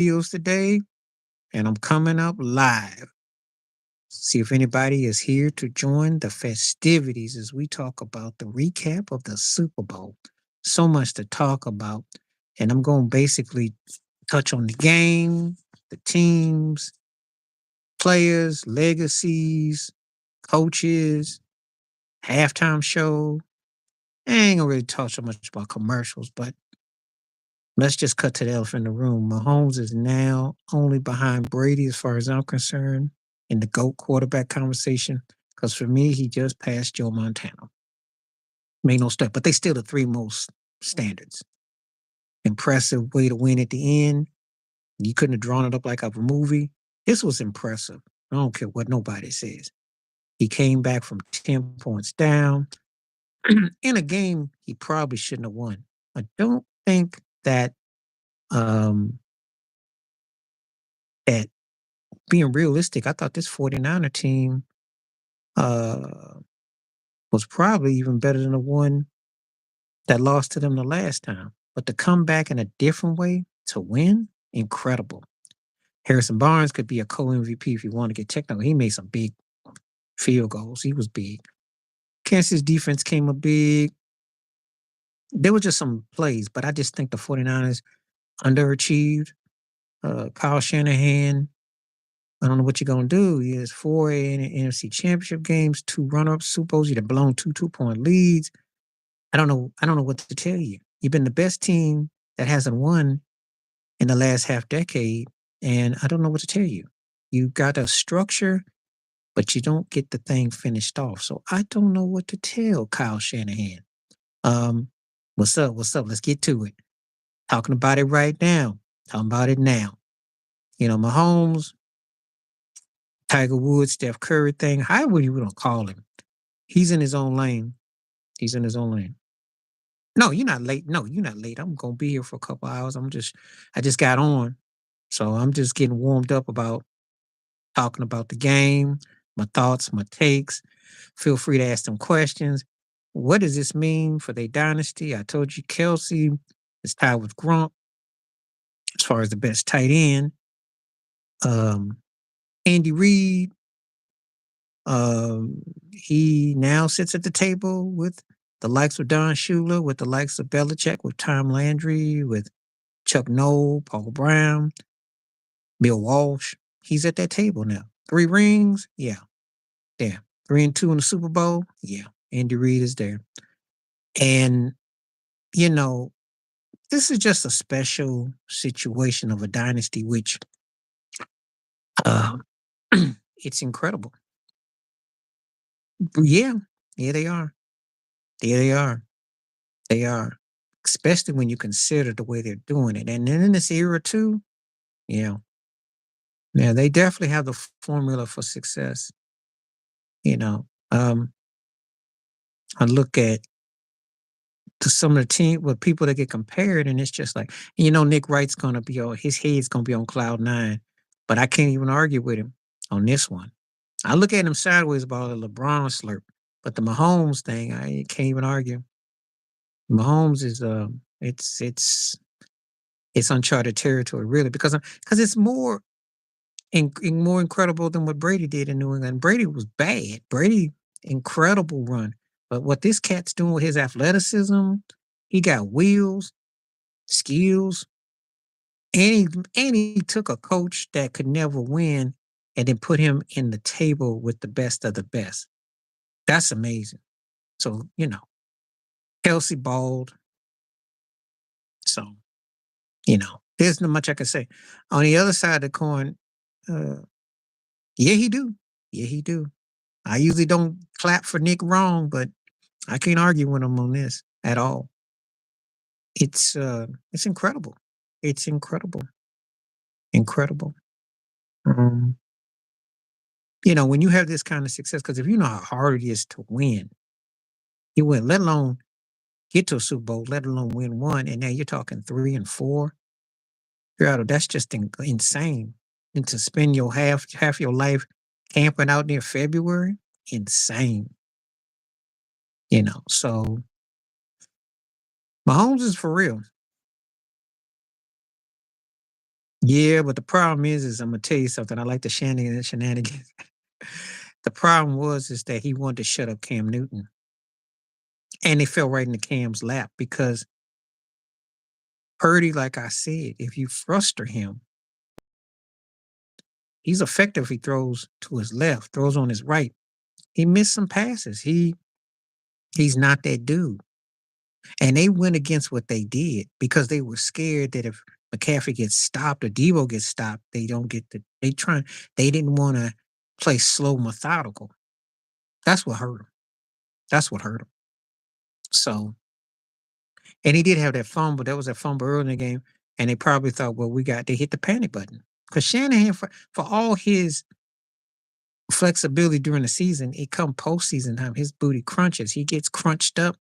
studios today, and I'm coming up live. See if anybody is here to join the festivities as we talk about the recap of the Super Bowl. So much to talk about. And I'm going to basically touch on the game, the teams, players, legacies, coaches, halftime show. I ain't gonna really talk so much about commercials, but let's just cut to the elephant in the room. Mahomes is now only behind Brady, as far as I'm concerned, in the GOAT quarterback conversation. Because for me, he just passed Joe Montana. Made no step, but they still the three most standards. Impressive way to win at the end. You couldn't have drawn it up like a movie. This was impressive. I don't care what nobody says. He came back from 10 points down in a game he probably shouldn't have won. I don't think that um, that being realistic, I thought this 49er team uh, was probably even better than the one that lost to them the last time. But to come back in a different way to win, incredible. Harrison Barnes could be a co-MVP if you want to get technical. He made some big field goals. He was big. Kansas defense came up big. There were just some plays, but I just think the 49ers underachieved. Kyle Shanahan, I don't know what you're going to do. He has four NFC championship games, two runner-up Super Bowls. You'd have blown two two-point leads. I don't know. I don't know what to tell you. You've been the best team that hasn't won in the last half decade, and I don't know what to tell you. You got a structure, but you don't get the thing finished off. So I don't know what to tell Kyle Shanahan. Um, what's up? What's up? Let's get to it. Talking about it right now. Talking about it now. Mahomes, Tiger Woods, Steph Curry thing, however you want to call him. He's in his own lane. He's in his own lane. No, you're not late. No, you're not late. I'm gonna be here for a couple hours. I just got on. So I'm just getting warmed up about talking about the game, my thoughts, my takes. Feel free to ask them questions. What does this mean for their dynasty? I told you Kelsey is tied with Gronk as far as the best tight end. Um, Andy Reid, he now sits at the table with the likes of Don Shula, with the likes of Belichick, with Tom Landry, with Chuck Noll, Paul Brown, Bill Walsh. He's at that table now. 3 rings, yeah, there. 3-2 in the Super Bowl, yeah. Andy Reid is there. And, you know, this is just a special situation of a dynasty, which uh, it's incredible. Yeah, yeah, they are. Yeah, they are. They are. Especially when you consider the way they're doing it. And then in this era too, yeah. Yeah, they definitely have the formula for success. You know. I look at some of the team with people that get compared, and it's just like, Nick Wright's gonna be on his head's gonna be on cloud nine. But I can't even argue with him on this one. I look at him sideways about a LeBron slurp. But the Mahomes thing, I can't even argue. Mahomes is it's uncharted territory, really, because it's more more incredible than what Brady did in New England. Brady was bad. Brady, incredible run. But what this cat's doing with his athleticism, he got wheels, skills, and he took a coach that could never win and then put him in the table with the best of the best. That's amazing. So, Kelsey balled. So, there's not much I can say. On the other side of the coin, uh, yeah, he do. Yeah, he do. I usually don't clap for Nick wrong, but I can't argue with him on this at all. It's incredible. It's incredible. Incredible. Um, when you have this kind of success, because if you know how hard it is to win, you win, let alone get to a Super Bowl, let alone win one, and now you're talking 3 and 4. That's just insane. And to spend your half your life camping out near February, insane. So Mahomes is for real. Yeah, but the problem is I'm gonna tell you something. I like the shenanigans. The problem is that he wanted to shut up Cam Newton, and they fell right into Cam's lap because Purdy, like I said, if you frustrate him, he's effective. He throws to his left, throws on his right. He missed some passes. He's not that dude. And they went against what they did because they were scared that if McCaffrey gets stopped or Debo gets stopped, they don't get the they didn't want to play slow methodical. That's what hurt him. That's what hurt him. So, and he did have that fumble. That was a fumble early in the game. And they probably thought, well, they hit the panic button. Because Shanahan, for all his flexibility during the season, it come postseason time, his booty crunches. He gets crunched up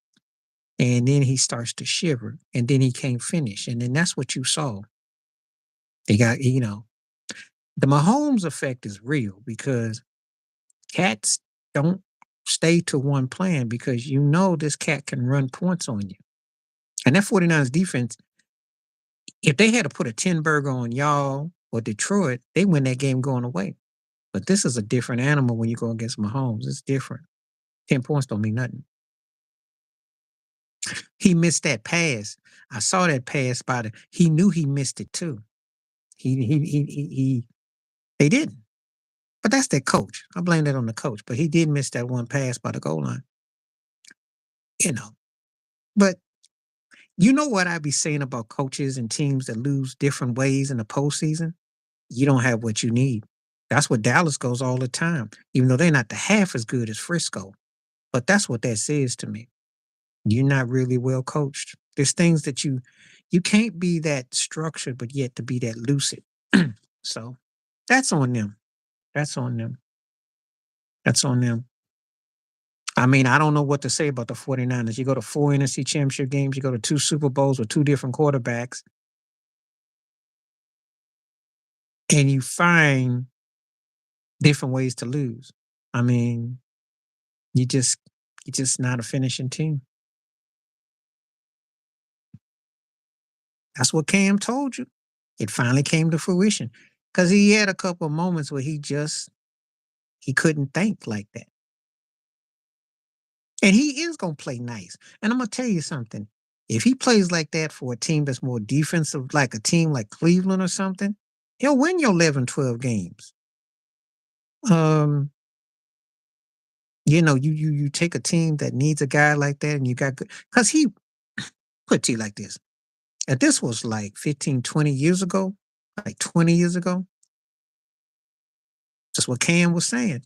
and then he starts to shiver and then he can't finish. And then that's what you saw. They got, the Mahomes effect is real because cats don't stay to one plan because this cat can run points on you. And that 49ers defense, if they had to put a 10 burger on y'all or Detroit, they win that game going away. But this is a different animal when you go against Mahomes. It's different. 10 points don't mean nothing. He missed that pass. I saw that pass he knew he missed it too. They didn't. But that's their coach. I blame that on the coach. But he did miss that one pass by the goal line. But you know what I be saying about coaches and teams that lose different ways in the postseason? You don't have what you need. That's what Dallas goes all the time, even though they're not the half as good as Frisco. But that's what that says to me. You're not really well coached. There's things that you can't be that structured, but yet to be that lucid. So that's on them. That's on them. That's on them. I mean, I don't know what to say about the 49ers. You go to 4 NFC championship games, you go to 2 Super Bowls with 2 different quarterbacks, and you find different ways to lose. I mean, you just you're just not a finishing team. That's what Cam told you. It finally came to fruition because he had a couple of moments where he couldn't think like that. And he is going to play nice. And I'm going to tell you something. If he plays like that for a team that's more defensive, like a team like Cleveland or something, he'll win your 11, 12 games. You take a team that needs a guy like that and you got good, because he put it to you like this. If this was like 15, 20 years ago, like 20 years ago, just what Cam was saying.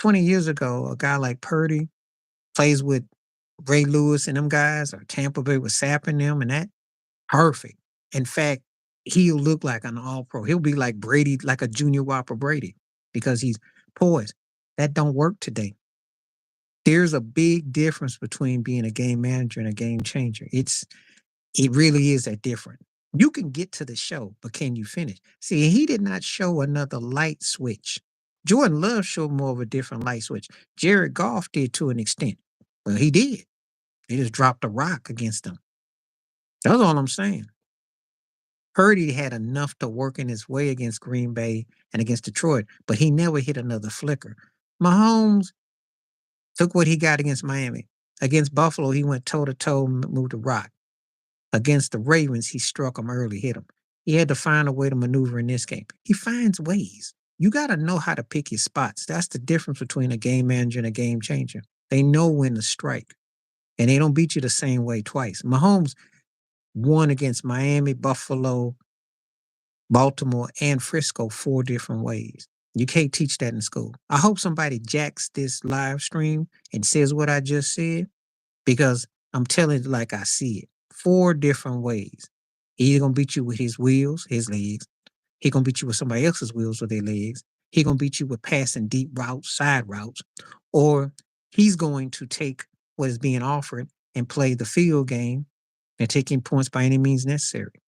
20 years ago, a guy like Purdy plays with Ray Lewis and them guys, or Tampa Bay was sapping them and that. Perfect. In fact, he'll look like an all pro. He'll be like Brady, like a Junior Whopper Brady, because he's poised. That don't work today. There's a big difference between being a game manager and a game changer. It really is that different. You can get to the show, but can you finish? See, he did not show another light switch. Jordan Love showed more of a different light switch. Jared Goff did to an extent. Well, he did. He just dropped a rock against them. That's all I'm saying. Purdy had enough to work in his way against Green Bay and against Detroit, but he never hit another flicker. Mahomes took what he got against Miami. Against Buffalo, he went toe to toe, moved the rock. Against the Ravens, he struck them early, hit them. He had to find a way to maneuver in this game. He finds ways. You got to know how to pick your spots. That's the difference between a game manager and a game changer. They know when to strike, and they don't beat you the same way twice. Mahomes won against Miami, Buffalo, Baltimore, and Frisco 4 different ways. You can't teach that in school. I hope somebody jacks this live stream and says what I just said, because I'm telling it like I see it. 4 different ways. He's gonna beat you with his wheels, his legs. He gonna beat you with somebody else's wheels or their legs. He gonna beat you with passing deep routes, side routes, or he's going to take what is being offered and play the field game and taking points by any means necessary.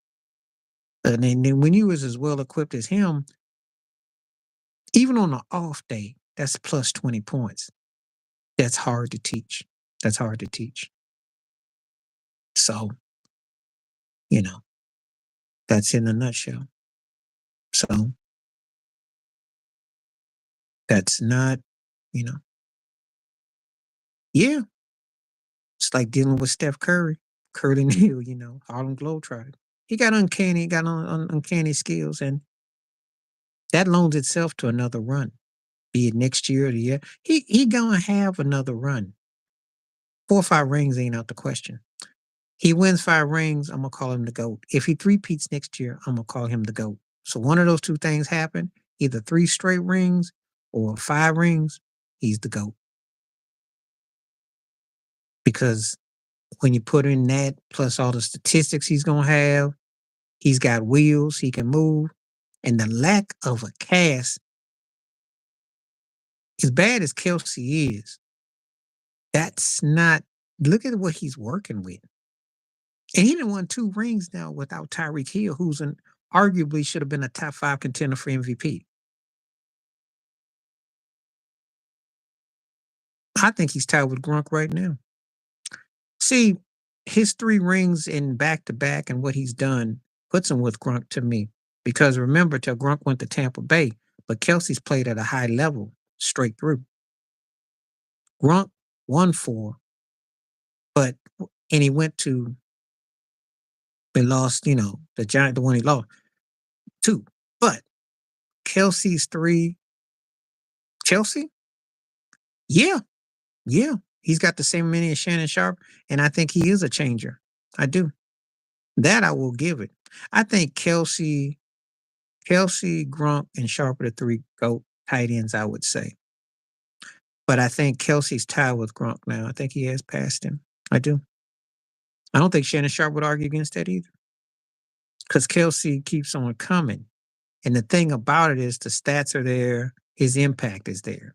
And then when you was as well equipped as him, even on an off day, that's plus 20 points. That's hard to teach. That's hard to teach. So, you know, that's in a nutshell. So that's not, you know, yeah, it's like dealing with Steph Curry, Curly Neal, Harlem Globetrotter. He got uncanny skills, and that loans itself to another run, be it next year or the year. He gonna have another run. 4 or 5 rings ain't out the question. He wins 5 rings, I'm gonna call him the GOAT. If he three-peats next year, I'm gonna call him the GOAT. So one of those two things happen, either 3 straight rings or 5 rings, he's the GOAT. Because when you put in that plus all the statistics he's gonna have, he's got wheels, he can move, and the lack of a cast, as bad as Kelsey is, that's not look at what he's working with. And he done won 2 rings now without Tyreek Hill, who's an arguably should have been a top 5 contender for MVP. I think he's tied with Gronk right now. See, his 3 rings in back to back and what he's done puts him with Gronk to me. Because remember, till Gronk went to Tampa Bay, but Kelsey's played at a high level straight through. Gronk won 4, but and he went to they lost, the Giant, the one he lost 2. But Kelsey's 3, Chelsea, yeah, yeah, he's got the same many as Shannon Sharp, and I think he is a changer. I do. That I will give it. I think Kelsey, Gronk, and Sharp are the 3 GOAT tight ends, I would say. But I think Kelsey's tied with Gronk now. I think he has passed him. I do. I don't think Shannon Sharp would argue against that either. Because Kelsey keeps on coming. And the thing about it is the stats are there, his impact is there.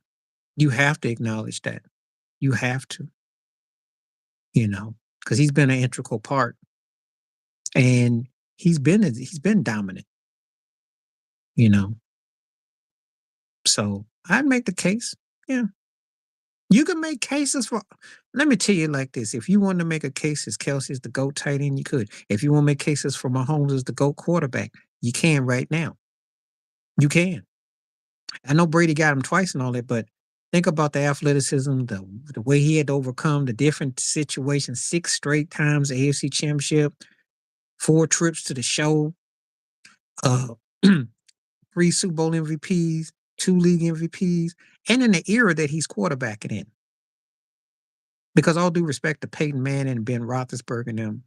You have to acknowledge that. You have to, because he's been an integral part. And he's been dominant, you know. So I'd make the case. Yeah. You can make cases for let me tell you like this. If you want to make a case as Kelsey's the GOAT tight end, you could. If you want to make cases for Mahomes as the GOAT quarterback, you can right now. You can. I know Brady got him twice and all that, but think about the athleticism, the way he had to overcome the different situations, 6 straight times AFC Championship, 4 trips to the show, uh, 3 Super Bowl MVPs, 2 league MVPs, and in the era that he's quarterbacking in. Because all due respect to Peyton Manning and Ben Roethlisberger and them,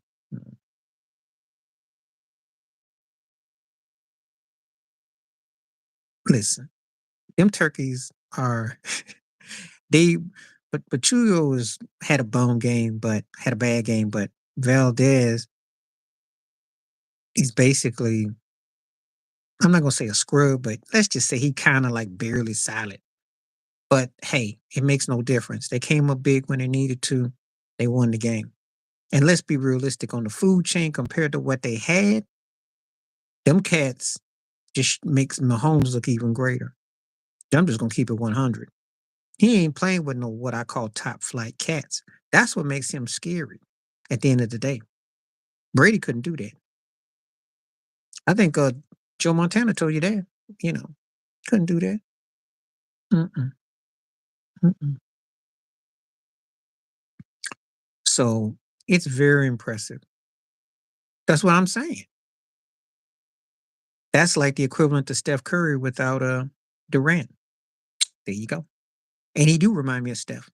listen, them turkeys are they. But Chuyo had a bone game, but had a bad game. But Valdez, he's basically I'm not gonna say a scrub, but let's just say he kind of like barely solid. But hey, it makes no difference. They came up big when they needed to. They won the game. And let's be realistic on the food chain compared to what they had. Them cats just makes Mahomes look even greater. I'm just gonna keep it 100. He ain't playing with no what I call top flight cats. That's what makes him scary. At the end of the day, Brady couldn't do that. I think Joe Montana told you that. You know, couldn't do that. Mm-mm, mm-mm. So it's very impressive. That's what I'm saying. That's like the equivalent to Steph Curry without Durant. There you go. And he do remind me of Steph.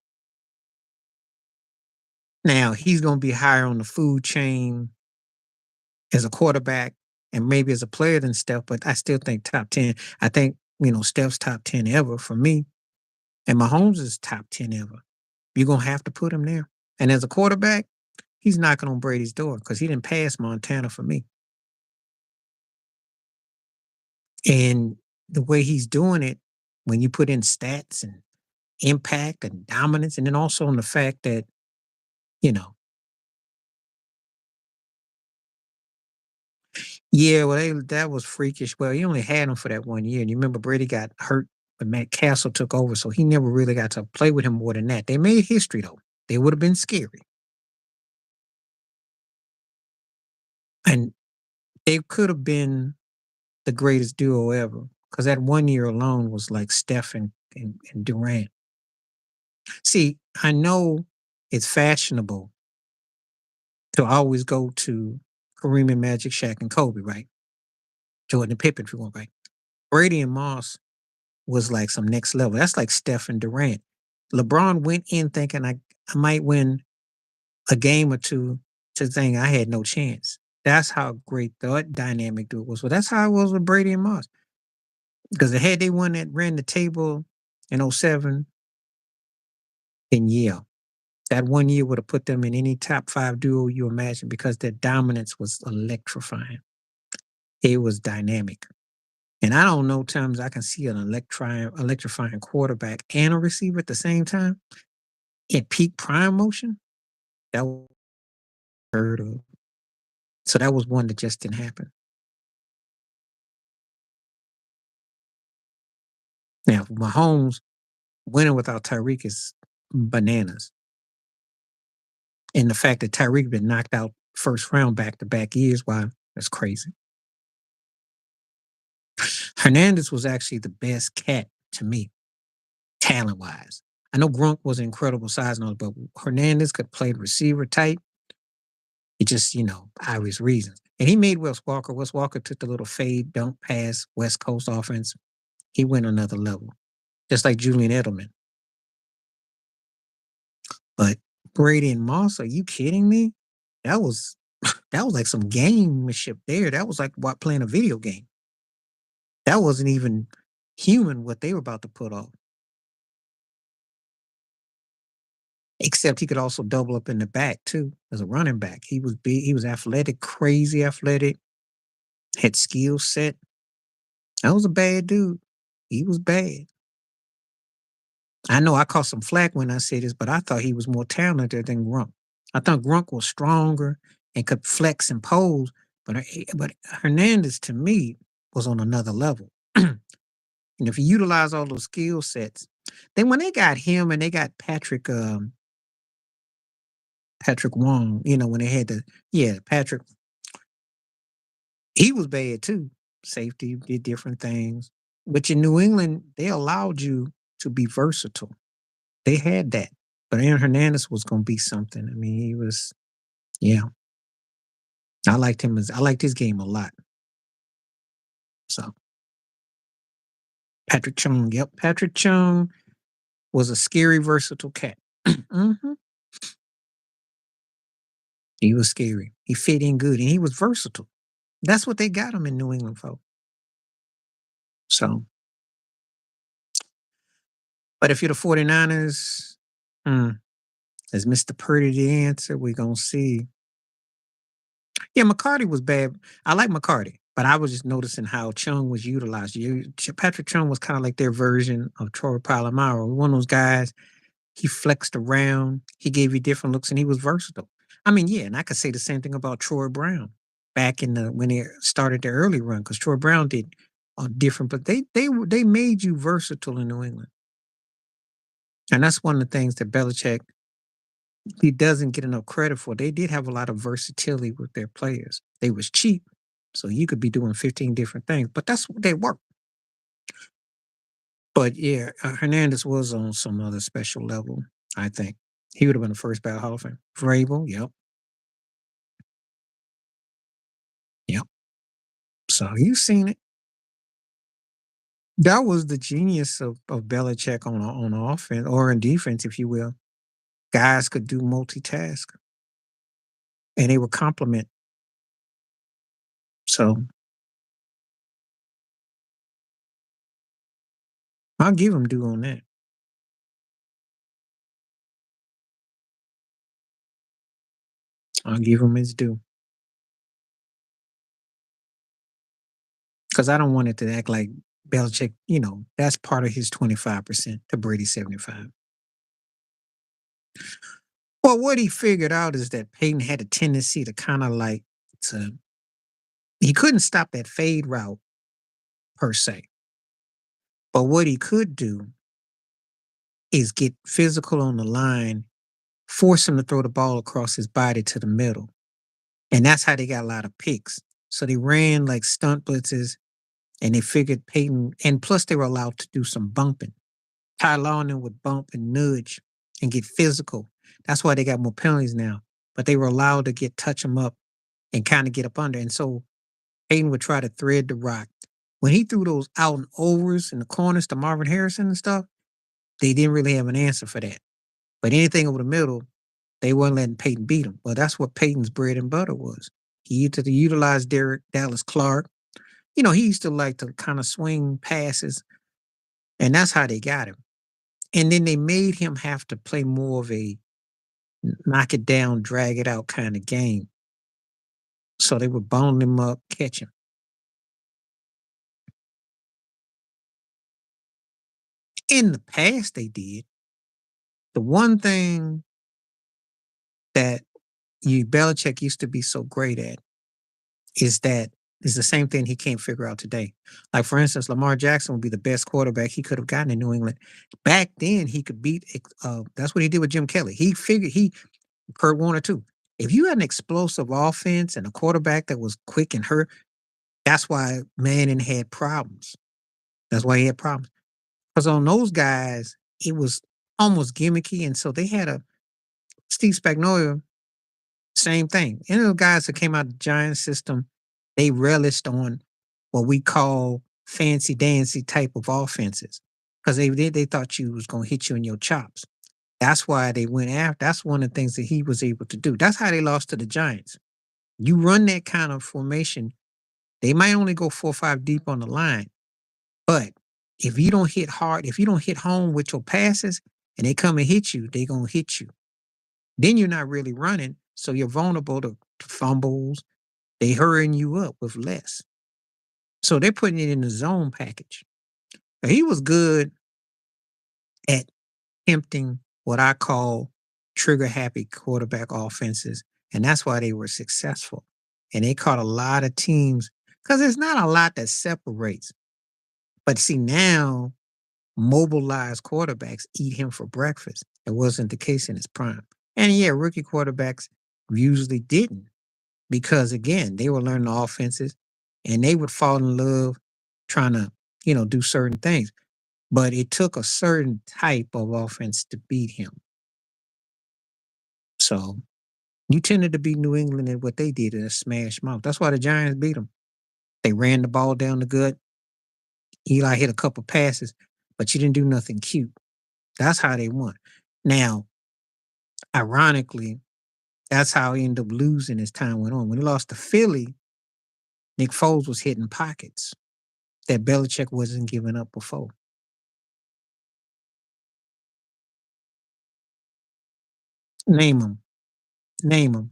Now he's gonna be higher on the food chain as a quarterback and maybe as a player than Steph, but I still think top 10. I think, Steph's top 10 ever for me. And Mahomes is top 10 ever. You're gonna have to put him there. And as a quarterback, he's knocking on Brady's door because he didn't pass Montana for me. And the way he's doing it, when you put in stats and impact and dominance, and then also on the fact that, you know, yeah, well, that was freakish. Well, he only had him for that 1 year. And you remember Brady got hurt when Matt Castle took over, so he never really got to play with him more than that. They made history though. They would have been scary. And they could have been the greatest duo ever. Because that 1 year alone was like Steph and Durant. See, I know it's fashionable to always go to Kareem and Magic, Shaq and Kobe, right? Jordan and Pippen, if you want, right? Brady and Moss was like some next level. That's like Steph and Durant. LeBron went in thinking I might win a game or two to think I had no chance. That's how great that dynamic dude was. Well, that's how it was with Brady and Moss. Because had they won that ran the table in '07, then yeah, that 1 year would have put them in any top five duo you imagine because their dominance was electrifying. It was dynamic. And I don't know times I can see an electrifying quarterback and a receiver at the same time in peak prime motion. That was heard of. So that was one that just didn't happen. Now, Mahomes winning without Tyreek is bananas. And the fact that Tyreek been knocked out first round back to back years, why that's crazy. Hernandez was actually the best cat to me, talent wise. I know Gronk was an incredible size and all, but Hernandez could play receiver type. It just, obvious reasons. And he made Wes Walker. Wes Walker took the little fade, don't pass, West Coast offense. He went another level, just like Julian Edelman. But Brady and Moss, are you kidding me? That was that was like some gamemanship there. That was like what playing a video game. That wasn't even human what they were about to put off. Except he could also double up in the back too as a running back. He was big. He was athletic, crazy athletic, had skill set. That was a bad dude. He was bad. I know I caught some flack when I said this, but I thought he was more talented than Grunk. I thought Grunk was stronger and could flex and pose, but Hernandez to me was on another level. And if you utilize all those skill sets, then when they got him and they got Patrick Wong, when they had Patrick, he was bad too. Safety did different things, but in New England they allowed you to be versatile. They had that. But Aaron Hernandez was gonna be something. I mean, he was yeah. I liked his game a lot. So Patrick Chung, yep. Patrick Chung was a scary, versatile cat. Mhm. He was scary. He fit in good and he was versatile. That's what they got him in New England for. So, but if you're the 49ers, mm, is Mr. Purdy the answer? We're gonna see. Yeah, McCarty was bad. I like McCarty, but I was just noticing how Chung was utilized. Patrick Chung was kind of like their version of Troy Polamalu. One of those guys, he flexed around, he gave you different looks, and he was versatile. I mean, yeah, and I could say the same thing about Troy Brown back in the when they started their early run, because Troy Brown did different, but they made you versatile in New England, and that's one of the things that Belichick he doesn't get enough credit for. They did have a lot of versatility with their players. They was cheap, so you could be doing 15 different things, but that's what they work. But yeah, Hernandez was on some other special level. I think he would have been the first ballot Hall of Fame. Vrabel, yep, yep. So you've seen it. That was the genius of Belichick on offense or in defense, if you will. Guys could do multitask, and they would complement. So I'll give him due on that. I'll give him his due. Because I don't want it to act like Belichick, that's part of his 25% to Brady 75. Well, what he figured out is that Peyton had a tendency to kind of like to he couldn't stop that fade route per se. But what he could do is get physical on the line, force him to throw the ball across his body to the middle. And that's how they got a lot of picks. So they ran like stunt blitzes And they figured Peyton, and plus they were allowed to do some bumping. Ty Law and them would bump and nudge and get physical. That's why they got more penalties now. But they were allowed to touch them up and kind of get up under. And so Peyton would try to thread the rock. When he threw those out and overs in the corners to Marvin Harrison and stuff, they didn't really have an answer for that. But anything over the middle, they weren't letting Peyton beat him. Well, that's what Peyton's bread and butter was. He used to utilize Derek Dallas Clark. He used to like to kind of swing passes, and that's how they got him. And then they made him have to play more of a knock it down, drag it out kind of game. So they would bone him up, catch him. In the past, they did. The one thing that Belichick used to be so great at is the same thing he can't figure out today. Like, for instance, Lamar Jackson would be the best quarterback he could have gotten in New England. Back then, he could beat, that's what he did with Jim Kelly. He figured, Kurt Warner too. If you had an explosive offense and a quarterback that was quick and hurt, that's why Manning had problems. That's why he had problems. Because on those guys, it was almost gimmicky. And so they had Steve Spagnuolo, same thing. Any of the guys that came out of the Giants system, they relished on what we call fancy dancy type of offenses because they thought you was going to hit you in your chops. That's why they went after. That's one of the things that he was able to do. That's how they lost to the Giants. You run that kind of formation, they might only go 4 or 5 deep on the line, but if you don't hit hard, if you don't hit home with your passes and they come and hit you, they're going to hit you. Then you're not really running, so you're vulnerable to fumbles. They hurrying you up with less. So they're putting it in the zone package. Now, he was good at tempting what I call trigger happy quarterback offenses. And that's why they were successful. And they caught a lot of teams because there's not a lot that separates. But see, now mobilized quarterbacks eat him for breakfast. It wasn't the case in his prime. And yeah, rookie quarterbacks usually didn't because, again, they were learning the offenses and they would fall in love trying to, do certain things. But it took a certain type of offense to beat him. So you tended to beat New England at what they did in a smash mouth. That's why the Giants beat them. They ran the ball down the gut. Eli hit a couple passes, but you didn't do nothing cute. That's how they won. Now, ironically, that's how he ended up losing as time went on. When he lost to Philly, Nick Foles was hitting pockets that Belichick wasn't giving up before. Name them. Name them.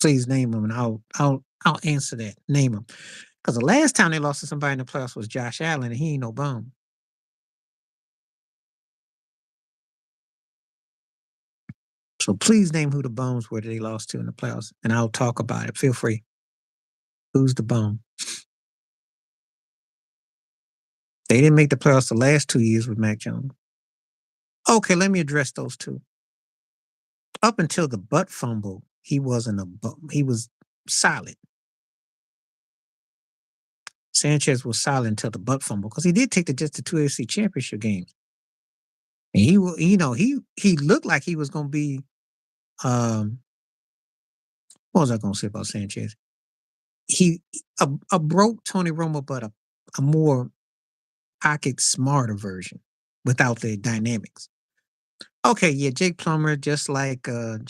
Please name them, and I'll answer that. Name them. Because the last time they lost to somebody in the playoffs was Josh Allen, and he ain't no bum. So please name who the bums were that they lost to in the playoffs, and I'll talk about it. Feel free. Who's the bum? They didn't make the playoffs the last 2 years with Mac Jones. Okay, let me address those two. Up until the butt fumble, he wasn't a bum. He was solid. Sanchez was solid until the butt fumble because he did take just the 2 AFC championship games. And he looked like he was going to be, what was I going to say about Sanchez? He a broke Tony Romo, but a more pocket smarter version without the dynamics. Okay, yeah, Jake Plummer, just like what's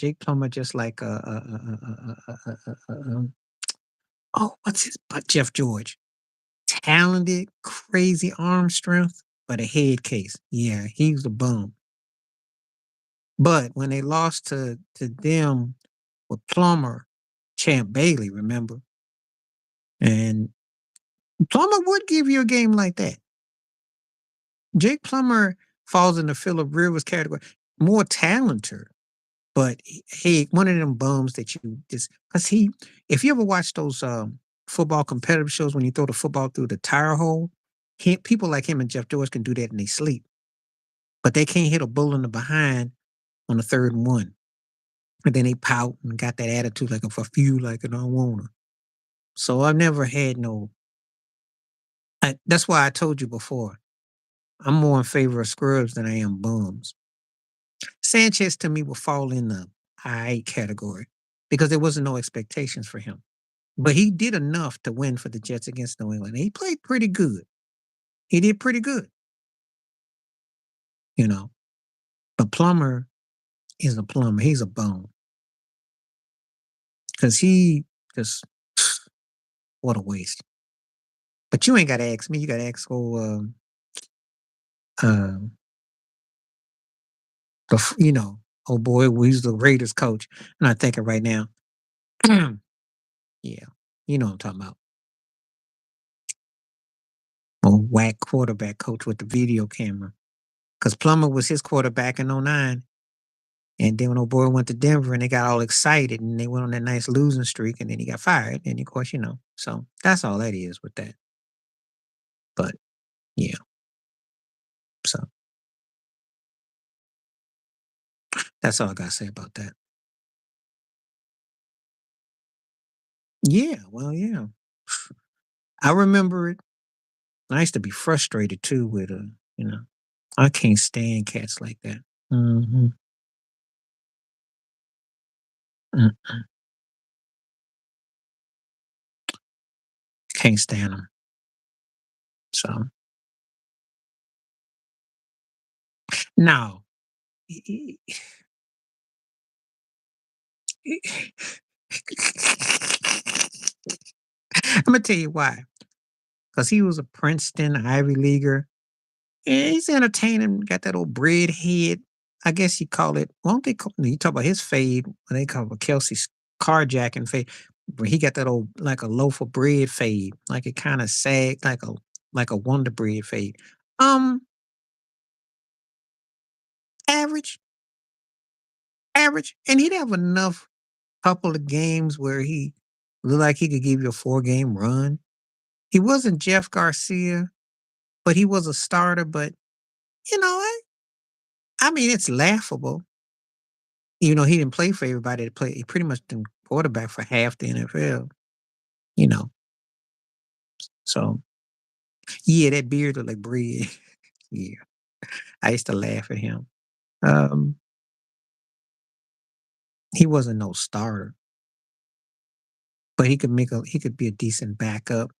his but Jeff George, talented, crazy arm strength, but a head case. Yeah, he's a bum. But when they lost to them with Plummer, Champ Bailey, remember, and Plummer would give you a game like that. Jake Plummer falls in the Phillip Rivers category, more talented, but he one of them bums that you just because if you ever watch those football competitive shows when you throw the football through the tire hole, people like him and Jeff George can do that in their sleep, but they can't hit a bull in the behind on the 3rd and 1, and then they pout and got that attitude like if I feel like it, I don't wanna. So I've never had no That's why I told you before. I'm more in favor of scrubs than I am bums. Sanchez to me will fall in the I category because there wasn't no expectations for him. But he did enough to win for the Jets against New England. He played pretty good. He did pretty good, you know. But Plummer is a plumber. He's a bum because he just what a waste. But you ain't got to ask me. You got to ask uh, oh boy, he's the Raiders coach. I'm not thinking right now. Yeah, you know what I'm talking about. Old whack quarterback coach with the video camera. Because Plummer was his quarterback in '09. And then when old boy went to Denver and they got all excited and they went on that nice losing streak and then he got fired. And of course, so that's all that is with that. But yeah, so that's all I got to say about that. Yeah, well, yeah. I remember it. I used to be frustrated too with, I can't stand cats like that. Mm-hmm. Mm, can't stand them. So, now, I'm going to tell you why. Because he was a Princeton Ivy Leaguer. Yeah, he's entertaining, got that old bread head. I guess you call it, well, don't they call, you talk about his fade, when they call it Kelsey's carjacking fade, but he got that old, like a loaf of bread fade, like it kind of sagged, like a Wonder Bread fade. Um, average, average. And he'd have enough couple of games where he looked like he could give you a 4-game run. He wasn't Jeff Garcia, but he was a starter, but you know, I mean, it's laughable. He didn't play for everybody that played. He pretty much did quarterback for half the NFL, you know. So yeah, that beard looked like bread. Yeah. I used to laugh at him. Um, he wasn't no starter, but he could be a decent backup.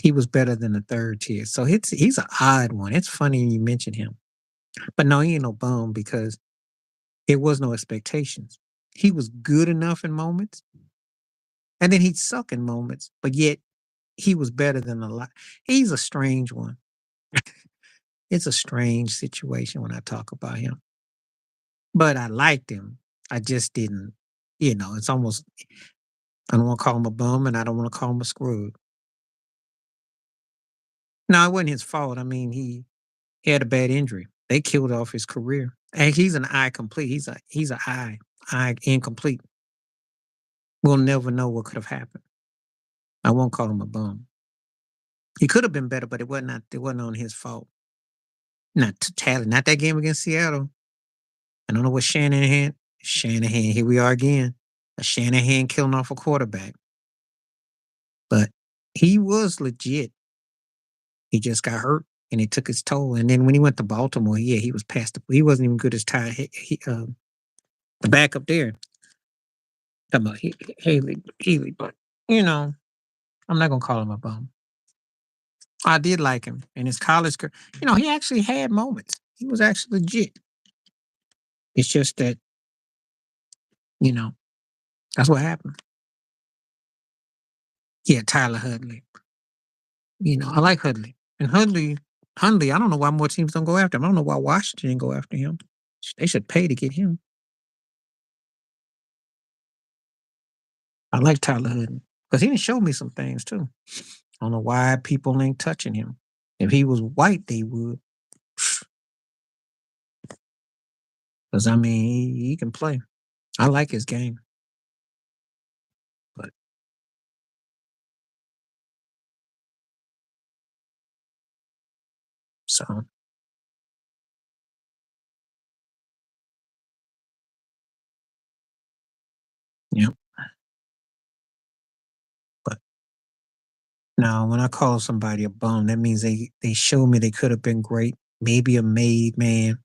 He was better than the third tier. So he's an odd one. It's funny you mention him. But no, he ain't no bum because there was no expectations. He was good enough in moments, and then he'd suck in moments, but yet he was better than a lot. He's a strange one. It's a strange situation when I talk about him. But I liked him. I just didn't, it's almost, I don't want to call him a bum and I don't want to call him a screw. No, it wasn't his fault. I mean, he had a bad injury. They killed off his career. And he's an eye complete. He's an eye incomplete. We'll never know what could have happened. I won't call him a bum. He could have been better, but it wasn't on his fault. Not talent, not that game against Seattle. I don't know what Shanahan, here we are again. A Shanahan killing off a quarterback. But he was legit. He just got hurt and it took its toll. And then when he went to Baltimore, yeah, he was past he wasn't even good as Ty the backup there. Talking about Haley, but I'm not gonna call him a bum. I did like him in his college career. He actually had moments. He was actually legit. It's just that, you know, that's what happened. Yeah, Tyler Hudley. I like Hudley. And Hundley, I don't know why more teams don't go after him. I don't know why Washington didn't go after him. They should pay to get him. I like Tyler Hudley because he didn't show me some things too. I don't know why people ain't touching him. If he was white, they would. Because I mean, he can play. I like his game, but so yeah. But Now, when I call somebody a bum, that means they show me they could have been great. Maybe a made man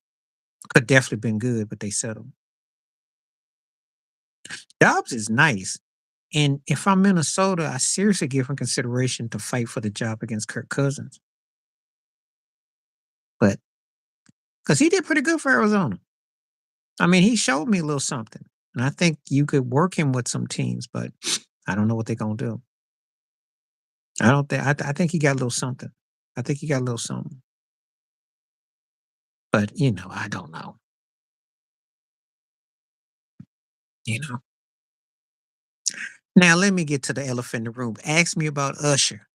could definitely been good, but they settled. Dobbs is nice. And if I'm Minnesota, I seriously give him consideration to fight for the job against Kirk Cousins. But because he did pretty good for Arizona. I mean, he showed me a little something. And I think you could work him with some teams, but I don't know what they're gonna do. I don't think I think he got a little something. I think he got a little something. But I don't know. You know. Now let me get to the elephant in the room. Ask me about Usher.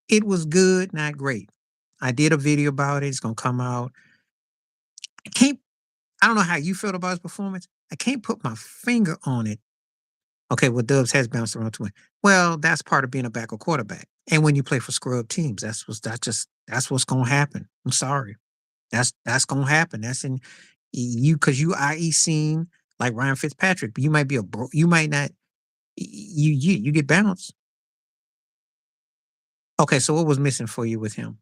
It was good, not great. I did a video about it. It's gonna come out. I can't. I don't know how you felt about his performance. I can't put my finger on it. Okay, well, Dubs has bounced around too much. Well, that's part of being a backup quarterback. And when you play for scrub teams, that's what's gonna happen. I'm sorry. That's gonna happen. That's in you because you IE seen like Ryan Fitzpatrick, but you might be you might not you get bounced. Okay, so what was missing for you with him?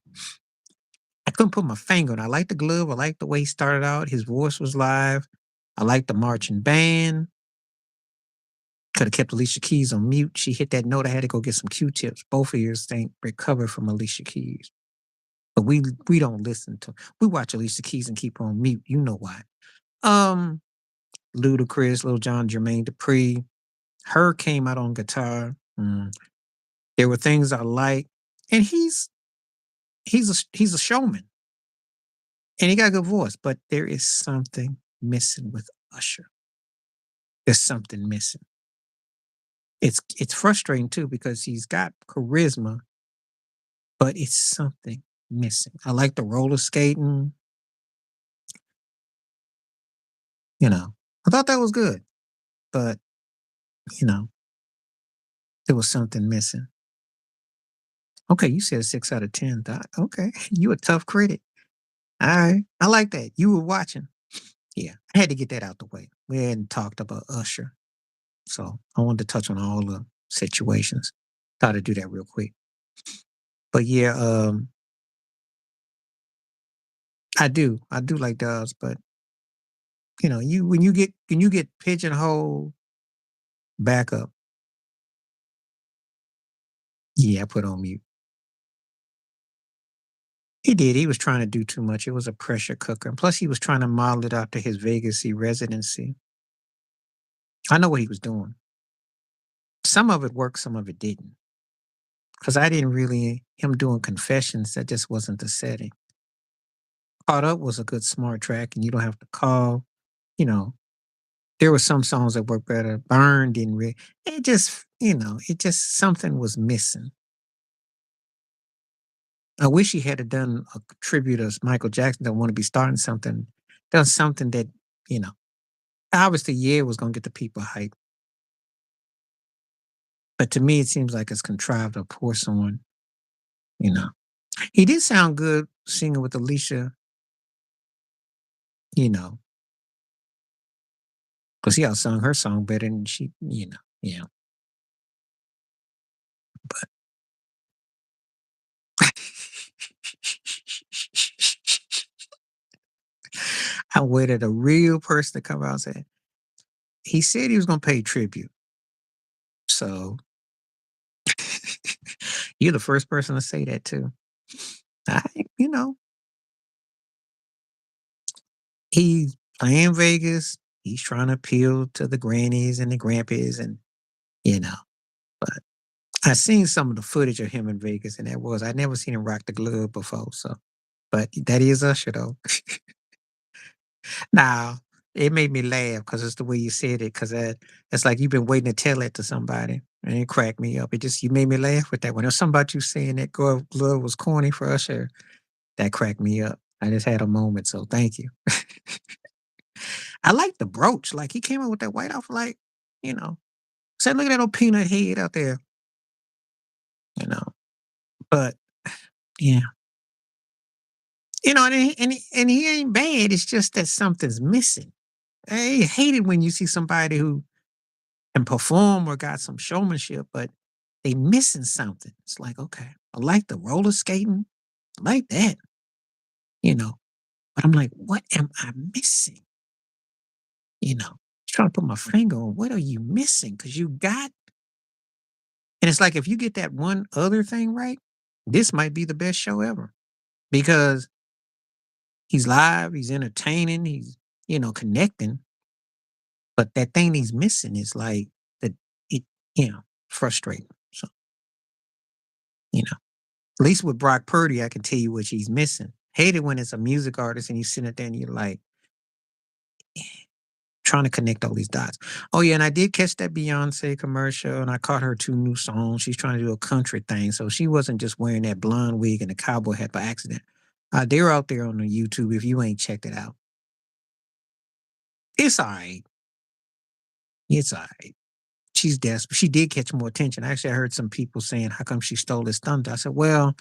I couldn't put my finger on it. I like the glove. I like the way he started out. His voice was live. I like the marching band. Could have kept Alicia Keys on mute. She hit that note. I had to go get some Q-tips. Both of yours think recover from Alicia Keys. But we don't listen to. We watch Alicia Keys and keep her on mute. You know why. Um, Ludacris, Lil Jon, Jermaine Dupri. Her came out on guitar. There were things I like, and he's a showman, and he got a good voice. But there is something missing with Usher. There's something missing. It's frustrating too because he's got charisma, but it's something missing. I like the roller skating. You know, I thought that was good, but you know, there was something missing. Okay, you said 6 out of 10. Okay, you a tough critic. All right, I like that. You were watching. Yeah, I had to get that out the way. We hadn't talked about Usher, so I wanted to touch on all the situations. Thought I'd do that real quick. But yeah, I do like Doves, but you when you get pigeonholed back up, yeah, I put on mute. He did. He was trying to do too much. It was a pressure cooker. And plus, he was trying to model it after his Vegas residency. I know what he was doing. Some of it worked, some of it didn't. Because I didn't really, him doing confessions, that just wasn't the setting. Caught Up was a good, smart track, and you don't have to call. You know, there were some songs that worked better. Burn didn't really, something was missing. I wish he had done a tribute of Michael Jackson. Don't want to be starting something, done something that, you know, obviously, yeah, it was going to get the people hyped. But to me, it seems like it's contrived to pour someone, you know. He did sound good singing with Alicia, you know, because he outsung her song better than she, yeah. But I waited a real person to come out and say, he said he was going to pay tribute. So you're the first person to say that too. I, you know, he's playing Vegas. He's trying to appeal to the grannies and the grandpas and, you know, but I seen some of the footage of him in Vegas, and I never seen him rock the glove before. So, but that is Usher though. Now it made me laugh because it's the way you said it. Because it's like you've been waiting to tell that to somebody, and it cracked me up. You made me laugh with that one. There's something about you saying that glove was corny for Usher. That cracked me up. I just had a moment, so thank you. I like the brooch. Like he came out with that white off, like said, look at that old peanut head out there, you know. But yeah. And he ain't bad. It's just that something's missing. I hate it when you see somebody who can perform or got some showmanship, but they missing something. It's like, okay. I like the roller skating. I like that, you know. But I'm like, what am I missing? You know, trying to put my finger on what are you missing? Because you got, and it's like if you get that one other thing right, this might be the best show ever because he's live, he's entertaining, he's, connecting. But that thing he's missing is like that it, frustrating. So, you know, at least with Brock Purdy, I can tell you what he's missing. Hate it when it's a music artist and you sit there and you're like trying to connect all these dots. Oh yeah, and I did catch that Beyonce commercial and I caught her 2 new songs. She's trying to do a country thing. So she wasn't just wearing that blonde wig and a cowboy hat by accident. They're out there on the YouTube if you ain't checked it out. It's all right. It's all right. She's desperate. She did catch more attention. Actually, I heard some people saying, how come she stole his thunder? I said, well,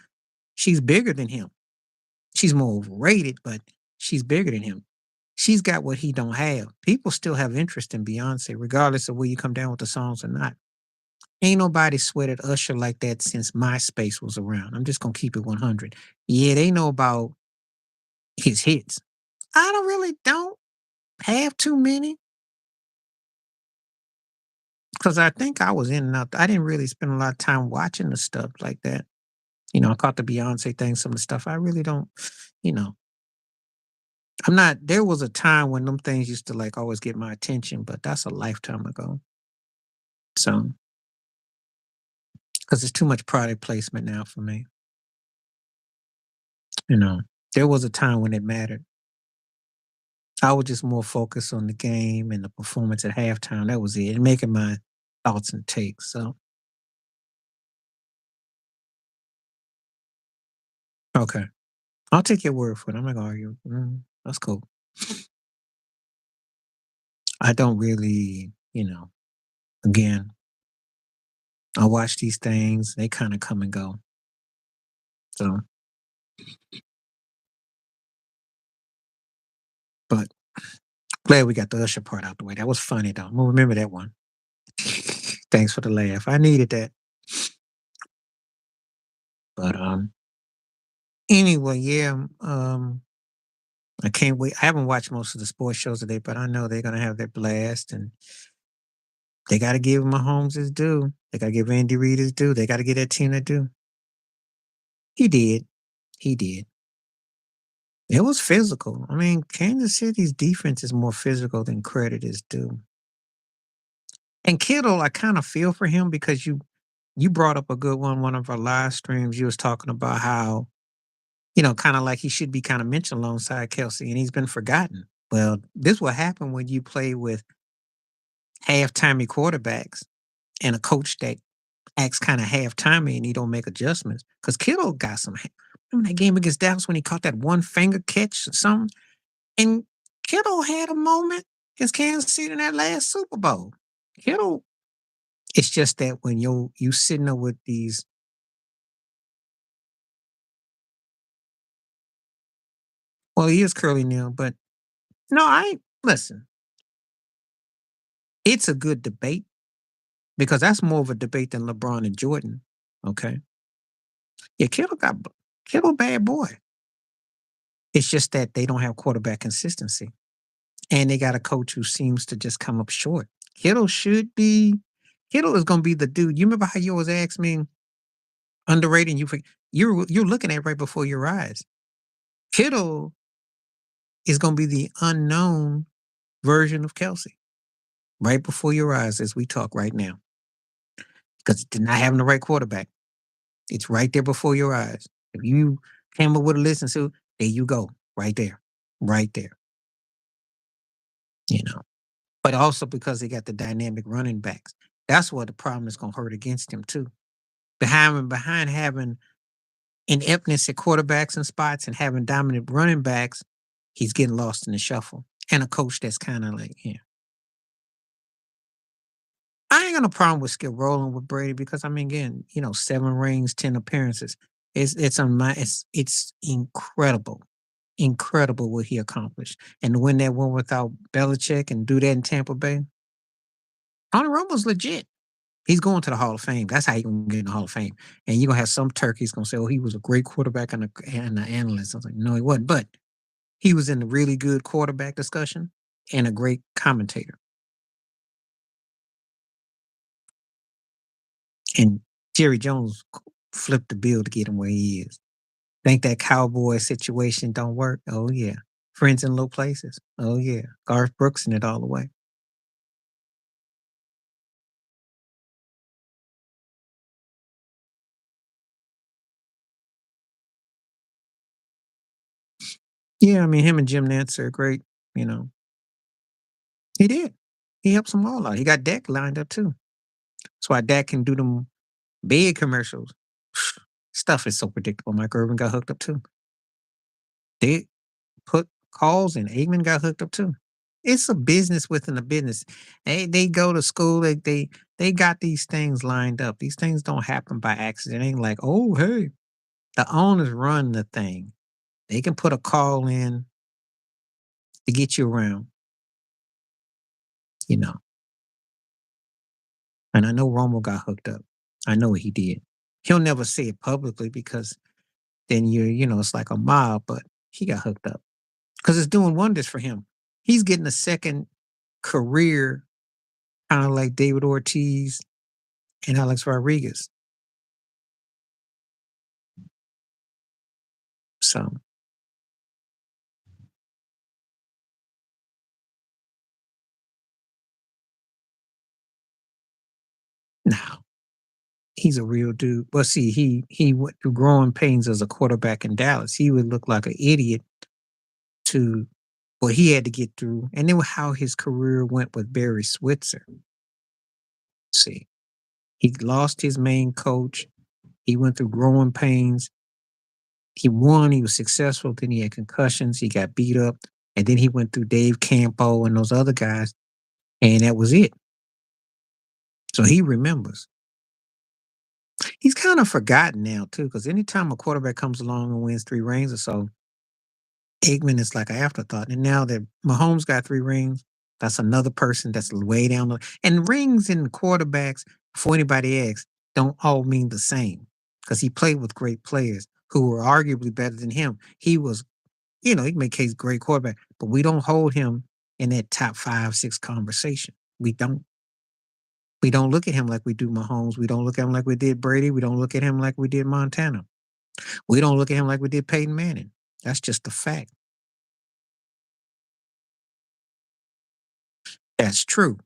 she's bigger than him. She's more overrated, but she's bigger than him. She's got what he don't have. People still have interest in Beyonce, regardless of where you come down with the songs or not. Ain't nobody sweated Usher like that since MySpace was around. I'm just gonna keep it 100. Yeah, they know about his hits. I don't have too many because I think I was in and out. I didn't really spend a lot of time watching the stuff like that. I caught the Beyonce thing, some of the stuff. I really don't, you know, I'm not, there was a time when them things used to like always get my attention, but that's a lifetime ago. So, because it's too much product placement now for me. You know, there was a time when it mattered. I was just more focused on the game and the performance at halftime. That was it. And making my thoughts and takes. So, okay. I'll take your word for it. I'm not going to argue. That's cool. I don't really, again, I watch these things, they kind of come and go. So, but glad we got the Usher part out the way. That was funny though. I'm gonna remember that one. Thanks for the laugh. I needed that. But anyway, yeah. I can't wait. I haven't watched most of the sports shows today, but I know they're gonna have their blast and they gotta give Mahomes his due. They gotta give Andy Reid his due. They gotta give that team their due. He did. He did. It was physical. I mean, Kansas City's defense is more physical than credit is due. And Kittle, I kind of feel for him because you brought up a good one of our live streams. You was talking about how, kind of like he should be kind of mentioned alongside Kelsey, and he's been forgotten. Well, this will happen when you play with half-timey quarterbacks and a coach that acts kind of half-timey and he don't make adjustments. Because Kittle got some. Remember that game against Dallas when he caught that one finger catch or something? And Kittle had a moment against Kansas City in that last Super Bowl. Kittle, it's just that when you sitting there with these, well, he is curly nil, but no, I listen. It's a good debate because that's more of a debate than LeBron and Jordan. Okay, yeah, Kittle, bad boy. It's just that they don't have quarterback consistency, and they got a coach who seems to just come up short. Kittle should be. Kittle is going to be the dude. You remember how you always asked me underrated? You're looking at right before your eyes. Kittle is going to be the unknown version of Kelsey right before your eyes as we talk right now because they're not having the right quarterback. It's right there before your eyes. If you came up with a listen to, there you go, right there, right there. You know, but also because they got the dynamic running backs. That's what the problem is going to hurt against him too. Behind having ineptness at quarterbacks and spots and having dominant running backs, he's getting lost in the shuffle. And a coach that's kind of like, yeah. I ain't got no problem with Skip rolling with Brady because I mean, again, 7 rings, 10 appearances. It's on my it's incredible, incredible what he accomplished, and to win that one without Belichick and do that in Tampa Bay. Tony Romo's legit. He's going to the Hall of Fame. That's how he gonna get in the Hall of Fame. And you're gonna have some turkeys gonna say, "Oh, he was a great quarterback and the analyst." I was like, "No, he wasn't." But he was in a really good quarterback discussion and a great commentator. And Jerry Jones flipped the bill to get him where he is. Think that cowboy situation don't work? Oh yeah. Friends in low places. Oh yeah. Garth Brooks in it all the way. Yeah, I mean him and Jim Nantz are great, you know. He did. He helps them all out. He got Dak lined up too. That's why Dak can do them big commercials. Stuff is so predictable. Mike Irvin got hooked up too. They put calls and Aikman got hooked up too. It's a business within a business. They go to school. They got these things lined up. These things don't happen by accident. It ain't like, oh hey, the owners run the thing. They can put a call in to get you around, you know. And I know Romo got hooked up. I know he did. He'll never say it publicly because then it's like a mob, but he got hooked up because it's doing wonders for him. He's getting a second career, kind of like David Ortiz and Alex Rodriguez. So now he's a real dude. Well, see, he went through growing pains as a quarterback in Dallas. He would look like an idiot to what he had to get through, and then how his career went with Barry Switzer. See, he lost his main coach. He went through growing pains. He won. He was successful. Then he had concussions. He got beat up, and then he went through Dave Campo and those other guys, and that was it. So he remembers. He's kind of forgotten now too, because anytime a quarterback comes along and wins 3 rings or so, Aikman is like an afterthought. And now that Mahomes got 3 rings, that's another person that's way down the. And rings and quarterbacks, before anybody asks, don't all mean the same. Because he played with great players who were arguably better than him. He was, he can make case great quarterback, but we don't hold him in that top 5, 6 conversation. We don't. We don't look at him like we do Mahomes. We don't look at him like we did Brady. We don't look at him like we did Montana. We don't look at him like we did Peyton Manning. That's just a fact. That's true.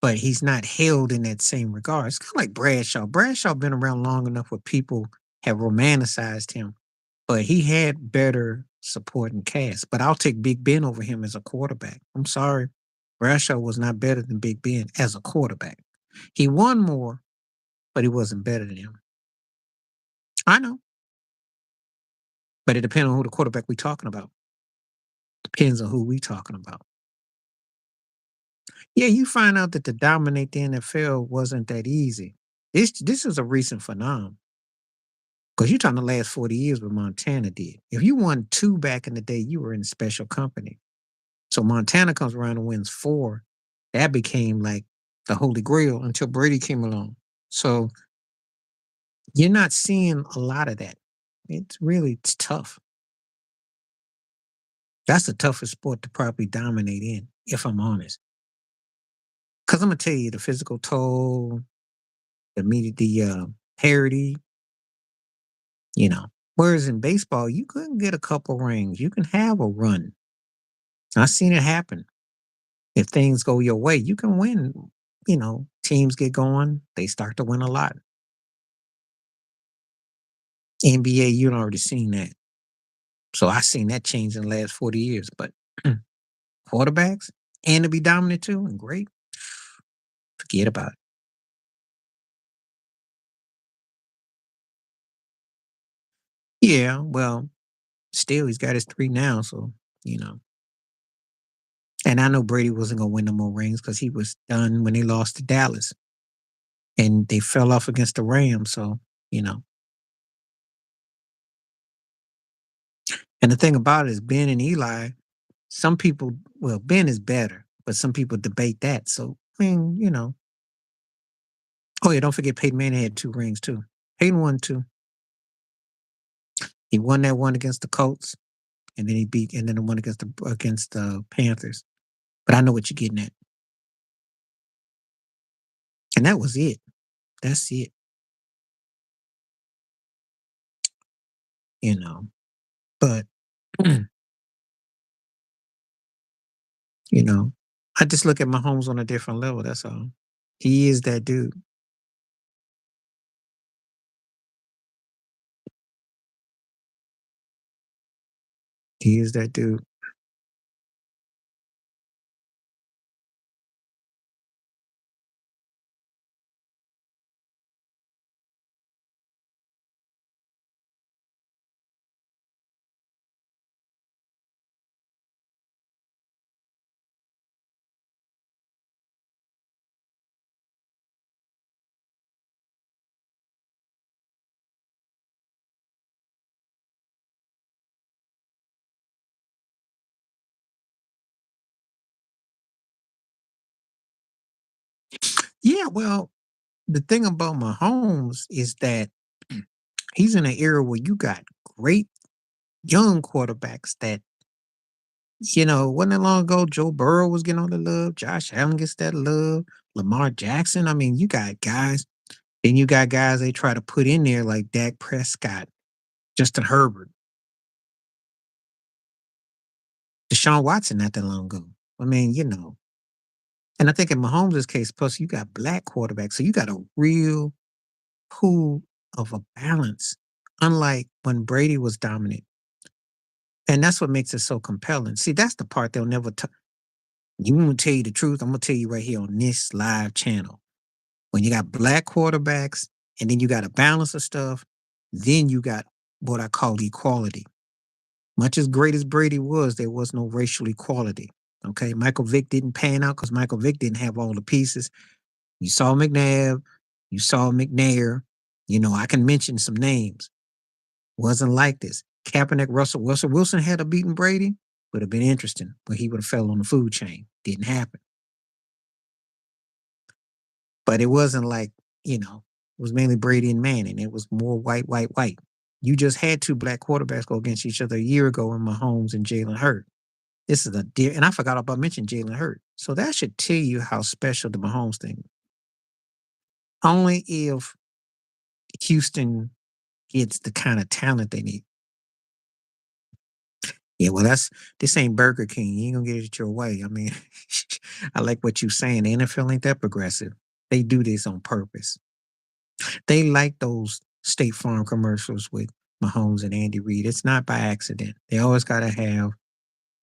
But he's not held in that same regard. It's kind of like Bradshaw. Bradshaw been around long enough where people have romanticized him, but he had better supporting cast. But I'll take Big Ben over him as a quarterback. I'm sorry. Bradshaw was not better than Big Ben as a quarterback. He won more, but he wasn't better than him. I know. But it depends on who the quarterback we talking about. Depends on who we talking about. Yeah, you find out that to dominate the NFL wasn't that easy. This is a recent phenomenon. Because you're talking the last 40 years what Montana did. If you won 2 back in the day, you were in special company. So Montana comes around and wins 4. That became like the holy grail until Brady came along. So you're not seeing a lot of that. It's tough. That's the toughest sport to probably dominate in, if I'm honest. Because I'm gonna tell you the physical toll, the parity, you know. Whereas in baseball, you couldn't get a couple rings. You can have a run. I've seen it happen. If things go your way, you can win. Teams get going, they start to win a lot. NBA, you've already seen that. So I seen that change in the last 40 years. But quarterbacks and to be dominant too and great, forget about it. Yeah, well, still he's got his 3 now, so you know. And I know Brady wasn't gonna win no more rings because he was done when they lost to Dallas. And they fell off against the Rams. So, you know. And the thing about it is Ben and Eli, some people, well, Ben is better, but some people debate that. So, I mean, Oh yeah, don't forget Peyton Manning had 2 rings too. Peyton won 2. He won that one against the Colts, and then the one against the Panthers. But I know what you're getting at, and that was it. That's it. You know, but you know, I just look at Mahomes on a different level. That's all. He is that dude. He is that dude. Yeah, well, the thing about Mahomes is that he's in an era where you got great young quarterbacks that, wasn't that long ago Joe Burrow was getting all the love, Josh Allen gets that love, Lamar Jackson. I mean, you got guys, then you got guys they try to put in there like Dak Prescott, Justin Herbert, Deshaun Watson not that long ago. I mean, and I think in Mahomes' case, plus you got black quarterbacks, so you got a real pool of a balance, unlike when Brady was dominant. And that's what makes it so compelling. See, that's the part they'll never tell. You want to tell you the truth? I'm gonna tell you right here on this live channel. When you got black quarterbacks and then you got a balance of stuff, then you got what I call equality. Much as great as Brady was, there was no racial equality. Okay. Michael Vick didn't pan out because Michael Vick didn't have all the pieces. You saw McNabb, you saw McNair. I can mention some names. Wasn't like this. Kaepernick, Russell Wilson had a beaten Brady, would have been interesting, but he would have fell on the food chain. Didn't happen. But it wasn't like, it was mainly Brady and Manning. It was more white, white, white. You just had 2 black quarterbacks go against each other a year ago in Mahomes and Jalen Hurt. This is and I forgot about mentioning Jalen Hurt. So that should tell you how special the Mahomes thing. Only if Houston gets the kind of talent they need. Yeah, well, this ain't Burger King. You ain't gonna get it your way. I mean, I like what you saying. The NFL ain't that progressive. They do this on purpose. They like those State Farm commercials with Mahomes and Andy Reid. It's not by accident. They always gotta have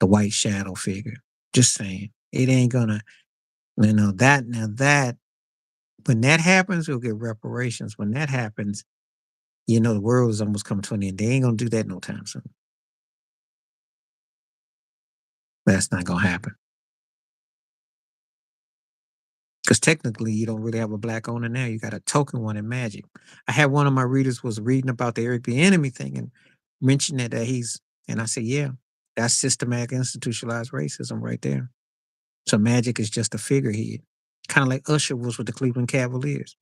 the white shadow figure. Just saying. It ain't gonna, that when that happens, we'll get reparations. When that happens, the world is almost coming to an end. They ain't gonna do that no time soon. That's not gonna happen. Because technically, you don't really have a black owner now. You got a token one in Magic. I had one of my readers was reading about the Eric B. Enemy thing and mentioned that and I said, yeah, that's systematic institutionalized racism right there. So Magic is just a figurehead, kind of like Usher was with the Cleveland Cavaliers.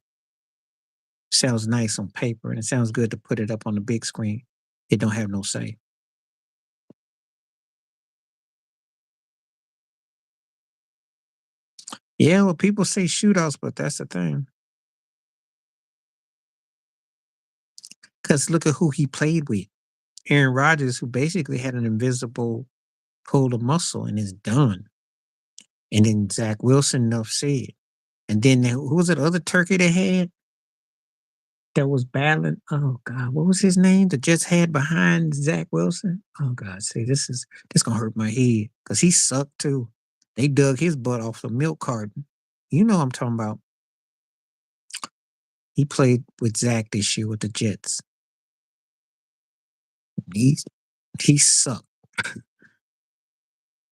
Sounds nice on paper and it sounds good to put it up on the big screen. It don't have no say. Yeah, well, people say shootouts, but that's the thing. Because look at who he played with. Aaron Rodgers, who basically had an invisible pull of muscle and is done. And then Zach Wilson, enough said. And then who was it? The other turkey they had that was battling? Oh God, what was his name? That just had behind Zach Wilson. Oh God, see, this gonna hurt my head because he sucked too. They dug his butt off the milk carton. You know what I'm talking about. He played with Zach this year with the Jets. He he sucked.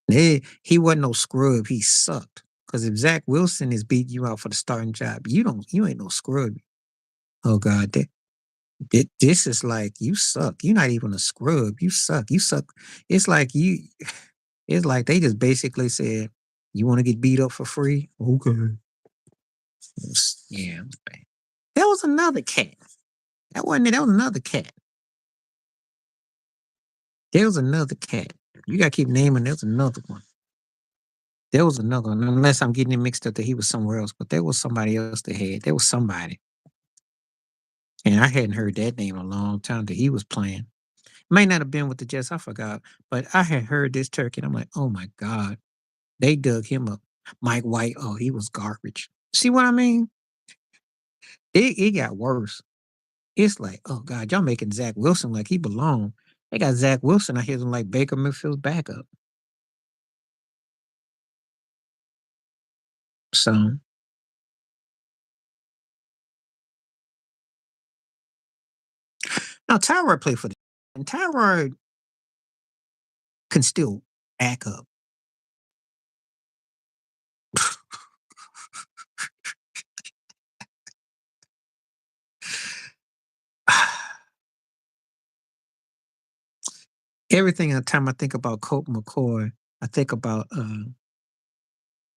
He wasn't no scrub. He sucked. Because if Zach Wilson is beating you out for the starting job, you ain't no scrub. Oh God, this is like you suck. You're not even a scrub. You suck. You suck. It's like you. It's like they just basically said, "You want to get beat up for free? Okay." Yeah. There was another cat. That wasn't it. That was another cat. There was another cat. You gotta keep naming. There was another one. There was another one. Unless I'm getting it mixed up that he was somewhere else, but there was somebody else that had. There was somebody, and I hadn't heard that name in a long time that he was playing. May not have been with the Jets. I forgot, but I had heard this turkey, and I'm like, oh my god, they dug him up. Mike White. Oh, he was garbage. See what I mean? It got worse. It's like, oh God, y'all making Zach Wilson like he belong. They got Zach Wilson out here like Baker Mayfield's backup. So now Tyrod played for the and Tyrod can still back up. Everything the time I think about Colt McCoy, I think about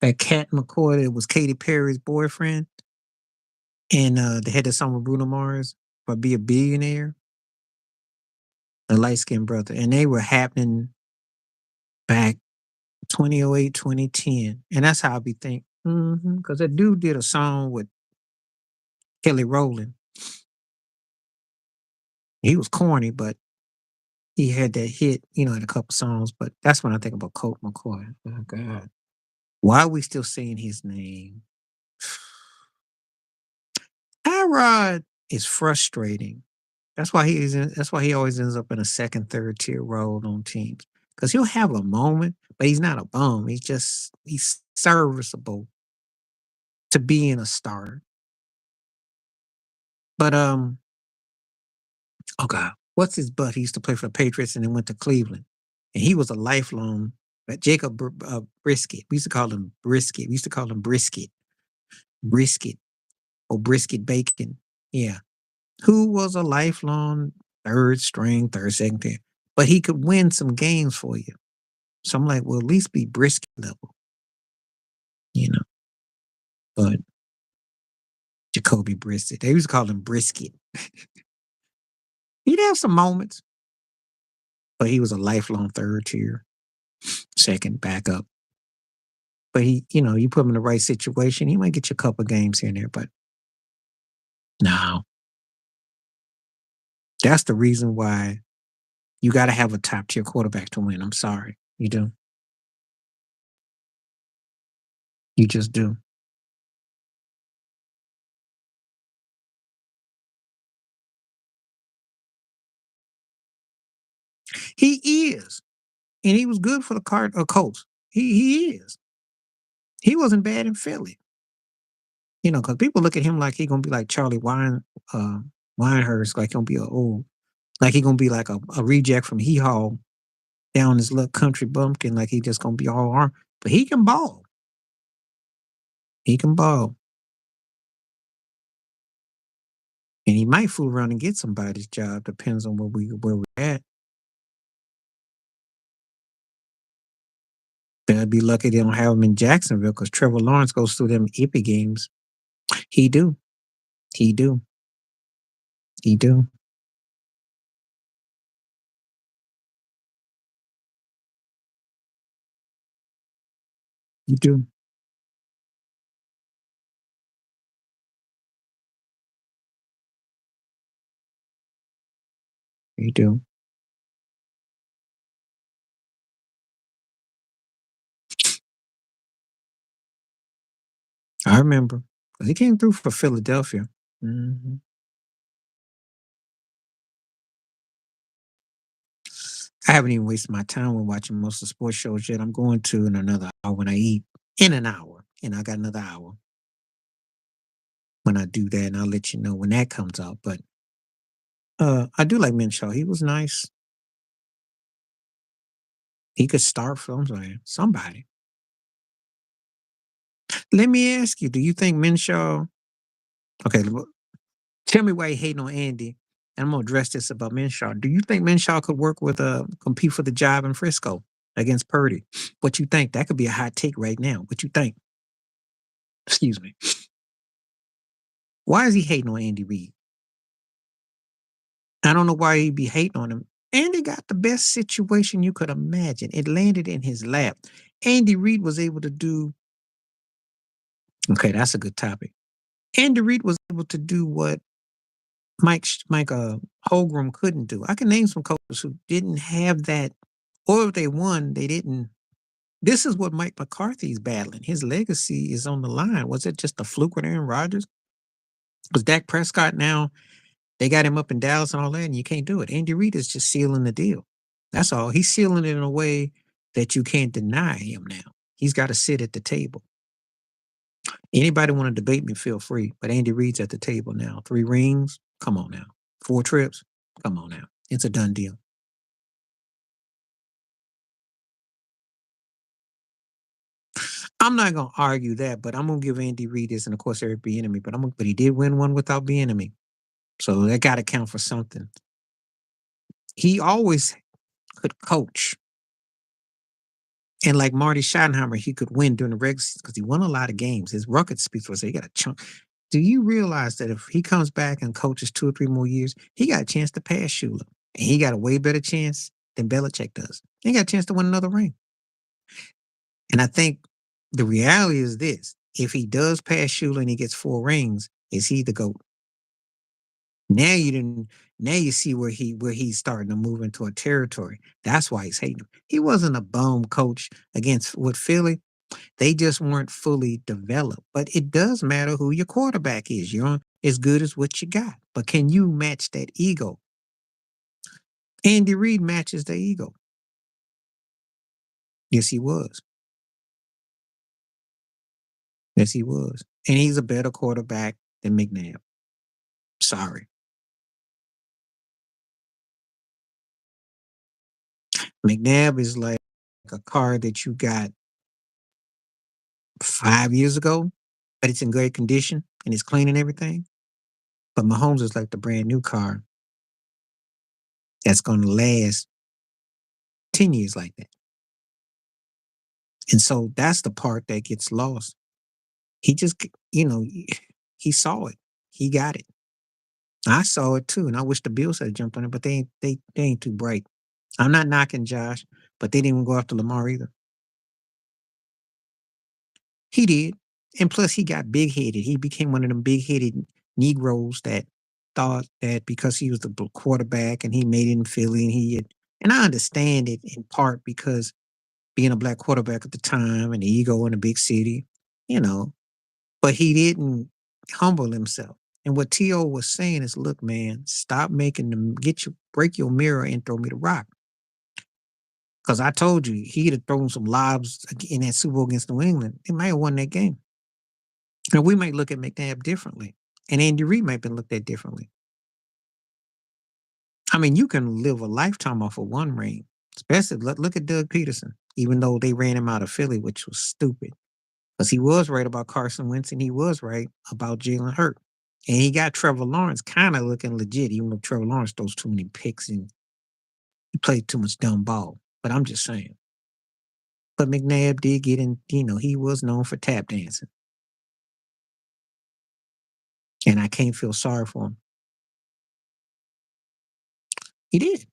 that Cat McCoy that was Katy Perry's boyfriend, and they had the song with Bruno Mars, "But Be a Billionaire," the light skinned brother, and they were happening back 2008, 2010, and that's how I be think. Because that dude did a song with Kelly Rowland. He was corny, but he had that hit, in a couple songs. But that's when I think about Colt McCoy. Oh God, why are we still saying his name? Tyrod is frustrating. That's why he always ends up in a second, third tier role on teams. Because he'll have a moment, but he's not a bum. He's serviceable to being a starter. But oh God, what's his butt? He used to play for the Patriots and then went to Cleveland. And he was a lifelong Jacob Brisket. We used to call him Brisket. We used to call him Brisket. Brisket or Brisket Bacon. Yeah. Who was a lifelong third string, third, second tier. But he could win some games for you. So I'm like, well, at least be Brisket level, you know. But Jacoby Brisket. They used to call him Brisket. He'd have some moments, but he was a lifelong third tier, second backup. But you put him in the right situation, he might get you a couple games here and there. But no, that's the reason why you got to have a top tier quarterback to win. I'm sorry. You do. You just do. He is. And he was good for the Colts. He is. He wasn't bad in Philly. Because people look at him like he gonna be like Charlie Winehurst, like he gonna be like he gonna be like a reject from Hee Haw down this little country bumpkin, like he just gonna be all arm. But he can ball. He can ball. And he might fool around and get somebody's job, depends on where we're at. They'll be lucky they don't have him in Jacksonville because Trevor Lawrence goes through them ippy games. He do. He do. He do. He do. He do. I remember. 'Cause he came through for Philadelphia. Mhm. I haven't even wasted my time with watching most of the sports shows yet. I'm going to in another hour when I eat. In an hour. And I got another hour when I do that, and I'll let you know when that comes out. But I do like Minshew. He was nice. He could start for somebody. Let me ask you, do you think Minshew okay, tell me why you hating on Andy, and I'm gonna address this about Minshew. Do you think Minshew could work with compete for the job in Frisco against Purdy? What you think? That could be a hot take right now. What you think? Excuse me. Why is he hating on Andy Reid? I don't know why he'd be hating on him. Andy got the best situation you could imagine. It landed in his lap. Andy Reid was able to do, okay, that's a good topic. Andy Reid was able to do what Mike Holmgren couldn't do. I can name some coaches who didn't have that, or if they won, they didn't. This is what Mike McCarthy's battling. His legacy is on the line. Was it just a fluke with Aaron Rodgers? Was Dak Prescott now? They got him up in Dallas and all that, and you can't do it. Andy Reid is just sealing the deal. That's all. He's sealing it in a way that you can't deny him now. He's got to sit at the table. Anybody want to debate me, feel free. But Andy Reid's at the table now. 3 rings? Come on now. 4 trips? Come on now. It's a done deal. I'm not gonna argue that, but I'm gonna give Andy Reid this, and of course Eric Bieniemy. But he did win one without Bieniemy, so that got to count for something. He always could coach, and like Marty Schottenheimer, he could win during the regular season because he won a lot of games. His record speaks for itself. He got a chunk. Do you realize that if he comes back and coaches 2 or 3 more years, he got a chance to pass Shula, and he got a way better chance than Belichick does. He got a chance to win another ring. And I think the reality is this: if he does pass Shula and he gets 4 rings, is he the GOAT? Now you didn't. Now you see where he's starting to move into a territory. That's why he's hating him. He wasn't a bum coach against with Philly. They just weren't fully developed. But it does matter who your quarterback is. You're as good as what you got. But can you match that ego? Andy Reid matches the ego. Yes, he was. Yes, he was. And he's a better quarterback than McNabb. Sorry. McNabb is like a car that you got 5 years ago, but it's in great condition and it's clean and everything. But Mahomes is like the brand new car that's going to last 10 years like that. And so that's the part that gets lost. He just, he saw it. He got it. I saw it too, and I wish the Bills had jumped on it, but they ain't too bright. I'm not knocking Josh, but they didn't even go after Lamar either. He did. And plus he got big headed. He became one of them big headed Negroes that thought that because he was the quarterback and he made it in Philly and I understand it in part because being a black quarterback at the time and the ego in a big city, you know, but he didn't humble himself. And what T.O. was saying is, look, man, stop making them break your mirror and throw me the rock. Because I told you, he'd have thrown some lobs in that Super Bowl against New England. They might have won that game. And we might look at McNabb differently. And Andy Reid might have been looked at differently. I mean, you can live a lifetime off of one ring. Especially, look at Doug Peterson, even though they ran him out of Philly, which was stupid. Because he was right about Carson Wentz and he was right about Jalen Hurts. And he got Trevor Lawrence kind of looking legit, even though Trevor Lawrence throws too many picks and he played too much dumb ball. But I'm just saying. But McNabb did get in, he was known for tap dancing. And I can't feel sorry for him. He did.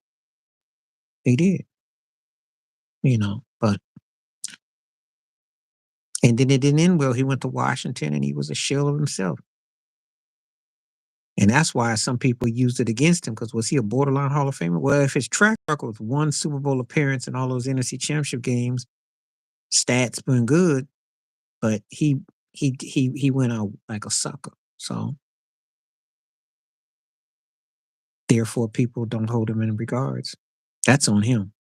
He did. But and then it didn't end well. He went to Washington and he was a shell of himself. And that's why some people used it against him because was he a borderline Hall of Famer? Well, if his track record was 1 Super Bowl appearance and all those NFC Championship games, stats been good, but he went out like a sucker. So therefore, people don't hold him in regards. That's on him.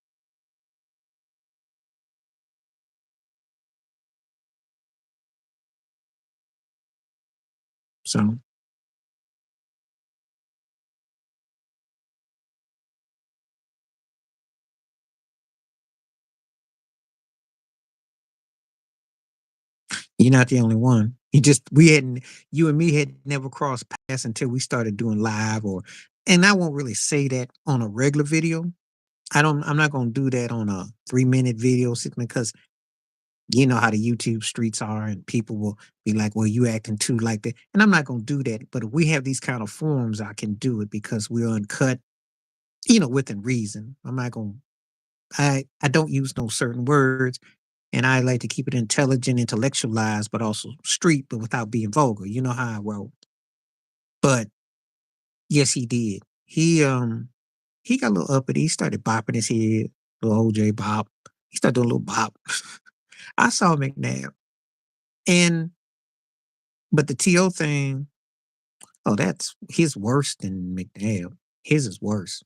So you're not the only one. You and me had never crossed paths until we started doing live and I won't really say that on a regular video. I'm not going to do that on a 3-minute video because You know how the YouTube streets are, and people will be like, "Well, you acting too like that," and I'm not gonna do that. But if we have these kind of forums, I can do it because we're uncut, within reason. I'm not gonna. I don't use no certain words, and I like to keep it intelligent, intellectualized, but also street, but without being vulgar. You know how I roll. But yes, he did. He got a little uppity. He started bopping his head, little OJ bop. He started doing a little bop. I saw McNabb. And but the TO thing, oh, that's his worse than McNabb. His is worse.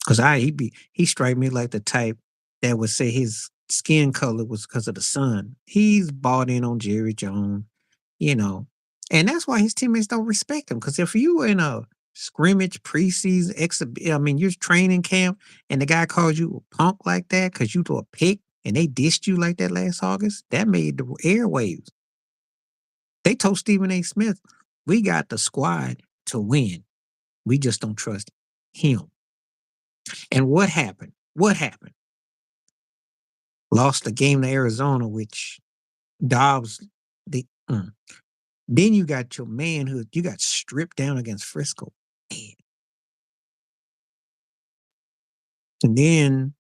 Cause he strike me like the type that would say his skin color was because of the sun. He's bought in on Jerry Jones, you know, and that's why his teammates don't respect him. Because if you were in a scrimmage, preseason, I mean, you're training camp, and the guy calls you a punk like that because you threw a pick and they dissed you like that last August, that made the airwaves. They told Stephen A. Smith, "We got the squad to win. We just don't trust him." And what happened? What happened? Lost the game to Arizona, which Dobbs. The Then you got your manhood. You got stripped down against Frisco, man. And then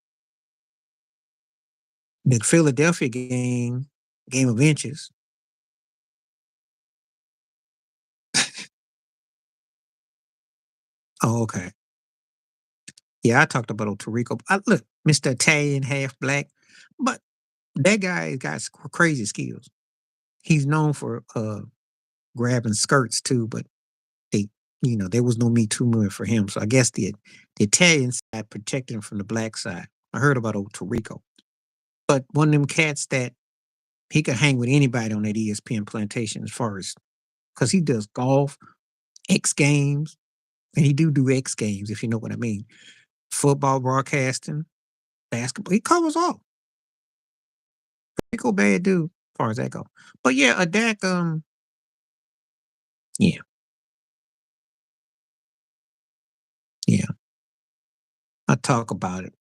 the Philadelphia game of inches. Oh, okay. Yeah, I talked about Tarico. Look, Mr. Italian, half black, but that guy got crazy skills. He's known for grabbing skirts too, but they, there was no Me Too movement for him. So I guess the Italian side protected him from the black side. I heard about old Tarico, but one of them cats that he could hang with anybody on that ESPN plantation as far as because he does golf, X Games, and he do X Games if you know what I mean. Football broadcasting, basketball, he covers all. Pretty cool bad dude as far as that go. But yeah, a Dak, yeah, yeah. I talk about it.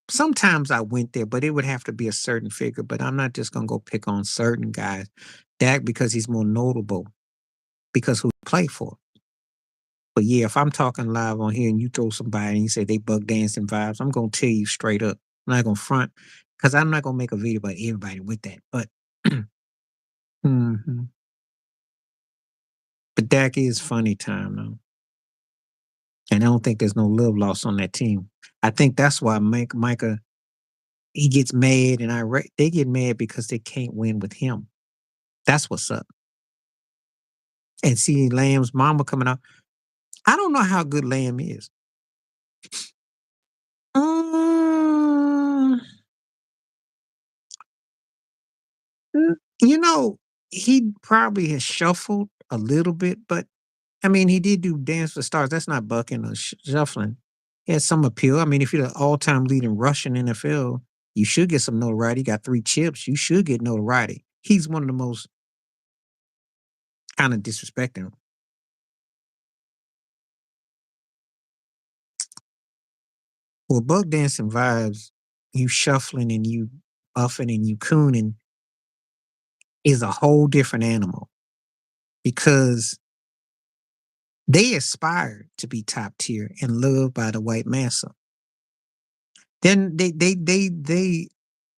Sometimes I went there, but it would have to be a certain figure. But I'm not just gonna go pick on certain guys. Dak because he's more notable because who he play for. But yeah, if I'm talking live on here and you throw somebody and you say they bug dancing vibes, I'm gonna tell you straight up. I'm not gonna front because I'm not gonna make a video about everybody with that. But mhm. But Dak is funny time though, and I don't think there's no love lost on that team. I think that's why Micah he gets mad, and they get mad because they can't win with him. That's what's up. And seeing Lamb's mama coming out, I don't know how good Lamb is. Mm, mm, you know, he probably has shuffled a little bit, but I mean, he did do Dance for Stars. That's not bucking or shuffling. He has some appeal. I mean, if you're the all-time leading Russian NFL, you should get some notoriety. He got 3 chips. You should get notoriety. He's one of the most kind of disrespecting. Well, bug dancing vibes, you shuffling and you buffing and you cooning is a whole different animal because they aspire to be top tier and loved by the white massa. Then they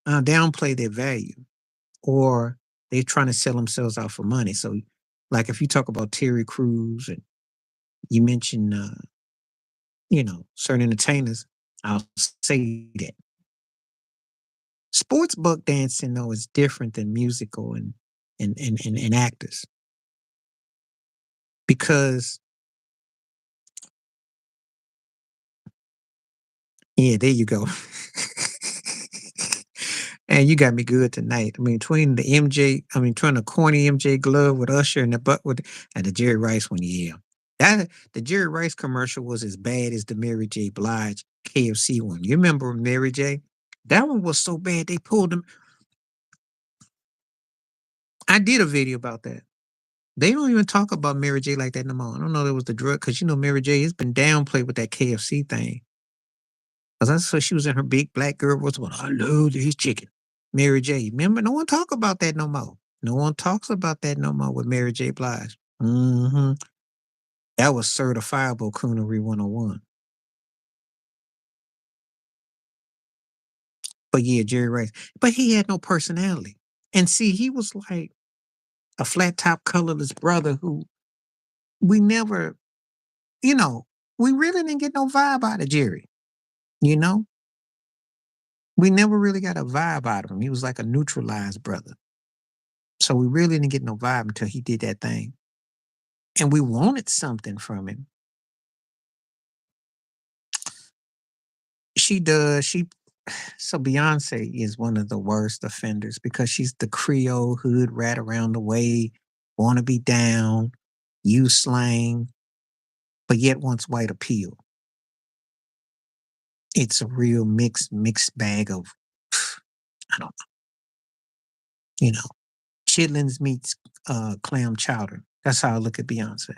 downplay their value or they're trying to sell themselves out for money. So, like if you talk about Terry Crews and you mention, certain entertainers, I'll say that sports buck dancing though is different than musical and actors because yeah, there you go. And you got me good tonight. I mean, between the corny MJ glove with Usher and the butt and the Jerry Rice one, yeah. The Jerry Rice commercial was as bad as the Mary J. Blige KFC one. You remember Mary J? That one was so bad they pulled them. I did a video about that. They don't even talk about Mary J like that no more. I don't know if it was the drug because Mary J has been downplayed with that KFC thing. Because I saw she was in her big black girl was about, I love this chicken. Mary J. Remember, no one talk about that no more. No one talks about that no more with Mary J. Blige. That was certifiable coonery 101. But yeah, Jerry Rice. But he had no personality. And see, he was like a flat top colorless brother who we never, you know, we really didn't get no vibe out of Jerry. You know, we never really got a vibe out of him. He was like a neutralized brother. So we really didn't get no vibe until he did that thing. And we wanted something from him. She does. So Beyonce is one of the worst offenders because she's the Creole hood rat around the way, wanna be down, use slang, but yet wants white appeal. It's a real mixed bag of I don't you know, chitlins meets clam chowder. That's how I look at Beyonce.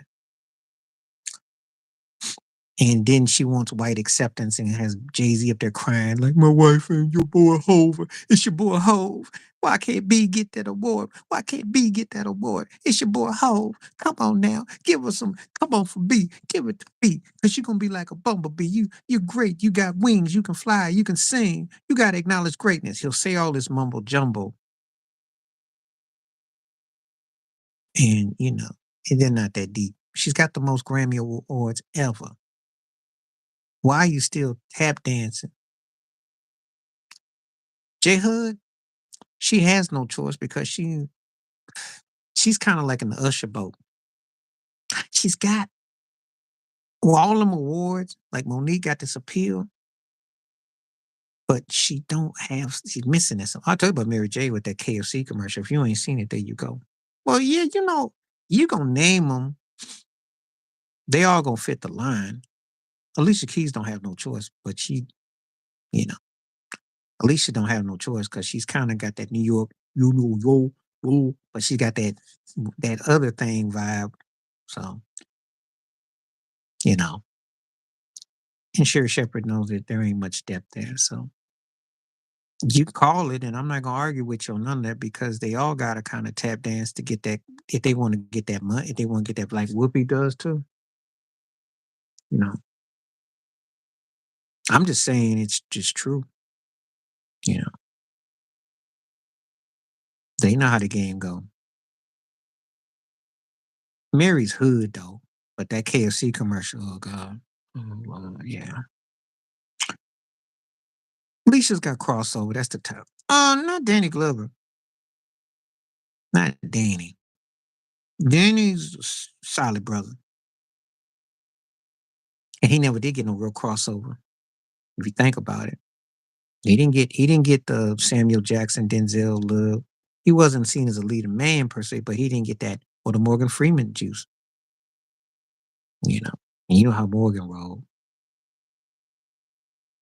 And then she wants white acceptance and has Jay-Z up there crying like, "My wife and your boy Hove. It's your boy Hove. Why can't B get that award? Why can't B get that award? It's your boy Hove. Come on now. Give us some. Come on for B. Give it to B. Because you're going to be like a bumblebee. You're great. You got wings. You can fly. You can sing. You got to acknowledge greatness." He'll say all this mumble jumble. And, and they're not that deep. She's got the most Grammy Awards ever. Why are you still tap dancing? J Hud, she has no choice because she's kind of like an Usher boat. She's got all them awards, like Monique got this appeal, but she's missing this. I'll tell you about Mary J with that KFC commercial. If you ain't seen it, there you go. Well, yeah, you gonna name them. They all gonna fit the line. Alicia Keys don't have no choice, but you know, Alicia don't have no choice because she's kind of got that New York, but she got that other thing vibe. So, you know, and Sherry Shepherd knows that there ain't much depth there. So you call it, and I'm not gonna argue with you on none of that because they all gotta kind of tap dance to get that if they want to get that money, if they want to get that like Whoopi does too. You know, I'm just saying it's just true. You know, they know how the game go. Mary's hood though, but that KFC commercial, oh god, yeah. Alicia's got crossover. That's the top. Not Danny Glover. Not Danny. Danny's solid brother, and he never did get no real crossover. If you think about it, he didn't get the Samuel Jackson Denzel love. He wasn't seen as a leading man per se, but he didn't get that or the Morgan Freeman juice. You know, and you know how Morgan rolled.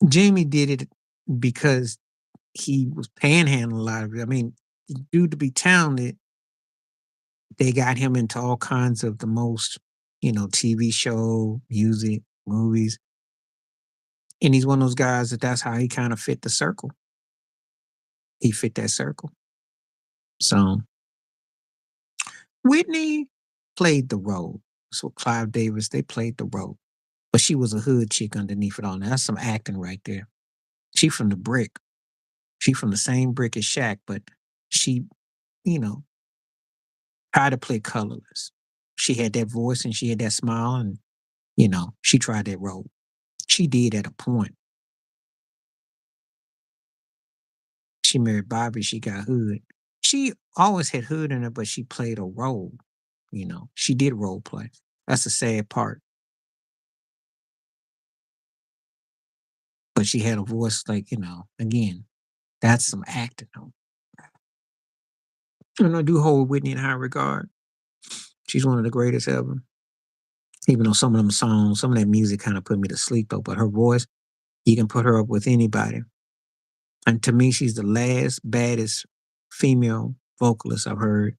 Jamie did it because he was panhandling a lot of it. I mean, due to be talented, they got him into all kinds of the most, TV show, music, movies. And he's one of those guys that's how he kind of fit the circle. He fit that circle. So Whitney played the role. So Clive Davis, they played the role. But she was a hood chick underneath it all. Now that's some acting right there. She from the brick. She from the same brick as Shaq, but she, you know, tried to play colorless. She had that voice and she had that smile and, she tried that role. She did at a point. She married Bobby, she got hood. She always had hood in her, but she played a role. She did role play. That's the sad part. But she had a voice like, again, that's some acting. Though. And I do hold Whitney in high regard. She's one of the greatest ever. Even though some of them songs, some of that music kind of put me to sleep though, but her voice, you can put her up with anybody. And to me, she's the last baddest female vocalist I've heard.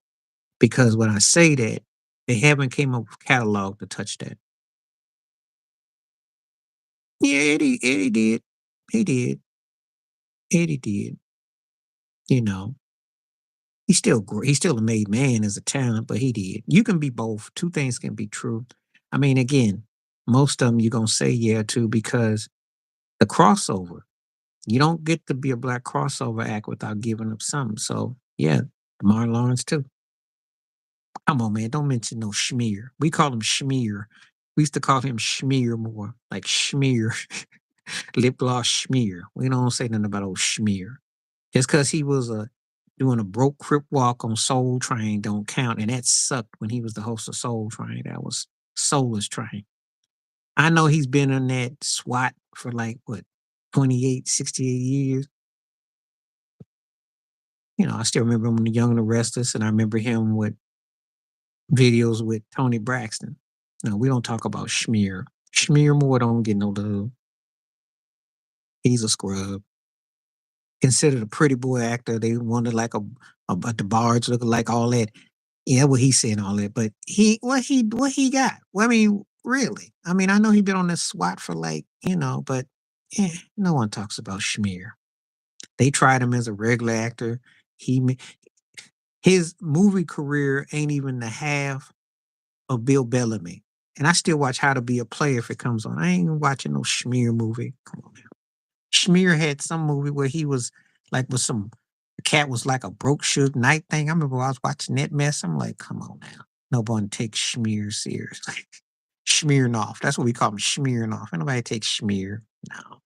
Because when I say that, they haven't came up with a catalog to touch that. Yeah, Eddie did. He did. Eddie did. You know, he's still great. He's still a made man as a talent, but he did. You can be both. Two things can be true. I mean, again, most of them you're gonna say yeah to because the crossover. You don't get to be a black crossover act without giving up something. So yeah, Martin Lawrence too. Come on, man. Don't mention no schmear. We call him schmear. We used to call him schmear more, like schmear, lip gloss schmear. We don't say nothing about old schmear. Just because he was doing a broke crip walk on Soul Train don't count. And that sucked when he was the host of Soul Train. That was Soulless Train. I know he's been on that SWAT for like, what, 28, 68 years. You know, I still remember him when the Young and the Restless, and I remember him with videos with Tony Braxton. No, we don't talk about Schmear. Schmear Moore don't get no love. He's a scrub. Considered a pretty boy actor. They wanted like a the barge looking like all that. Yeah, what he said all that. But what he got? Well, I mean, really. I mean, I know he been on this SWAT for like, but no one talks about Schmear. They tried him as a regular actor. He his movie career ain't even the half of Bill Bellamy. And I still watch How to Be a Player if it comes on. I ain't even watching no Schmear movie. Come on now. Schmear had some movie where he was like with some the cat was like a broke Suge Knight thing. I remember I was watching that mess. I'm like, come on now. Nobody takes Schmear seriously. Schmearing off. That's what we call him, schmearing off. Ain't nobody takes Schmear. No.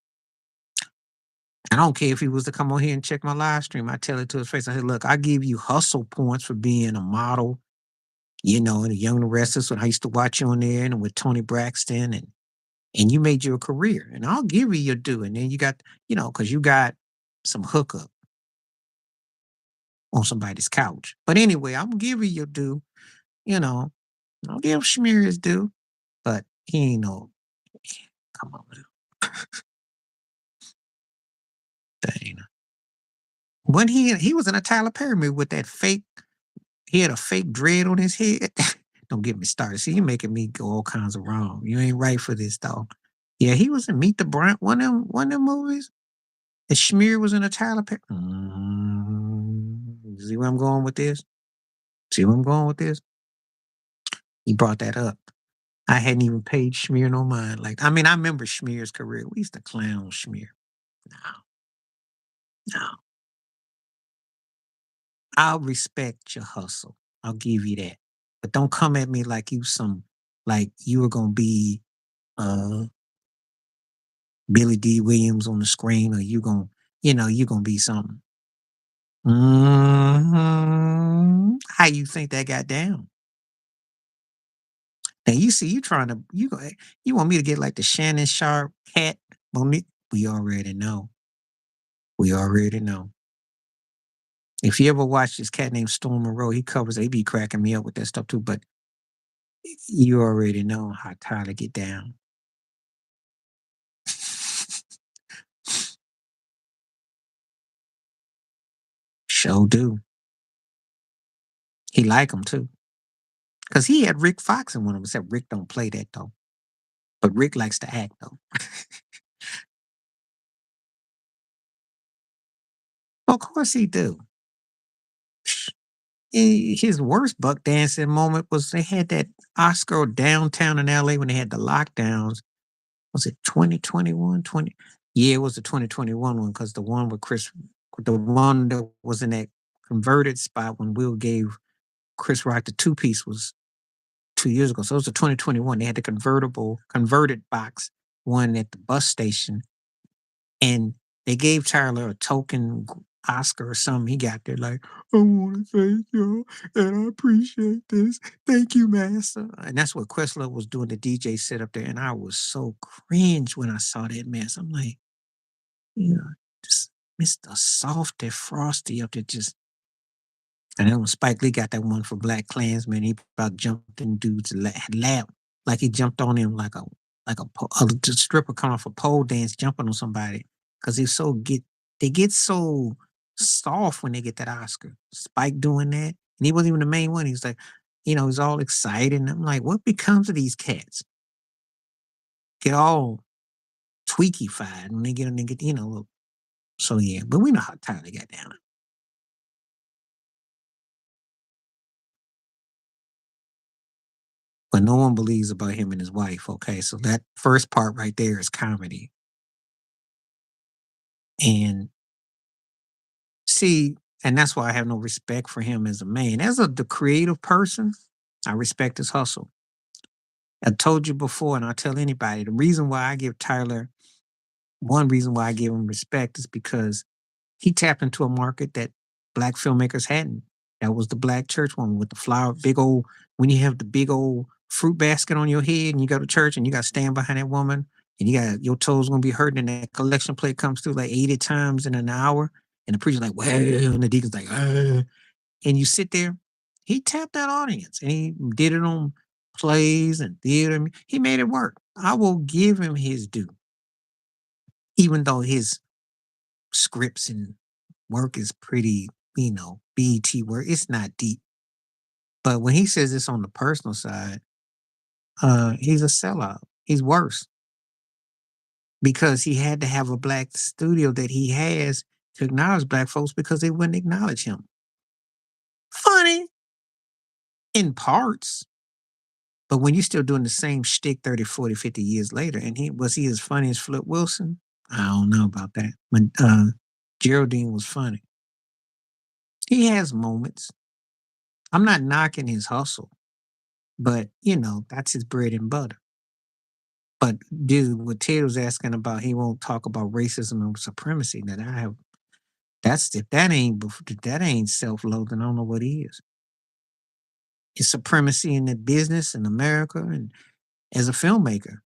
I don't care if he was to come on here and check my live stream. I tell it to his face. I said, look, I give you hustle points for being a model, and the Young and the Restless when I used to watch you on there and with Tony Braxton and you made your career. And I'll give you your due. And then you got, because you got some hookup on somebody's couch. But anyway, I'm gonna give you your due, you know. I'll give Schmear his due, but he ain't no come on now. Dang. When he was in a Tyler Perry movie with that fake, he had a fake dread on his head. Don't get me started. See, you making me go all kinds of wrong. You ain't right for this, dog. Yeah, he was in Meet the Brant, one of them movies. And Schmear was in a Tyler Perry. See where I'm going with this? See where I'm going with this? He brought that up. I hadn't even paid Schmear no mind. Like, I mean, I remember Schmear's career. We used to clown Schmear. No, no. I'll respect your hustle. I'll give you that. But don't come at me like you were gonna be uh Billy D. Williams on the screen, or you gonna be something. How you think that got down? And you see, you want me to get like the Shannon Sharp cat Monique? We already know. We already know. If you ever watch this cat named Storm Monroe, he be cracking me up with that stuff too. But you already know how Tyler get down. Sure do. He like him too. Cause he had Rick Fox in one of them. Except Rick don't play that though. But Rick likes to act though. Of course he do. His worst buck dancing moment was they had that Oscar downtown in LA when they had the lockdowns. Was it 2021? 20? Yeah, it was the 2021 one because the one that was in that converted spot when Will gave Chris Rock the two piece was 2 years ago. So it was the 2021. They had the converted box one at the bus station, and they gave Tyler a token Oscar or something. He got there like, I want to thank y'all, and I appreciate this. Thank you, master. And that's what Questlove was doing. The DJ set up there, and I was so cringe when I saw that mess. I'm like, yeah, just Mr. Softy Frosty up there just. And then when Spike Lee got that one for Black Klansman, he about jumped in dude's lap like he jumped on him like a stripper coming off a pole dance jumping on somebody because they get so soft when they get that Oscar. Spike doing that, and he wasn't even the main one. He's like, he's all excited, and I'm like, what becomes of these cats? Get all tweaky-fied when they get. So yeah, but we know how Tyler got down. no one believes about him and his wife. Okay, so that first part right there is comedy. And see, and that's why I have no respect for him as a man. As the creative person, I respect his hustle. I told you before, and I'll tell anybody the reason why I give Tyler one reason why I give him respect is because he tapped into a market that black filmmakers hadn't. That was the black church woman with the flower, big old, when you have the big old fruit basket on your head and you go to church and you got to stand behind that woman and you got your toes going to be hurting and that collection plate comes through like 80 times in an hour. And the preacher's like, well, and the deacon's like, and you sit there. He tapped that audience and he did it on plays and theater. He made it work. I will give him his due, even though his scripts and work is pretty, BET work. It's not deep. But when he says it's on the personal side, he's a sellout. He's worse because he had to have a black studio that he has to acknowledge black folks because they wouldn't acknowledge him. Funny in parts, but when you're still doing the same shtick 30, 40, 50 years later, and he as funny as Flip Wilson? I don't know about that. When Geraldine was funny. He has moments. I'm not knocking his hustle, but that's his bread and butter. But dude, what Ted was asking about, he won't talk about racism and supremacy. That I have. That's if that ain't self-loathing. I don't know what is. It's supremacy in the business in America and as a filmmaker,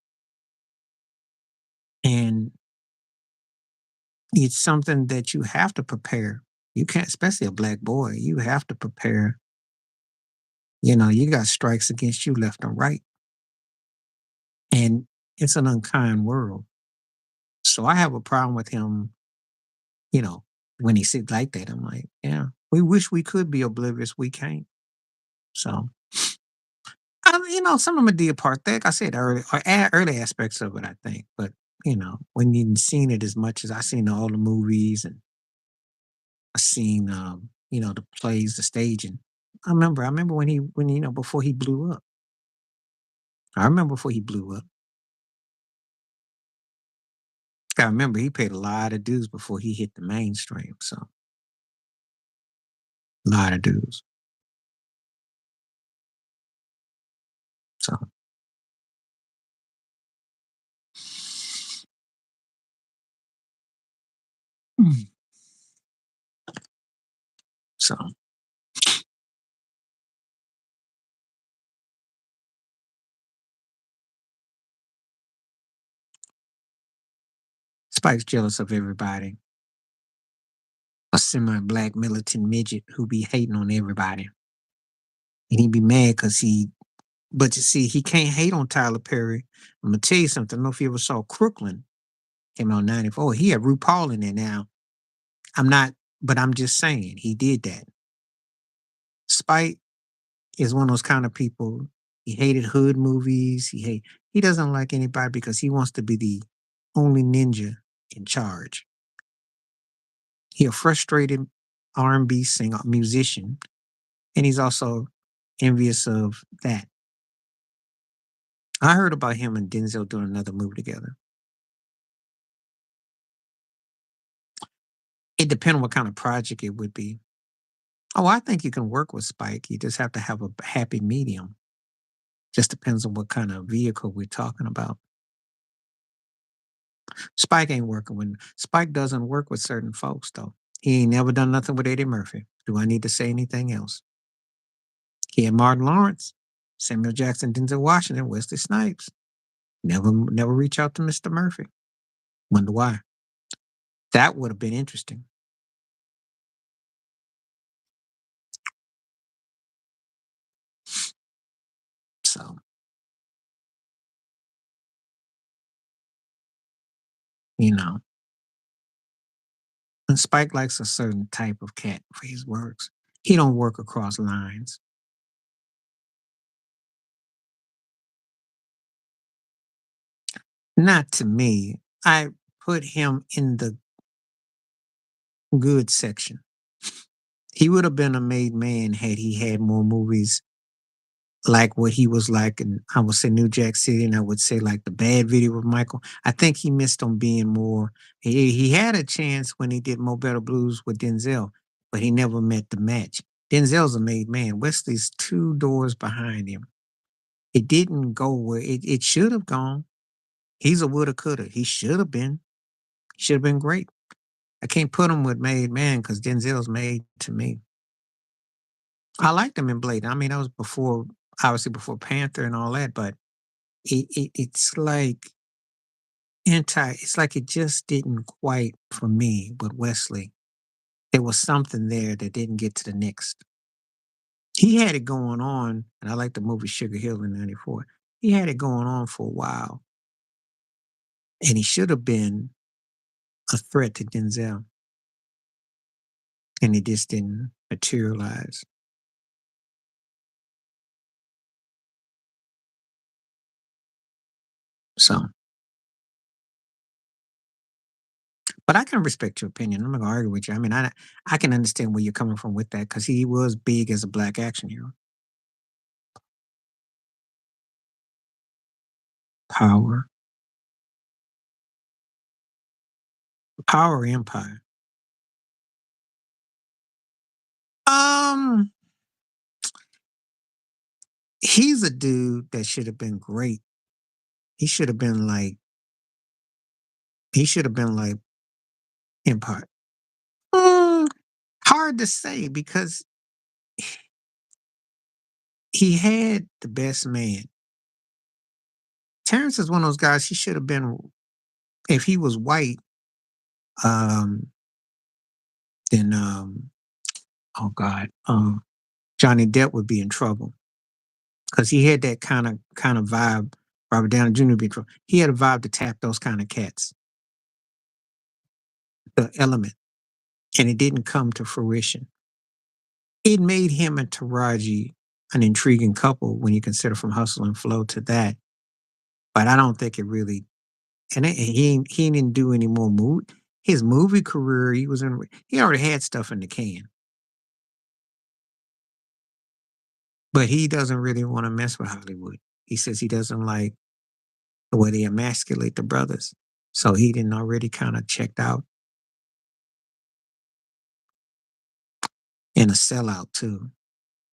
and it's something that you have to prepare. You can't, especially a black boy. You have to prepare. You got strikes against you left and right, and it's an unkind world. So I have a problem with him. You know, when he said like that, I'm like, yeah, we wish we could be oblivious. We can't. So, some of them did part. Like I said early, early aspects of it, I think. But when you've seen it as much as I seen all the movies and I seen, the plays, the staging. I remember before he blew up. I remember before he blew up. I remember he paid a lot of dues before he hit the mainstream. So, a lot of dues. So, mm, so Spike's jealous of everybody. A semi-black militant midget who be hating on everybody. And he be mad because but you see, he can't hate on Tyler Perry. I'm going to tell you something. I don't know if you ever saw Crooklyn. Came out 94. He had RuPaul in there now. I'm not, but I'm just saying he did that. Spike is one of those kind of people. He hated hood movies. He doesn't like anybody because he wants to be the only ninja in charge. He a frustrated R&B singer, musician, and he's also envious of that. I heard about him and Denzel doing another movie together. It depends on what kind of project it would be. Oh, I think you can work with Spike. You just have to have a happy medium. Just depends on what kind of vehicle we're talking about. Spike doesn't work with certain folks though. He ain't never done nothing with Eddie Murphy. Do I need to say anything else? He had Martin Lawrence, Samuel Jackson, Denzel Washington, Wesley Snipes. Never reach out to Mr. Murphy. Wonder why. That would have been interesting. So, you know, and Spike likes a certain type of cat for his works. He don't work across lines. Not to me. I put him in the good section. He would have been a made man had he had more movies like what he was like, and I would say New Jack City, and I would say like the bad video with Michael. I think he missed on being more. He had a chance when he did Mo Better Blues with Denzel, but he never met the match. Denzel's a made man. Wesley's two doors behind him. It didn't go where it should have gone. He's a woulda, coulda. He should have been. Should have been great. I can't put him with Made Man because Denzel's made to me. I liked him in Blade. I mean, that was before, obviously before Panther and all that, but it's like it's like it just didn't quite for me with Wesley. There was something there that didn't get to the next. He had it going on, and I like the movie Sugar Hill in '94. He had it going on for a while, and he should have been a threat to Denzel, and it just didn't materialize. So, but I can respect your opinion. I'm not gonna argue with you. I mean, I can understand where you're coming from with that because he was big as a black action hero. Power, Power Empire. Um, he's a dude that should have been great. He should have been like he should have been like Empire. Mm, hard to say because he had the best man. Terrence is one of those guys. He should have been if he was white. Um, then oh God, Johnny Depp would be in trouble because he had that kind of vibe. Robert Downey Jr. would be in trouble. He had a vibe to tap those kind of cats. The element, and it didn't come to fruition. It made him and Taraji an intriguing couple when you consider from Hustle and Flow to that. But I don't think it really. And he didn't do any more movie. His movie career, he was in. He already had stuff in the can, but he doesn't really want to mess with Hollywood. He says he doesn't like the way they emasculate the brothers. So he didn't already kind of checked out and a sellout too,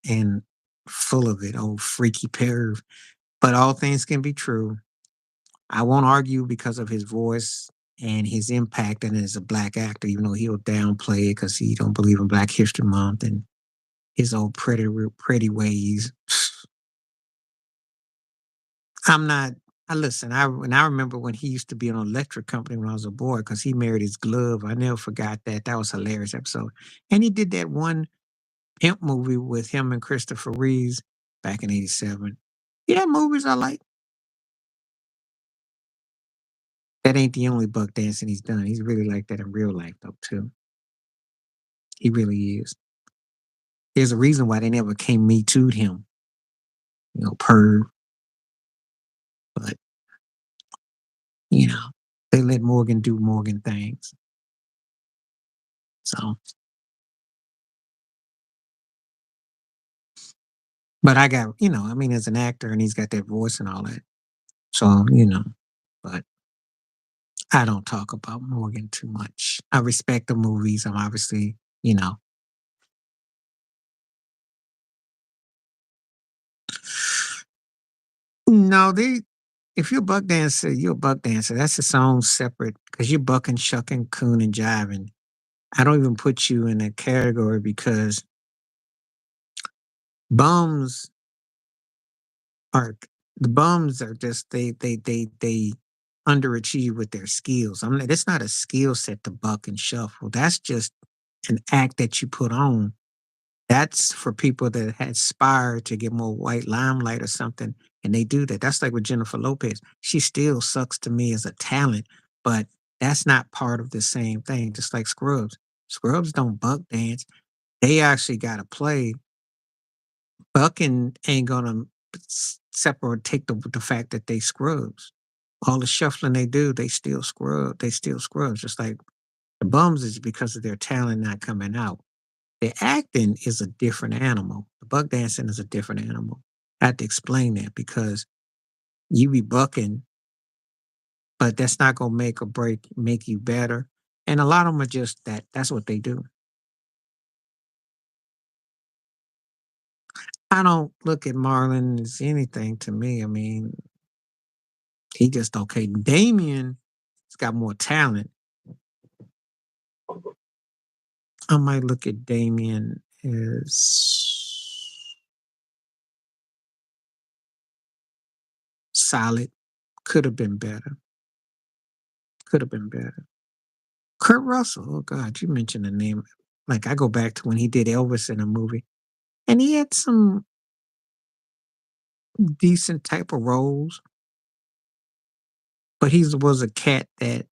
and full of it, old freaky perv. But all things can be true. I won't argue because of his voice and his impact and as a black actor, even though he'll downplay it because he don't believe in Black History Month and his old pretty ways. I'm not. I listen. I remember when he used to be on an electric company when I was a boy because he married his glove. I never forgot that. That was a hilarious episode. And he did that one pimp movie with him and Christopher Reeves back in '87. Yeah, movies I like. That ain't the only buck dancing he's done. He's really like that in real life though too. He really is. There's a reason why they never came me to him, per, but you know, they let Morgan do Morgan things. So, but I got, I mean, as an actor and he's got that voice and all that. So, but I don't talk about Morgan too much. I respect the movies. I'm obviously, you know, no, if you're a buck dancer, you're a buck dancer. That's its own separate because you're bucking, shucking, coon, and jiving. I don't even put you in that category because bums are the bums are just they underachieve with their skills. I mean, that's not a skill set to buck and shuffle. That's just an act that you put on. That's for people that aspire to get more white limelight or something, and they do that. That's like with Jennifer Lopez. She still sucks to me as a talent, but that's not part of the same thing. Just like Scrubs. Scrubs don't buck dance. They actually got to play. Bucking ain't gonna separate take the fact that they scrubs. All the shuffling they do, they still scrub. They still scrubs. Just like the bums is because of their talent not coming out. The acting is a different animal. The buck dancing is a different animal. I have to explain that because you be bucking, but that's not gonna make or make you better. And a lot of them are just that. That's what they do. I don't look at Marlon as anything to me. I mean, he just okay. Damien's got more talent. I might look at Damien as solid. Could have been better. Could have been better. Kurt Russell. Oh God, you mentioned the name. Like I go back to when he did Elvis in a movie, and he had some decent type of roles, but he was a cat that,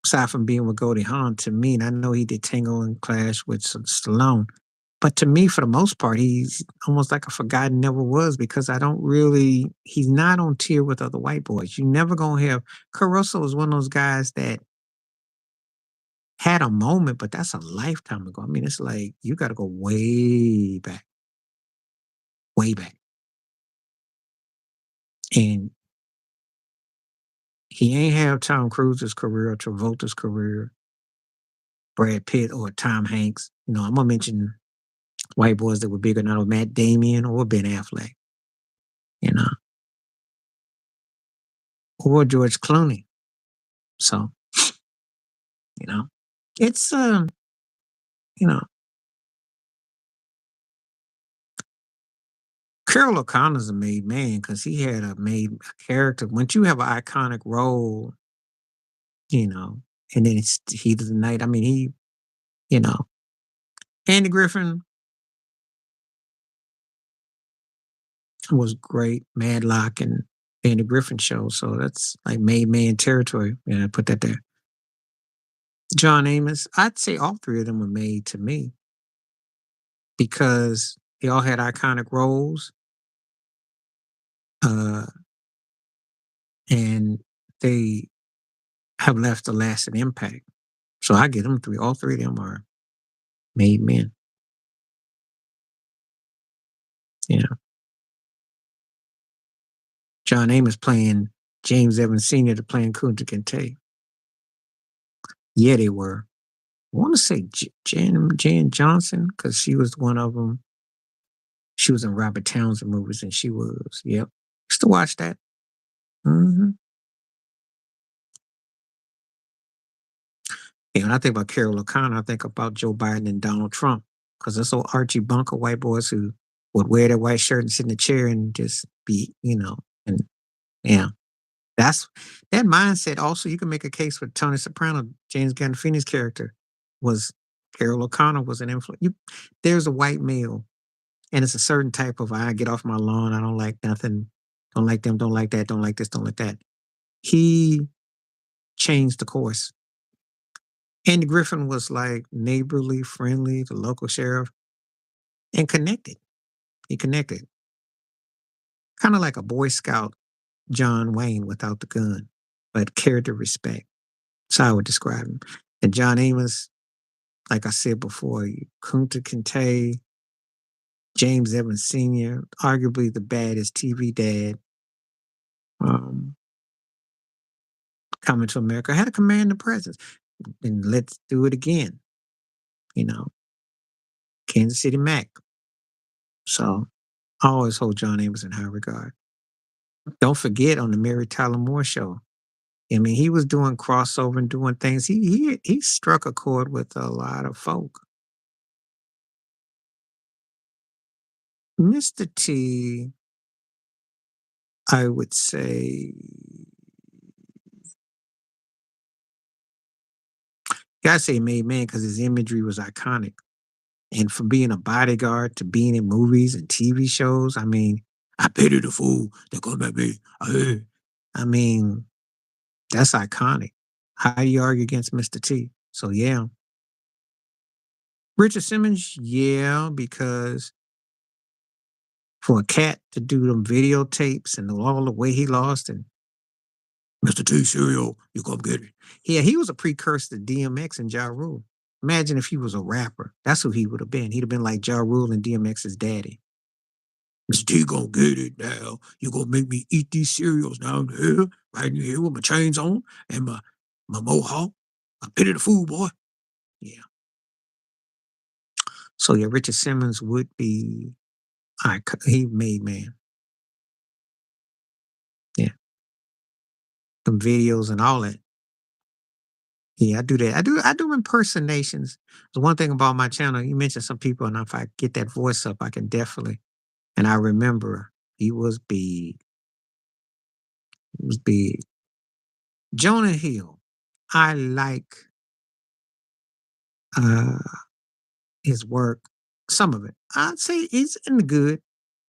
aside from being with Goldie Hawn, to me, and I know he did Tango and Clash with Stallone, but to me, for the most part, he's almost like a forgotten never was because I don't really, he's not on tier with other white boys. You never gonna have, Kurt Russell was one of those guys that had a moment, but that's a lifetime ago. I mean, it's like you got to go way back, way back. And he ain't have Tom Cruise's career or Travolta's career, Brad Pitt or Tom Hanks. You know, I'm gonna mention white boys that were bigger than Matt Damon or Ben Affleck, you know, or George Clooney. So, you know, it's you know, Carol O'Connor's a made man because he had a made character. Once you have an iconic role, you know, and then it's Heat of the Night. I mean, you know, Andy Griffin was great, Madlock and Andy Griffin show. So that's like made man territory. And I put that there. John Amos, I'd say all three of them were made to me because they all had iconic roles. Uh, and they have left a lasting impact. So I get them three. All three of them are made men. You know, John Amos playing James Evans Sr. to playing Kunta Kinte. Yeah, they were. I want to say Jan Johnson because she was one of them. She was in Robert Townsend movies, and she was. Yep, used to watch that. Hmm. And when I think about Carol O'Connor, I think about Joe Biden and Donald Trump because those old Archie Bunker white boys who would wear their white shirt and sit in a chair and just be, you know, and yeah, that's that mindset. Also, you can make a case with Tony Soprano, James Gandolfini's character was Carol O'Connor was an influence. There's a white male, and it's a certain type of I get off my lawn. I don't like nothing. Don't like them. Don't like that. Don't like this. Don't like that. He changed the course. Andy Griffin was like neighborly, friendly, the local sheriff, and connected. He connected, kind of like a Boy Scout John Wayne without the gun, but character respect. That's how I would describe him. And John Amos, like I said before, Kunta Kinte, James Evans Sr., arguably the baddest TV dad, um, coming to America, had a command of presence. And let's do it again, you know, Kansas City Mac. So I always hold John Amos in high regard. Don't forget on the Mary Tyler Moore show. I mean, he was doing crossover and doing things. He struck a chord with a lot of folk. Mr. T, I would say, gotta say made man because his imagery was iconic. And from being a bodyguard to being in movies and TV shows, I mean, I pity the fool that come at me. I mean, that's iconic. How do you argue against Mr. T? So yeah. Richard Simmons, yeah, because for a cat to do them videotapes and all the way he lost and Mr. T cereal, you come get it. Yeah, he was a precursor to DMX and Ja Rule. Imagine if he was a rapper. That's who he would have been. He'd have been like Ja Rule and DMX's daddy. Mr. T gonna get it now. You gonna make me eat these cereals down here, right in here with my chains on and my mohawk. I pity the food, boy. Yeah. So yeah, Richard Simmons would be he made man. Yeah. Some videos and all that. Yeah, I do that. I do impersonations. The one thing about my channel, you mentioned some people, and if I get that voice up, I can definitely. And I remember he was big. He was big. Jonah Hill. I like uh his work, some of it. I'd say he's in the good,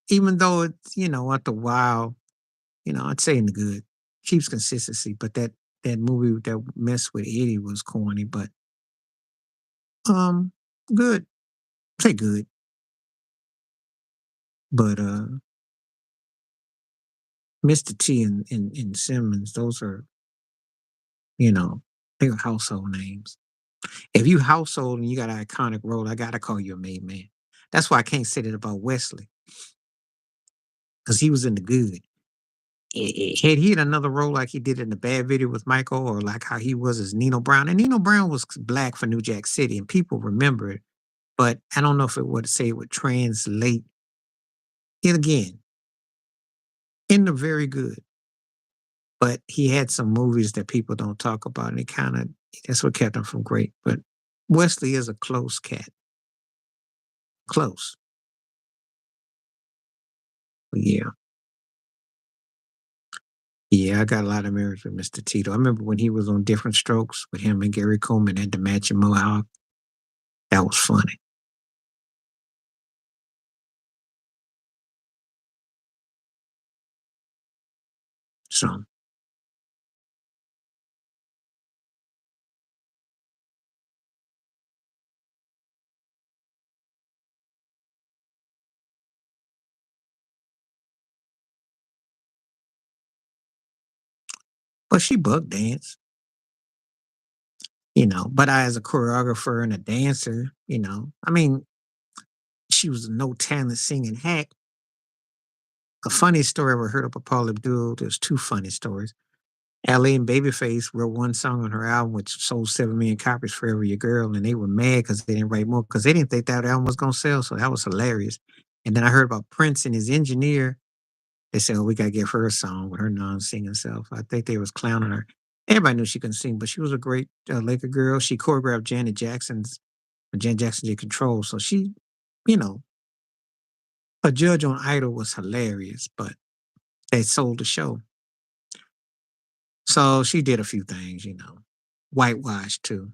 even though it's, after a while, I'd say in the good. Keeps consistency, but that movie that messed with Eddie was corny, but um good. Say good. But Mr. T and Simmons, those are, you know, they're household names. If you household and you got an iconic role, I gotta call you a made man. That's why I can't say that about Wesley, because he was in the good. Had he had another role like he did in the bad video with Michael, or like how he was as Nino Brown, and Nino Brown was black for New Jack City, and people remember it, but I don't know if it would say it would translate. Yet again, in the very good, but he had some movies that people don't talk about, and it kind of that's what kept him from great. But Wesley is a close cat, close. But yeah, yeah, I got a lot of memories with Mr. Tito. I remember when he was on Different Strokes with him and Gary Coleman had the matching mohawk. That was funny. So, but she buck danced, But I, as a choreographer and a dancer, I mean, she was a no talent singing hack. A funny story I ever heard of Paula Abdul. There's two funny stories. LA and Babyface wrote one song on her album, which sold 7 million copies, Forever Your Girl, and they were mad because they didn't write more because they didn't think that album was going to sell. So that was hilarious. And then I heard about Prince and his engineer. They said, "Oh, we got to give her a song with her non-singing self." I think they was clowning her. Everybody knew she couldn't sing, but she was a great Laker girl. She choreographed Janet Jackson's when Janet Jackson did Control. So she, you know, a judge on Idol was hilarious, but they sold the show. So she did a few things, whitewash too.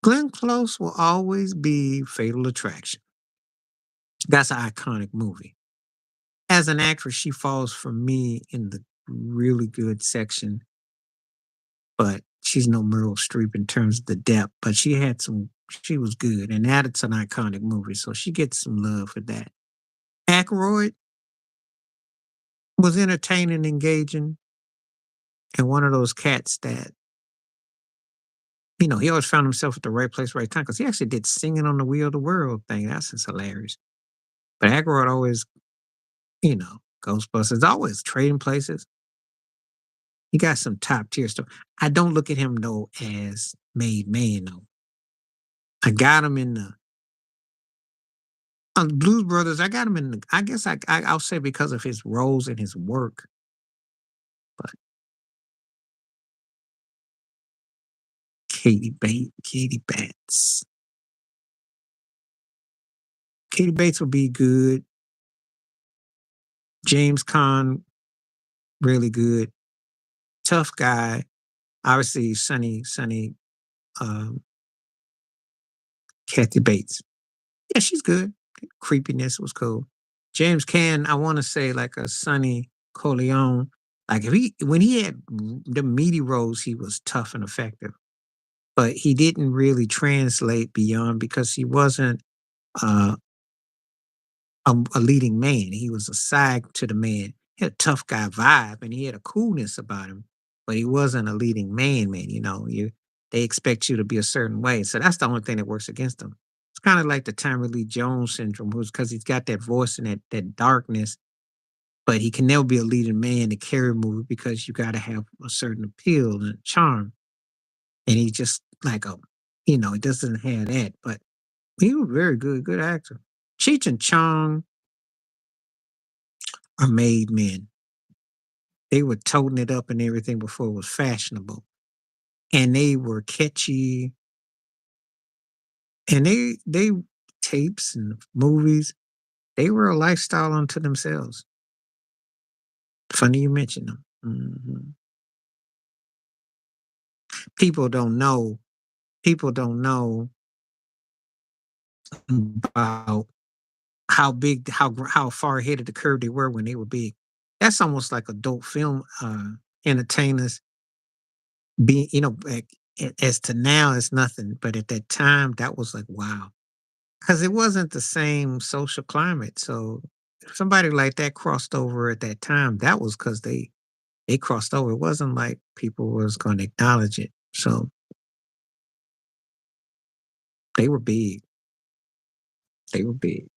Glenn Close will always be Fatal Attraction. That's an iconic movie. As an actress, she falls for me in the really good section, but she's no Meryl Streep in terms of the depth. But she was good, and that it's an iconic movie, so she gets some love for that. Aykroyd was entertaining, engaging, and one of those cats that, he always found himself at the right place, right time, because he actually did Singing on the Wheel of the World thing. That's just hilarious. But Aykroyd always, Ghostbusters, always Trading Places. He got some top tier stuff. I don't look at him though as made man though. I got him in the Blues Brothers. I got him in the. I guess I'll say because of his roles and his work. But Katie Bates, Katie Bates would be good. James Caan, really good. Tough guy. Obviously, Sunny, um, Kathy Bates. Yeah, she's good. Creepiness was cool. James Caan, I want to say like a Sonny Corleone. Like when he had the meaty roles, he was tough and effective, but he didn't really translate beyond because he wasn't uh, a leading man. He was a side to the man. He had a tough guy vibe and he had a coolness about him, but he wasn't a leading man. Man, they expect you to be a certain way, so that's the only thing that works against him. It's kind of like the Tommy Lee Jones syndrome, was because he's got that voice and that darkness, but he can never be a leading man to carry a movie because you got to have a certain appeal and charm. And he's just like he doesn't have that, but he was very good actor. Cheech and Chong are made men. They were toting it up and everything before it was fashionable. And they were catchy. And they tapes and movies, they were a lifestyle unto themselves. Funny you mention them. People don't know. People don't know about how far ahead of the curve they were when they were big. That's almost like adult film entertainers being, back as to now it's nothing, but at that time that was like wow, because it wasn't the same social climate. So if somebody like that crossed over at that time, that was because they crossed over. It wasn't like people was going to acknowledge it. So they were big. They were big.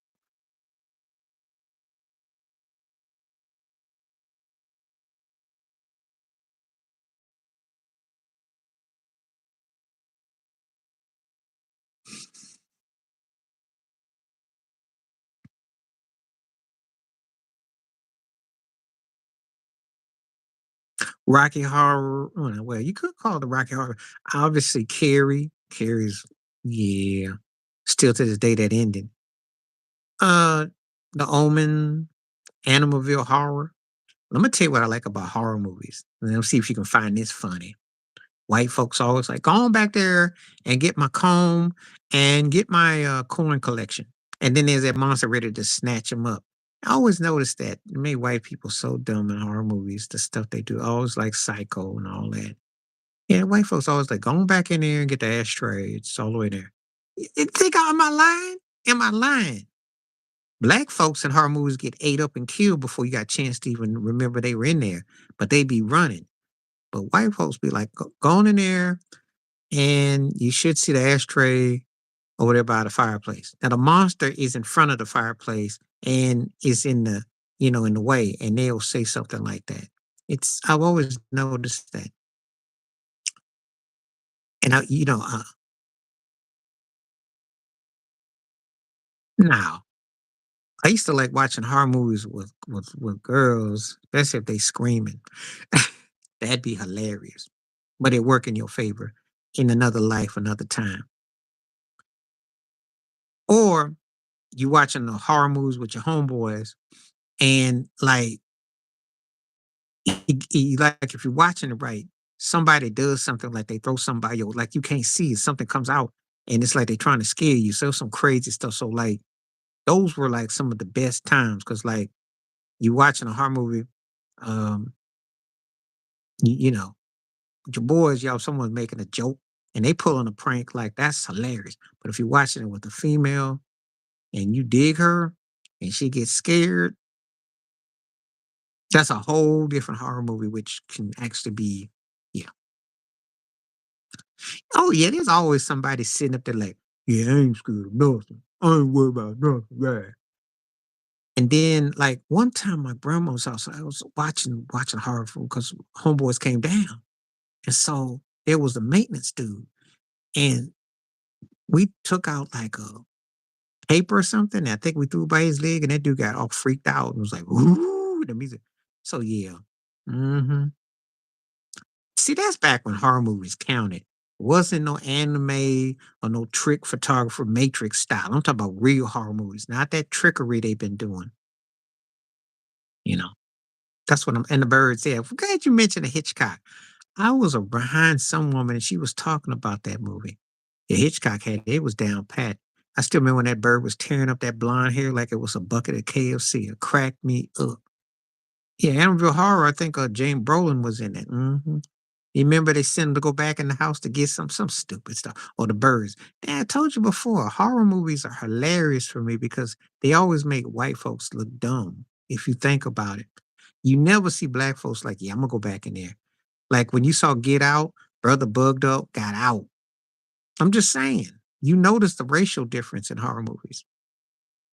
Rocky Horror. Well, you could call it the Rocky Horror. Obviously, Carrie. Carrie's, yeah. Still to this day, that ending. Uh, The Omen, Animalville Horror. Let me tell you what I like about horror movies. And let's see if you can find this funny. White folks always like, go on back there and get my comb and get my corn collection. And then there's that monster ready to snatch them up. I always noticed that. It made white people so dumb in horror movies, the stuff they do. Always like Psycho and all that. Yeah, white folks always like, go on back in there and get the ashtray. It's all the way there. Think, am I lying? Am I lying? Black folks in horror movies get ate up and killed before you got a chance to even remember they were in there, but they be running. But white folks be like, go on in there and you should see the ashtray over there by the fireplace. Now the monster is in front of the fireplace and is in in the way, and they'll say something like that. I've always noticed that. And now I used to like watching horror movies with girls, especially if they screaming. That'd be hilarious. But it work in your favor in another life, another time. Or you watching the horror movies with your homeboys and like like if you're watching it right, somebody does something like they throw somebody or like you can't see it, something comes out and it's like they're trying to scare you. So some crazy stuff. So like those were like some of the best times because like you watching a horror movie, um, you know, with your boys, y'all, someone's making a joke and they pulling a prank, like that's hilarious. But if you're watching it with a female and you dig her and she gets scared, that's a whole different horror movie, which can actually be, yeah. Oh, yeah, there's always somebody sitting up there like, yeah, I ain't scared of nothing. I ain't worried about nothing. Yeah. And then, like, one time my grandma's house, I was watching horror film because homeboys came down. And so there was a maintenance dude. And we took out like a paper or something. And I think we threw it by his leg, and that dude got all freaked out and was like, ooh, the music. So, yeah. Hmm. See, that's back when horror movies counted. Wasn't no anime or no trick photographer Matrix style. I'm talking about real horror movies, not that trickery they've been doing. You know, that's what I'm. And the birds. Yeah, I'm glad you mentioned the Hitchcock. I was behind some woman and she was talking about that movie. Yeah, Hitchcock had it was down pat. I still remember when that bird was tearing up that blonde hair like it was a bucket of KFC. It cracked me up. Yeah, Amityville Horror. I think James Brolin was in it. You remember they sent him to go back in the house to get some stupid stuff or the birds. And I told you before, horror movies are hilarious for me because they always make white folks look dumb. If you think about it, you never see black folks like, yeah, I'm gonna go back in there. Like when you saw Get Out, brother bugged up, got out. I'm just saying. you notice the racial difference in horror movies.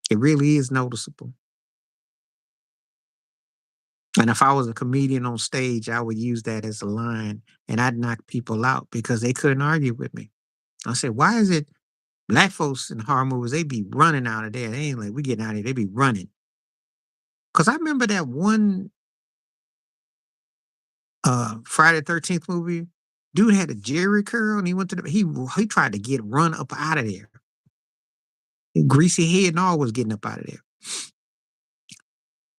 It really is noticeable. And if I was a comedian on stage, I would use that as a line and I'd knock people out because they couldn't argue with me. I said, why is it black folks in horror movies, they be running out of there. They ain't like, we getting out of here. They be running. Because I remember that one Friday the 13th movie. Dude had a Jerry curl and he went to he tried to get run up out of there. Greasy head and all was getting up out of there.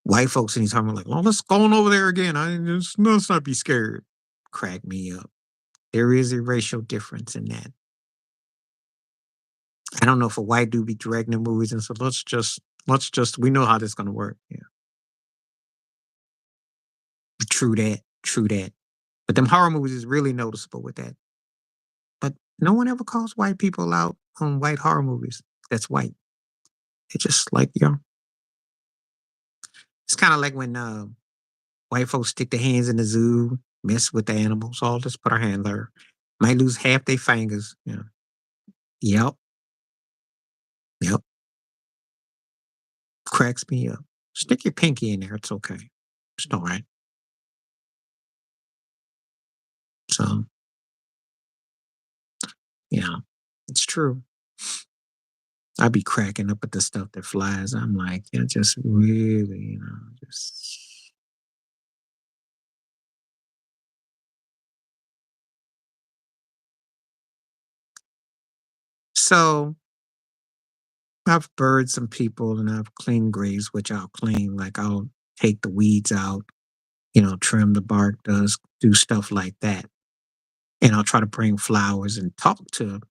White folks in his home were like, well, let's go on over there again. Let's not be scared. Crack me up. There is a racial difference in that. I don't know if a white dude be directing the movies and so we know how this is gonna work. Yeah. True that. True that. But them horror movies is really noticeable with that. But no one ever calls white people out on white horror movies that's white. It's just like, it's kind of like when white folks stick their hands in the zoo, mess with the animals, all just put our hand there. Might lose half their fingers. Yeah. Yep. Yep. Cracks me up. Stick your pinky in there. It's okay. It's all right. So, yeah, it's true. I be cracking up at the stuff that flies. I'm like, just really, just. So I've buried some people and I've cleaned graves, which I'll clean. Like I'll take the weeds out, trim the bark, do stuff like that. And I'll try to bring flowers and talk to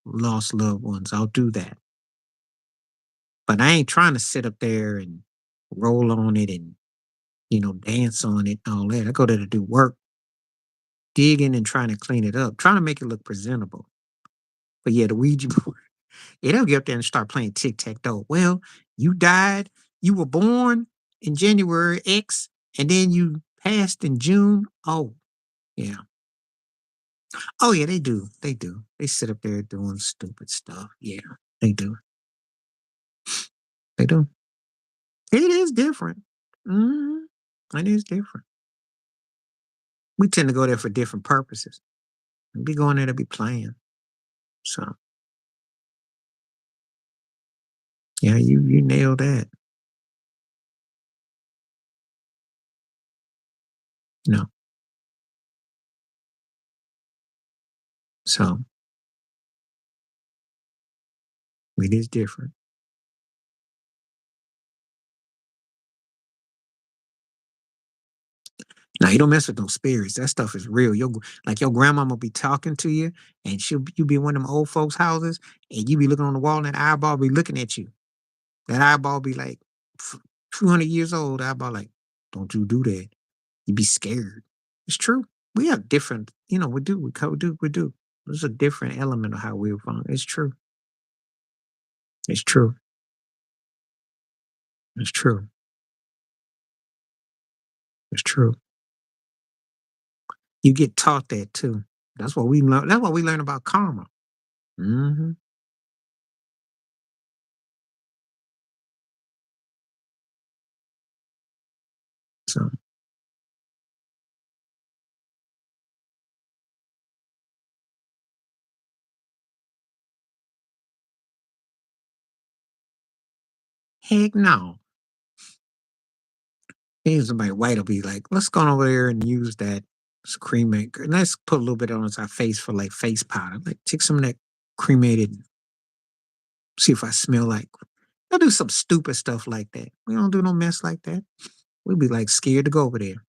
lost loved ones. I'll do that. But I ain't trying to sit up there and roll on it and, dance on it and all that. I go there to do work, digging and trying to clean it up, trying to make it look presentable. But yeah, the Ouija board, they'll get up there and start playing tic tac toe. Well, you died, you were born in January X, and then you passed in June. Oh, yeah. Oh, yeah, they do. They do. They sit up there doing stupid stuff. Yeah, they do. They do. It is different. Mhm. It is different. We tend to go there for different purposes. We be going there to be playing. So, yeah, you nailed that. No. So, it is different. Now you don't mess with those spirits. That stuff is real. Like your grandmama be talking to you, and you be in one of them old folks' houses, and you be looking on the wall, and that eyeball be looking at you. That eyeball be like 200 years old. Eyeball like, don't you do that. You be scared. It's true. We have different, we do, we do. There's a different element of how we're from. It's true. It's true. It's true. It's true. You get taught that too. That's what we learn. That's what we learn about karma. Hmm. So, heck no. And somebody white will be like, let's go over there and use that cremator. And let's put a little bit on our face for like face powder. Like take some of that cremated, see if I smell like. I'll do some stupid stuff like that. We don't do no mess like that. We'd be like scared to go over there.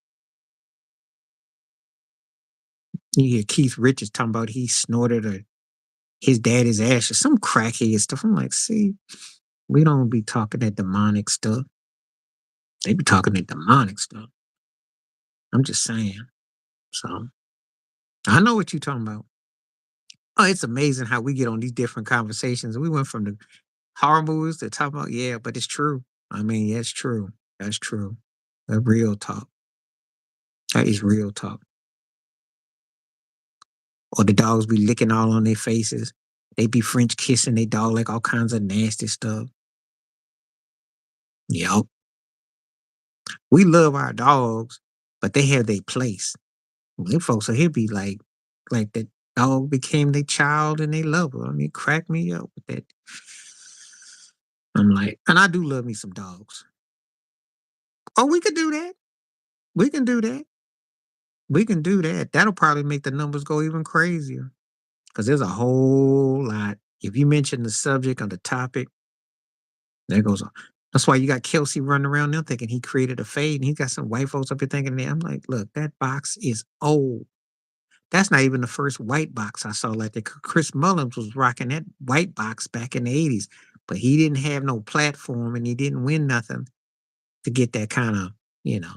You hear Keith Richards talking about he snorted his daddy's ashes, some crackhead stuff. I'm like, see, we don't be talking that demonic stuff. They be talking that demonic stuff. I'm just saying. So I know what you're talking about. Oh, it's amazing how we get on these different conversations. We went from the horror movies to talk about, yeah, but it's true. I mean, yeah, it's true. That's true. That real talk. That is real talk. Or the dogs be licking all on their faces. They be French kissing their dog, like all kinds of nasty stuff. Yup. We love our dogs, but they have their place. Them folks so he'll be like that dog became their child and they love her. I mean, crack me up with that. I'm like, and I do love me some dogs. Oh, we could do that. We can do that. We can do that. That'll probably make the numbers go even crazier because there's a whole lot. If you mention the subject or the topic, there goes on. That's why you got Kelsey running around there thinking he created a fade and he got some white folks up here thinking that. I'm like, look, that box is old. That's not even the first white box I saw like that. Chris Mullins was rocking that white box back in the 80s, but he didn't have no platform and he didn't win nothing to get that kind of, you know.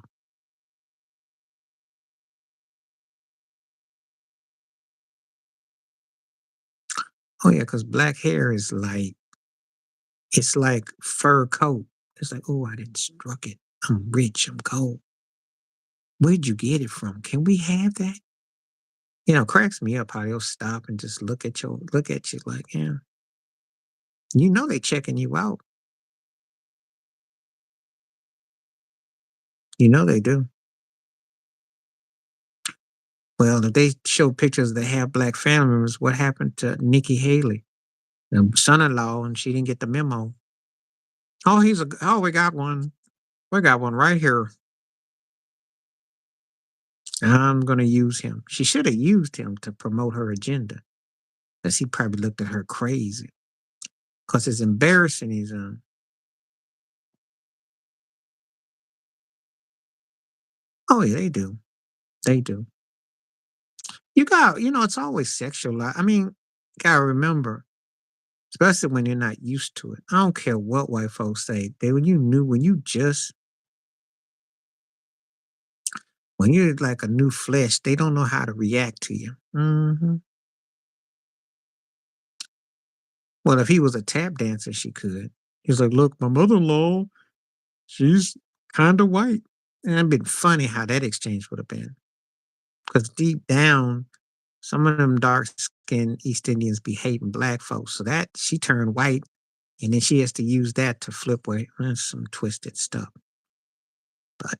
Oh yeah, because black hair is like it's like fur coat. It's like, oh, I didn't struck it. I'm rich. I'm cold. Where'd you get it from? Can we have that? Cracks me up how they'll stop and just look at you like, yeah, they checking you out. They do. Well, if they show pictures that have black family members, what happened to Nikki Haley, the son-in-law, and she didn't get the memo? We got one. We got one right here. I'm gonna use him. She should have used him to promote her agenda, because he probably looked at her crazy. Because it's embarrassing. Oh yeah, they do. They do. It's always sexual. I mean, gotta remember, especially when you're not used to it. I don't care what white folks say. When you're like a new flesh, they don't know how to react to you. Well, if he was a tap dancer, she could. He's like, look, my mother-in-law, she's kind of white. And it'd been funny how that exchange would have been. Because deep down, some of them dark skinned East Indians be hating black folks. So that she turned white and then she has to use that to flip away. That's some twisted stuff. But,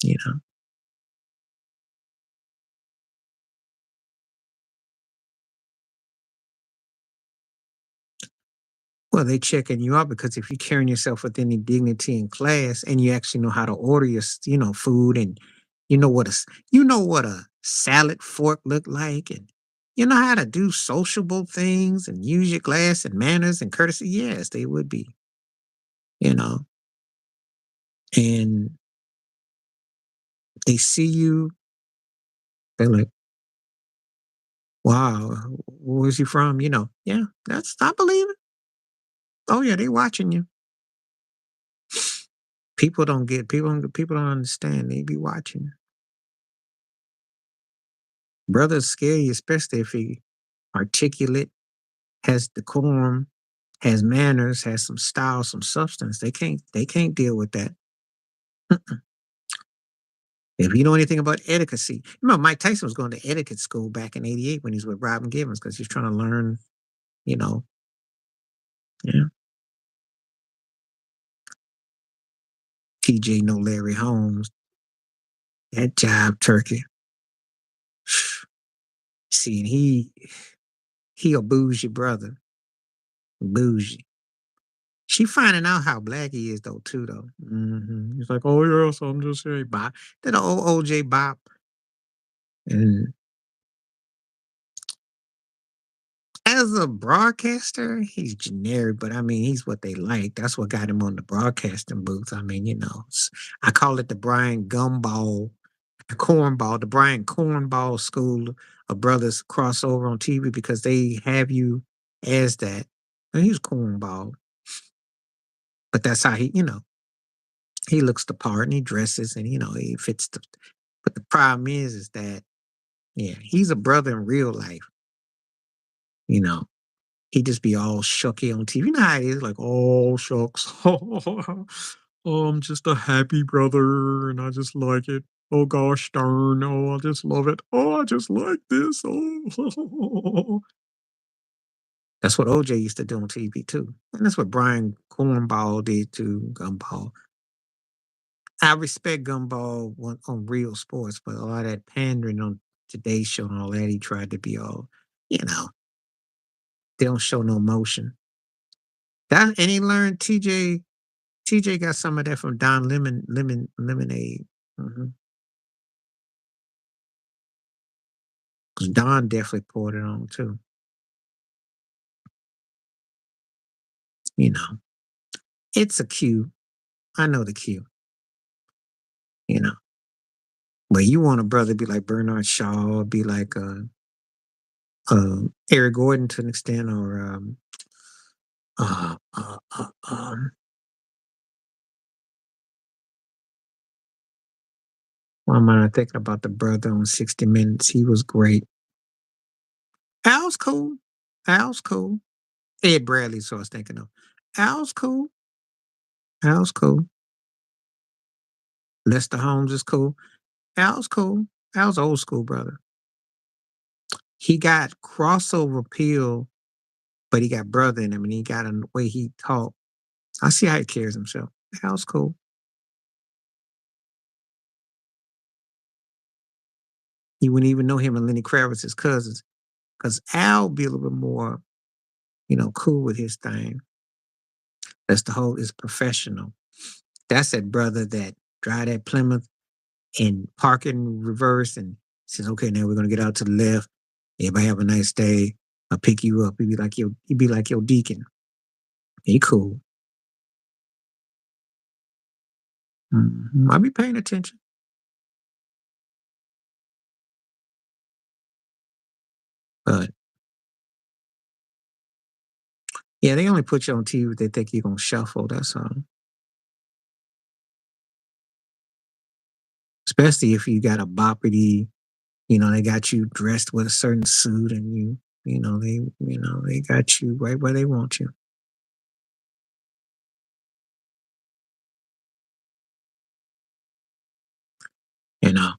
you know. Well, they checking you out because if you're carrying yourself with any dignity and class, and you actually know how to order your, food, and you know what a salad fork look like, and you know how to do sociable things and use your glass and manners and courtesy. Yes, they would be, you know, and they see you, they're like, "Wow, where's he from?" Yeah, that's I believe it. Oh yeah, they watching you. People don't understand. They be watching. Brothers scare you, especially if he articulate, has decorum, has manners, has some style, some substance. They can't deal with that. If you know anything about etiquette, remember Mike Tyson was going to etiquette school back in '88 when he was with Robin Givens because he's trying to learn, you know, yeah. TJ know Larry Holmes, that job turkey. See, and he a bougie brother, bougie. She finding out how black he is though too though. He's like, oh yeah, so I'm just here, Bop. That old OJ Bop, and as a broadcaster, he's generic, but I mean, he's what they like. That's what got him on the broadcasting booth. I mean, I call it the Brian Gumball, the Brian Cornball School of Brothers crossover on TV because they have you as that. And he's cornball, but that's how he looks the part and he dresses and he fits the. But the problem is that yeah, he's a brother in real life. You know, he just be all shucky on TV. You know how it is, like, oh shucks. Oh, I'm just a happy brother and I just like it. Oh gosh darn. Oh, I just love it. Oh, I just like this. Oh. That's what OJ used to do on TV too. And that's what Brian Cornball did too, Gumball. I respect Gumball on Real Sports, but a lot of that pandering on Today's Show and all that, he tried to be all, you know, they don't show no emotion. That and he learned TJ got some of that from Don Lemonade. Because Don definitely poured it on too. You know, it's a cue. I know the cue. You know, but you want a brother be like Bernard Shaw, be like Eric Gordon to an extent, or uh, uh, uh, um, why am I not thinking about the brother on 60 Minutes? He was great. Al's cool. Al's cool. Ed Bradley, so I was thinking of. Al's cool. Al's cool. Lester Holmes is cool. Al's cool. Al's old school brother. He got crossover appeal, but he got brother in him, and he got a way he talked. I see how he carries himself. Al's cool. You wouldn't even know him and Lenny Kravitz's cousins, because Al be a little bit more, cool with his thing. That's the whole is professional. That's that brother that drive that Plymouth and park it in reverse and says, "Okay, now we're gonna get out to the left. Everybody have a nice day. I'll pick you up." He'd be like your deacon. He cool. I'll be paying attention. But yeah, they only put you on TV if they think you're gonna shuffle. That's all. Especially if you got a boppity, they got you dressed with a certain suit and they got you right where they want you. You know.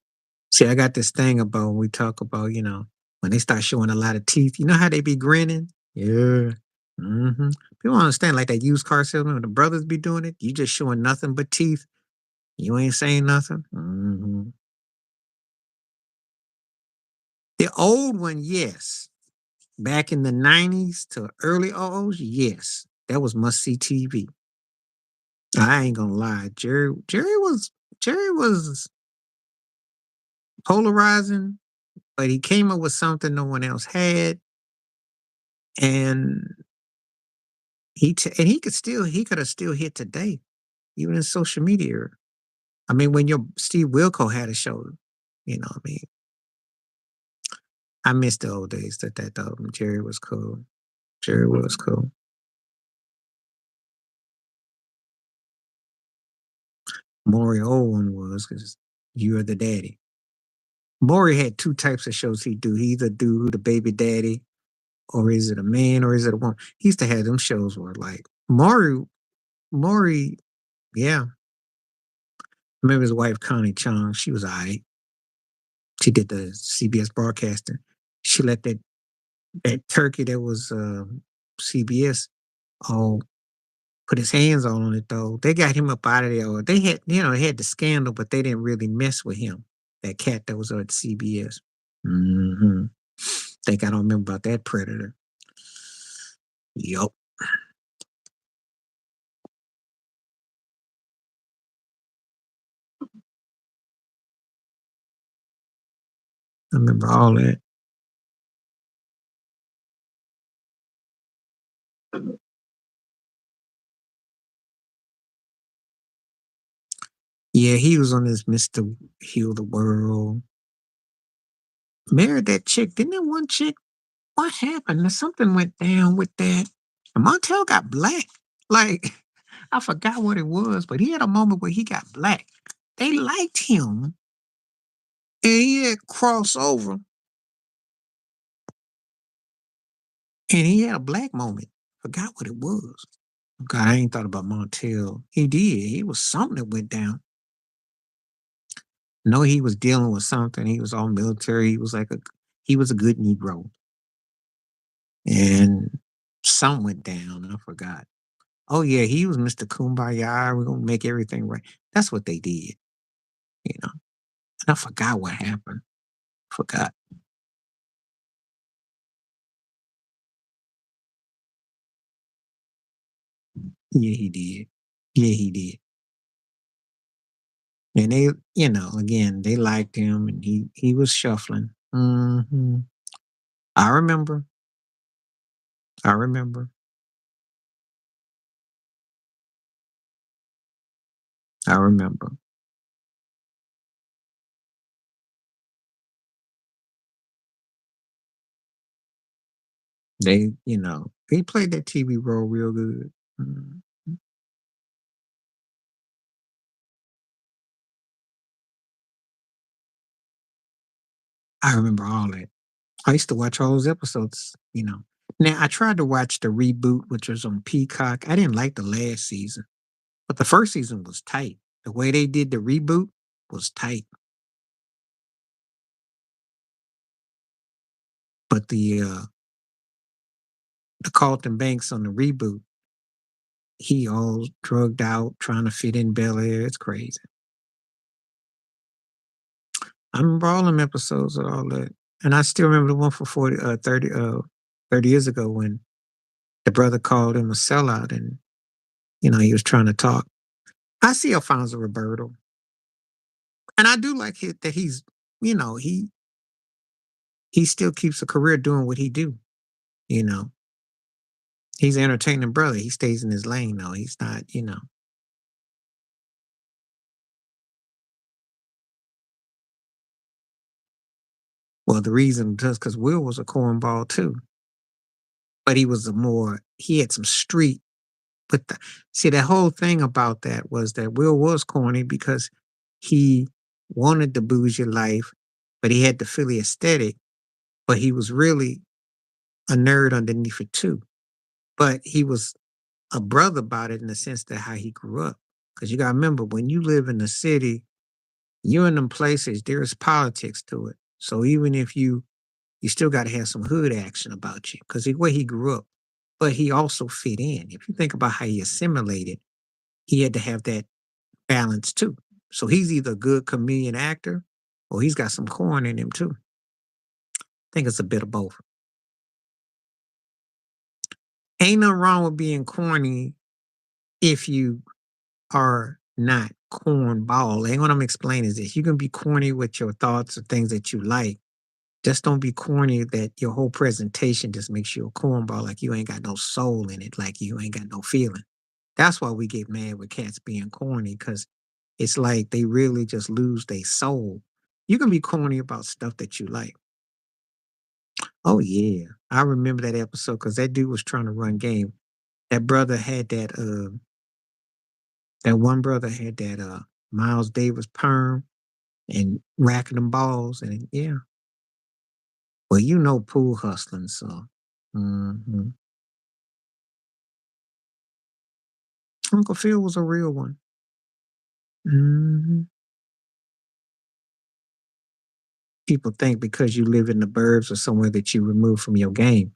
See, I got this thing about when we talk about, when they start showing a lot of teeth, you know how they be grinning? Yeah. People don't understand like that used car salesman when the brothers be doing it. You just showing nothing but teeth. You ain't saying nothing. The old one, yes. Back in the 90s to early O's, yes. That was must see TV. I ain't gonna lie. Jerry was polarizing, but he came up with something no one else had. And he could have still hit today, even in social media. I mean, when your Steve Wilco had a show, I mean, I miss the old days that though. Jerry was cool. Jerry was cool. Maury Owen was because you're the daddy. Maury had two types of shows he do. He either do the baby daddy, or is it a man, or is it a woman? He used to have them shows where like Maury, yeah. I remember his wife Connie Chung. She was alright. She did the CBS broadcasting. She let that turkey that was CBS all put his hands all on it though. They got him up out of there. Or they had they had the scandal, but they didn't really mess with him. That cat that was at CBS. Mm-hmm. Think I don't remember about that predator. Yup. I remember all that. Yeah, he was on this Mr. Heal the World. Married that chick. Didn't that one chick? What happened? Something went down with that. And Montel got black. Like, I forgot what it was, but he had a moment where he got black. They liked him. And he had crossover. And he had a black moment. Forgot what it was. God, I ain't thought about Montel. He did. He was something that went down. know he was dealing with something. He was all military. He was a good Negro. And something went down. I forgot. Oh yeah, he was Mr. Kumbaya. We're gonna make everything right. That's what they did, you know. And I forgot what happened. Forgot. Yeah, he did. Yeah, he did. And they, again, they liked him, and he was shuffling. I remember. I remember. I remember. He played that TV role real good. Mm. I remember all that. I used to watch all those episodes. Now I tried to watch the reboot, which was on Peacock. I didn't like the last season, but the first season was tight. The way they did the reboot was tight. But the Carlton Banks on the reboot, he all drugged out, trying to fit in Bel Air. It's crazy. I remember all them episodes of all that. And I still remember the one for 30 years ago when the brother called him a sellout and, he was trying to talk. I see Alfonso Roberto. And I do like that you know, he still keeps a career doing what he do. You know, he's an entertaining brother. He stays in his lane though. He's not. Well, the reason just because Will was a cornball too, but he had some street. But see, the whole thing about that was that Will was corny because he wanted the bougie life, but he had the Philly aesthetic, but he was really a nerd underneath it too. But he was a brother about it in the sense that how he grew up. Because you got to remember, when you live in the city, you're in them places, there's politics to it. So even if you still got to have some hood action about you because the way he grew up, but he also fit in. If you think about how he assimilated, he had to have that balance too. So he's either a good comedian actor or he's got some corn in him too. I think it's a bit of both. Ain't nothing wrong with being corny if you are not cornball. And what I'm explaining is this: you can be corny with your thoughts or things that you like. Just don't be corny that your whole presentation just makes you a cornball, like you ain't got no soul in it, like you ain't got no feeling. That's why we get mad with cats being corny, because it's like they really just lose their soul. You can be corny about stuff that you like. Oh yeah, I remember that episode because that dude was trying to run game. That brother had that one brother had that Miles Davis perm and racking them balls. And yeah, well, pool hustling. So mhm. Uncle Phil was a real one. Mhm. People think because you live in the burbs or somewhere that you removed from your game.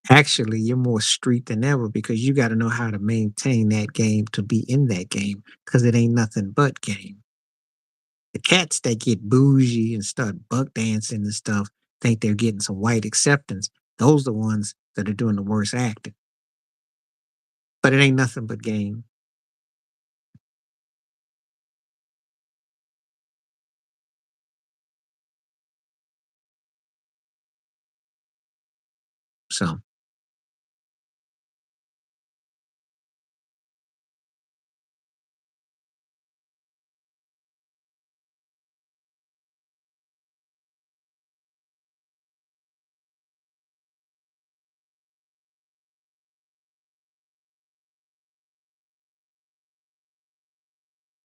Actually, you're more street than ever because you got to know how to maintain that game to be in that game because it ain't nothing but game. The cats that get bougie and start buck dancing and stuff think they're getting some white acceptance. Those are the ones that are doing the worst acting. But it ain't nothing but game. So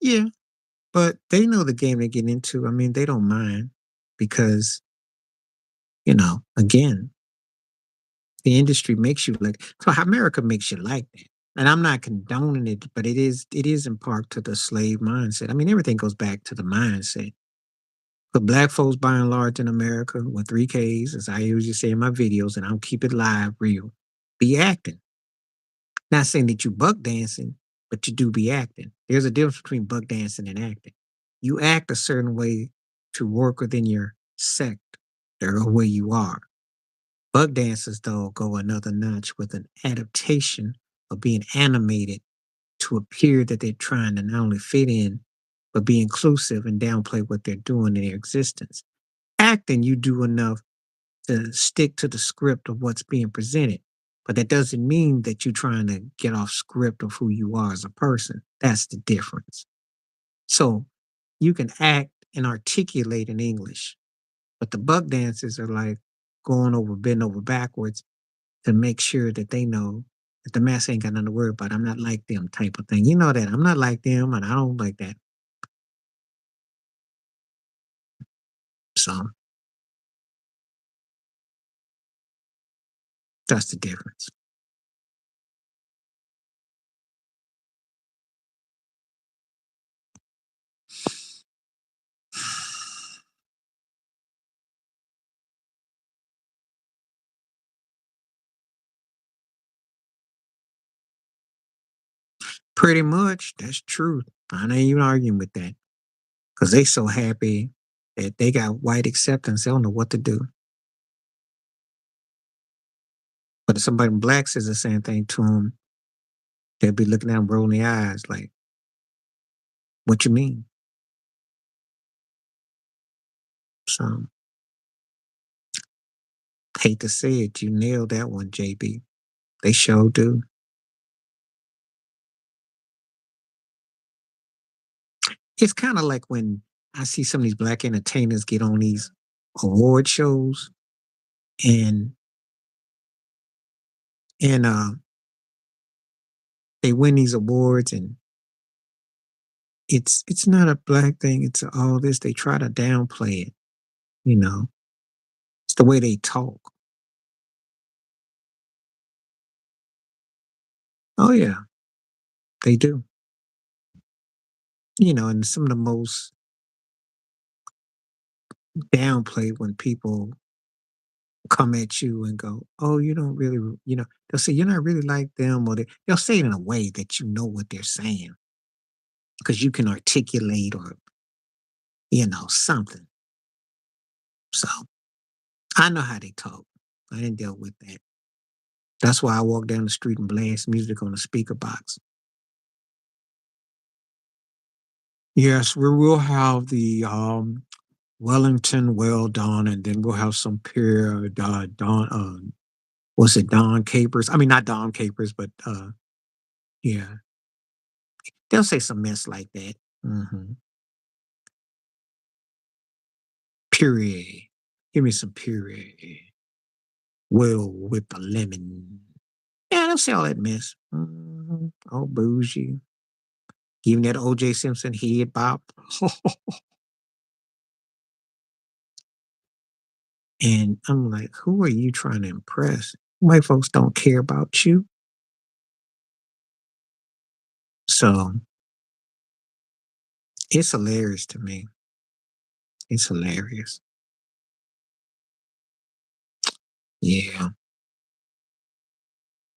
yeah, but they know the game they're getting into. I mean, they don't mind because, again, the industry makes you like so America makes you like that. And I'm not condoning it, but it is in part to the slave mindset. I mean, everything goes back to the mindset. But black folks, by and large, in America, with 3Ks, as I usually say in my videos, and I'll keep it live, real, be acting. Not saying that you buck dancing, but you do be acting. There's a difference between buck dancing and acting. You act a certain way to work within your sect or where you are. Buck dancers, though, go another notch with an adaptation of being animated to appear that they're trying to not only fit in, but be inclusive and downplay what they're doing in their existence. Acting, you do enough to stick to the script of what's being presented. But that doesn't mean that you're trying to get off script of who you are as a person. That's the difference. So you can act and articulate in English, but the buck dances are like going over, bend over backwards to make sure that they know that the mass ain't got nothing to worry about. I'm not like them type of thing. You know that I'm not like them and I don't like that. So that's the difference. Pretty much. That's true. I ain't even arguing with that because they so happy that they got white acceptance. They don't know what to do. But if somebody black says the same thing to them, they'll be looking at them, rolling their eyes like, what you mean? So, hate to say it, you nailed that one, JB. They sure do. It's kind of like when I see some of these black entertainers get on these award shows and and they win these awards and it's not a black thing, it's all this. They try to downplay it, you know. It's the way they talk. Oh yeah, they do. You know, and some of the most downplayed when people come at you and go, "Oh, you don't really," they'll say, "You're not really like them," or they'll say it in a way that you know what they're saying because you can articulate or, something. So I know how they talk. I didn't deal with that. That's why I walk down the street and blast music on the speaker box. Yes, we will have the Wellington well done, and then we'll have some pure Don. Was it Don Capers? I mean, not Don Capers, but yeah, they'll say some mess like that. Hmm. Puree. Give me some puree. Well, with the lemon. Yeah, they'll say all that mess. All bougie. Giving that OJ Simpson head bop. And I'm like, who are you trying to impress? White folks don't care about you. So it's hilarious to me. It's hilarious. Yeah.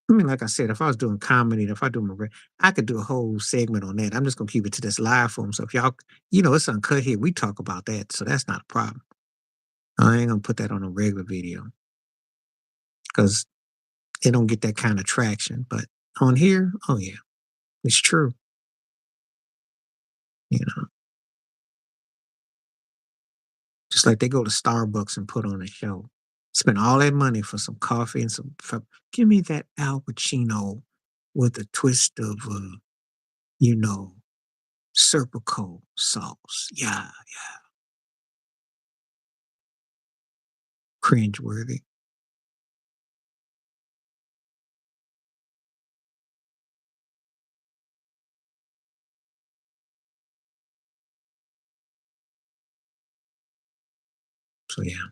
I mean, like I said, if I was doing comedy, if I do I could do a whole segment on that. I'm just gonna keep it to this live form. So if y'all, it's uncut here, we talk about that. So that's not a problem. I ain't gonna put that on a regular video because it don't get that kind of traction. But on here, oh yeah, it's true. You know, just like they go to Starbucks and put on a show, spend all that money for some coffee and give me that Al Pacino with a twist of, you know, Serpico sauce. Yeah, cringeworthy. So yeah,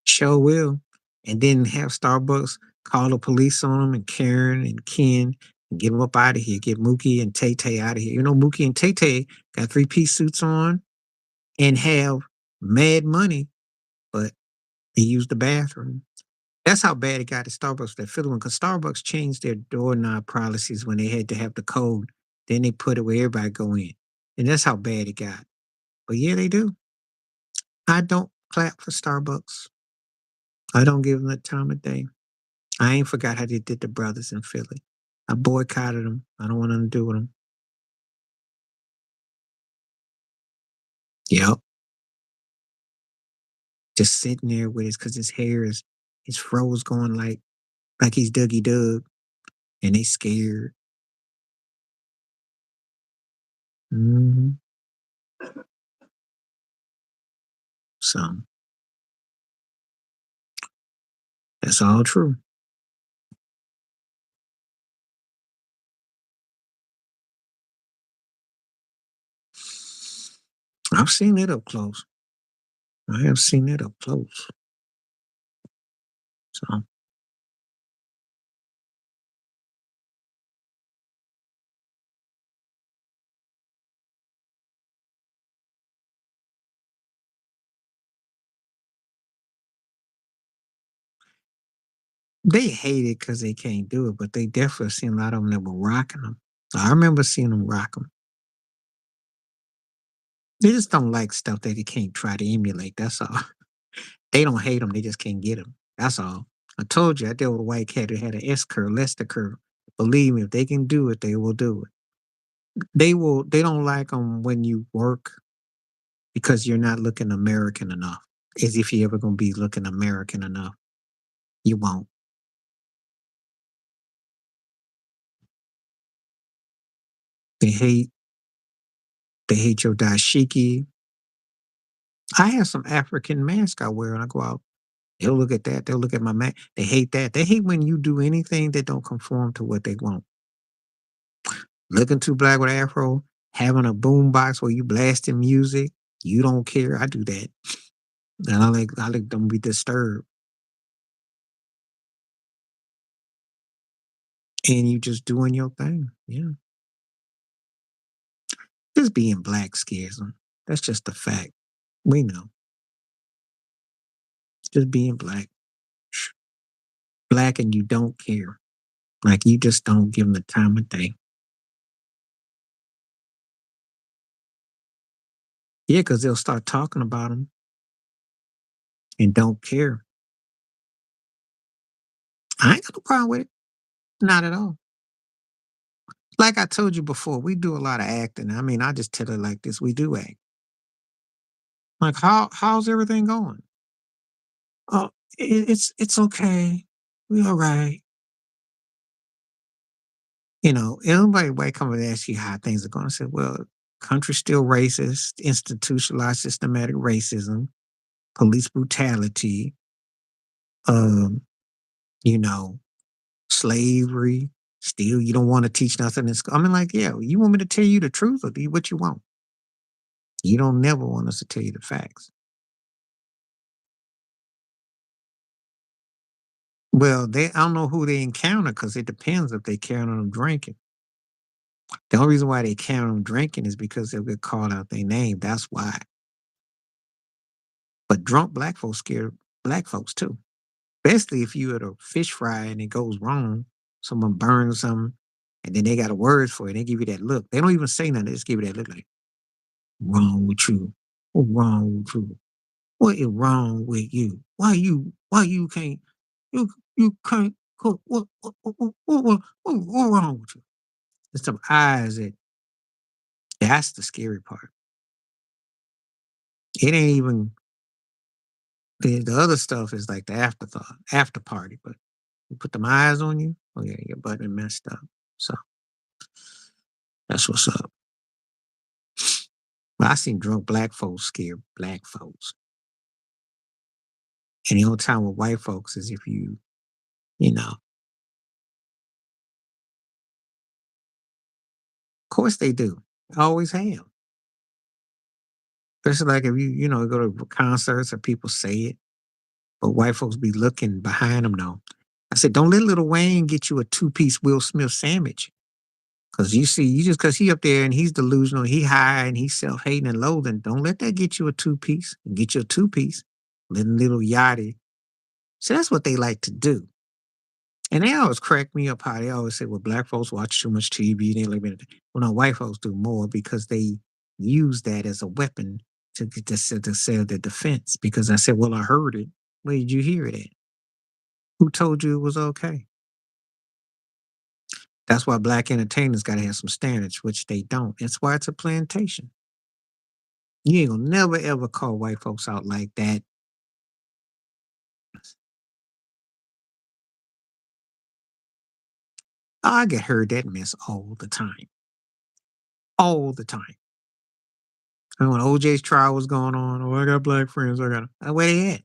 sure will. and then have Starbucks call the police on them and Karen and Ken and get them up out of here. Get Mookie and Tay Tay out of here. You know, Mookie and Tay Tay got 3-piece suits on and have mad money, but they use the bathroom. That's how bad it got at Starbucks, that Philly one, because Starbucks changed their doorknob policies when they had to have the code. Then they put it where everybody go in. And that's how bad it got. But yeah, they do. I don't clap for Starbucks. I don't give them the time of day. I ain't forgot how they did the brothers in Philly. I boycotted them. I don't want nothing to do with them. Yep. Just sitting there with his, because his hair is, his fro's going like he's Dougie Doug, and they scared. Hmm. So that's all true. I've seen it up close. I have seen it up close. So they hate it because they can't do it, but they definitely seen a lot of them that were rocking them. I remember seeing them rock them. They just don't like stuff that they can't try to emulate. That's all. They don't hate them. They just can't get them. That's all. I told you I dealt with a white cat who had an S curve, Lester curve. Believe me, if they can do it, they will do it. They will. They don't like them when you work because you're not looking American enough. As if you're ever gonna be looking American enough. You won't. They hate. They hate your dashiki. I have some African mask I wear when I go out. They'll look at that. They'll look at my mask. They hate that. They hate when you do anything that don't conform to what they want. Looking too black with an afro, having a boom box where you blasting music, you don't care. I do that. And I like them be disturbed. And you just doing your thing. Yeah. Just being black scares them. That's just a fact. We know. Just being black. Black and you don't care. Like you just don't give them the time of day. Yeah, because they'll start talking about them and don't care. I ain't got no problem with it. Not at all. Like I told you before, we do a lot of acting. I mean, I just tell it like this. We do act. Like how's everything going? Oh, it's okay. We all right. You know, everybody might come and ask you how things are going. I said, well, country's still racist, institutionalized systematic racism, police brutality, um, you know, slavery. Still, you don't want to teach nothing in school. I mean, like, yeah, you want me to tell you the truth or do you what you want? You don't never want us to tell you the facts. Well, they I don't know who they encounter because it depends if they count on them drinking. The only reason why they count on them drinking is because they'll get called out their name. That's why. But drunk black folks scare black folks too. Especially if you at a fish fry and it goes wrong, someone burns something, and then they got a word for it. They give you that look. They don't even say nothing. They just give you that look like, wrong with you? What's wrong with you? What is wrong with you? Why you can't, you can't cook? What wrong with you? There's some eyes that, that's the scary part. It ain't even, the other stuff is like the afterthought, after party, but you put them eyes on you, oh yeah, your butt is messed up. So that's what's up. But I seen drunk black folks scare black folks. And the only time with white folks is if you know, of course they do. Always have. Especially like if you know, go to concerts or people say it. But white folks be looking behind them though. I said, don't let Lil Wayne get you a two-piece Will Smith sandwich. Cause you see, you just cause he up there and he's delusional, he high and he's self-hating and loathing. Don't let that get you a two-piece. Get you a two-piece. Little yachty. So that's what they like to do. And they always crack me up how they always say, well, black folks watch too much TV. They live in it. Well, no, white folks do more because they use that as a weapon to sell their defense. Because I said, well, I heard it. Where did you hear it at? Who told you it was okay? That's why black entertainers got to have some standards, which they don't. That's why it's a plantation. You ain't gonna never ever call white folks out like that. I get heard that mess all the time. All the time. And when OJ's trial was going on, oh, I got black friends. I got where they at?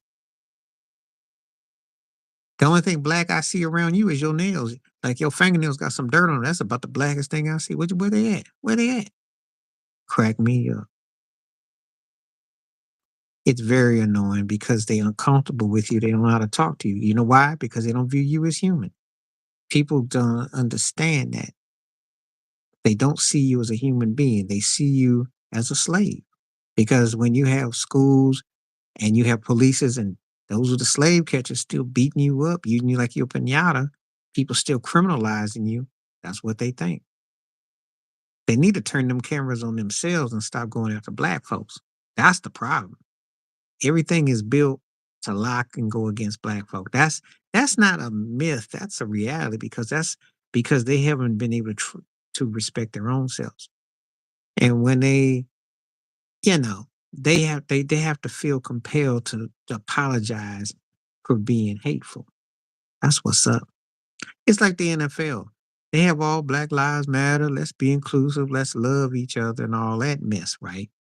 The only thing black I see around you is your nails. Like your fingernails got some dirt on them. That's about the blackest thing I see. Where they at? Where they at? Crack me up. It's very annoying because they uncomfortable with you. They don't know how to talk to you. You know why? Because they don't view you as human. People don't understand that. They don't see you as a human being. They see you as a slave. Because when you have schools and you have polices and those are the slave catchers still beating you up, using you like you're a pinata, people still criminalizing you. That's what they think. They need to turn them cameras on themselves and stop going after black folks. That's the problem. Everything is built to lock and go against black folk. That's not a myth. That's a reality because because they haven't been able to respect their own selves. And when they, you know, they have to feel compelled to apologize for being hateful. That's what's up. It's like the NFL. They have all Black Lives Matter. Let's be inclusive. Let's love each other and all that mess, right?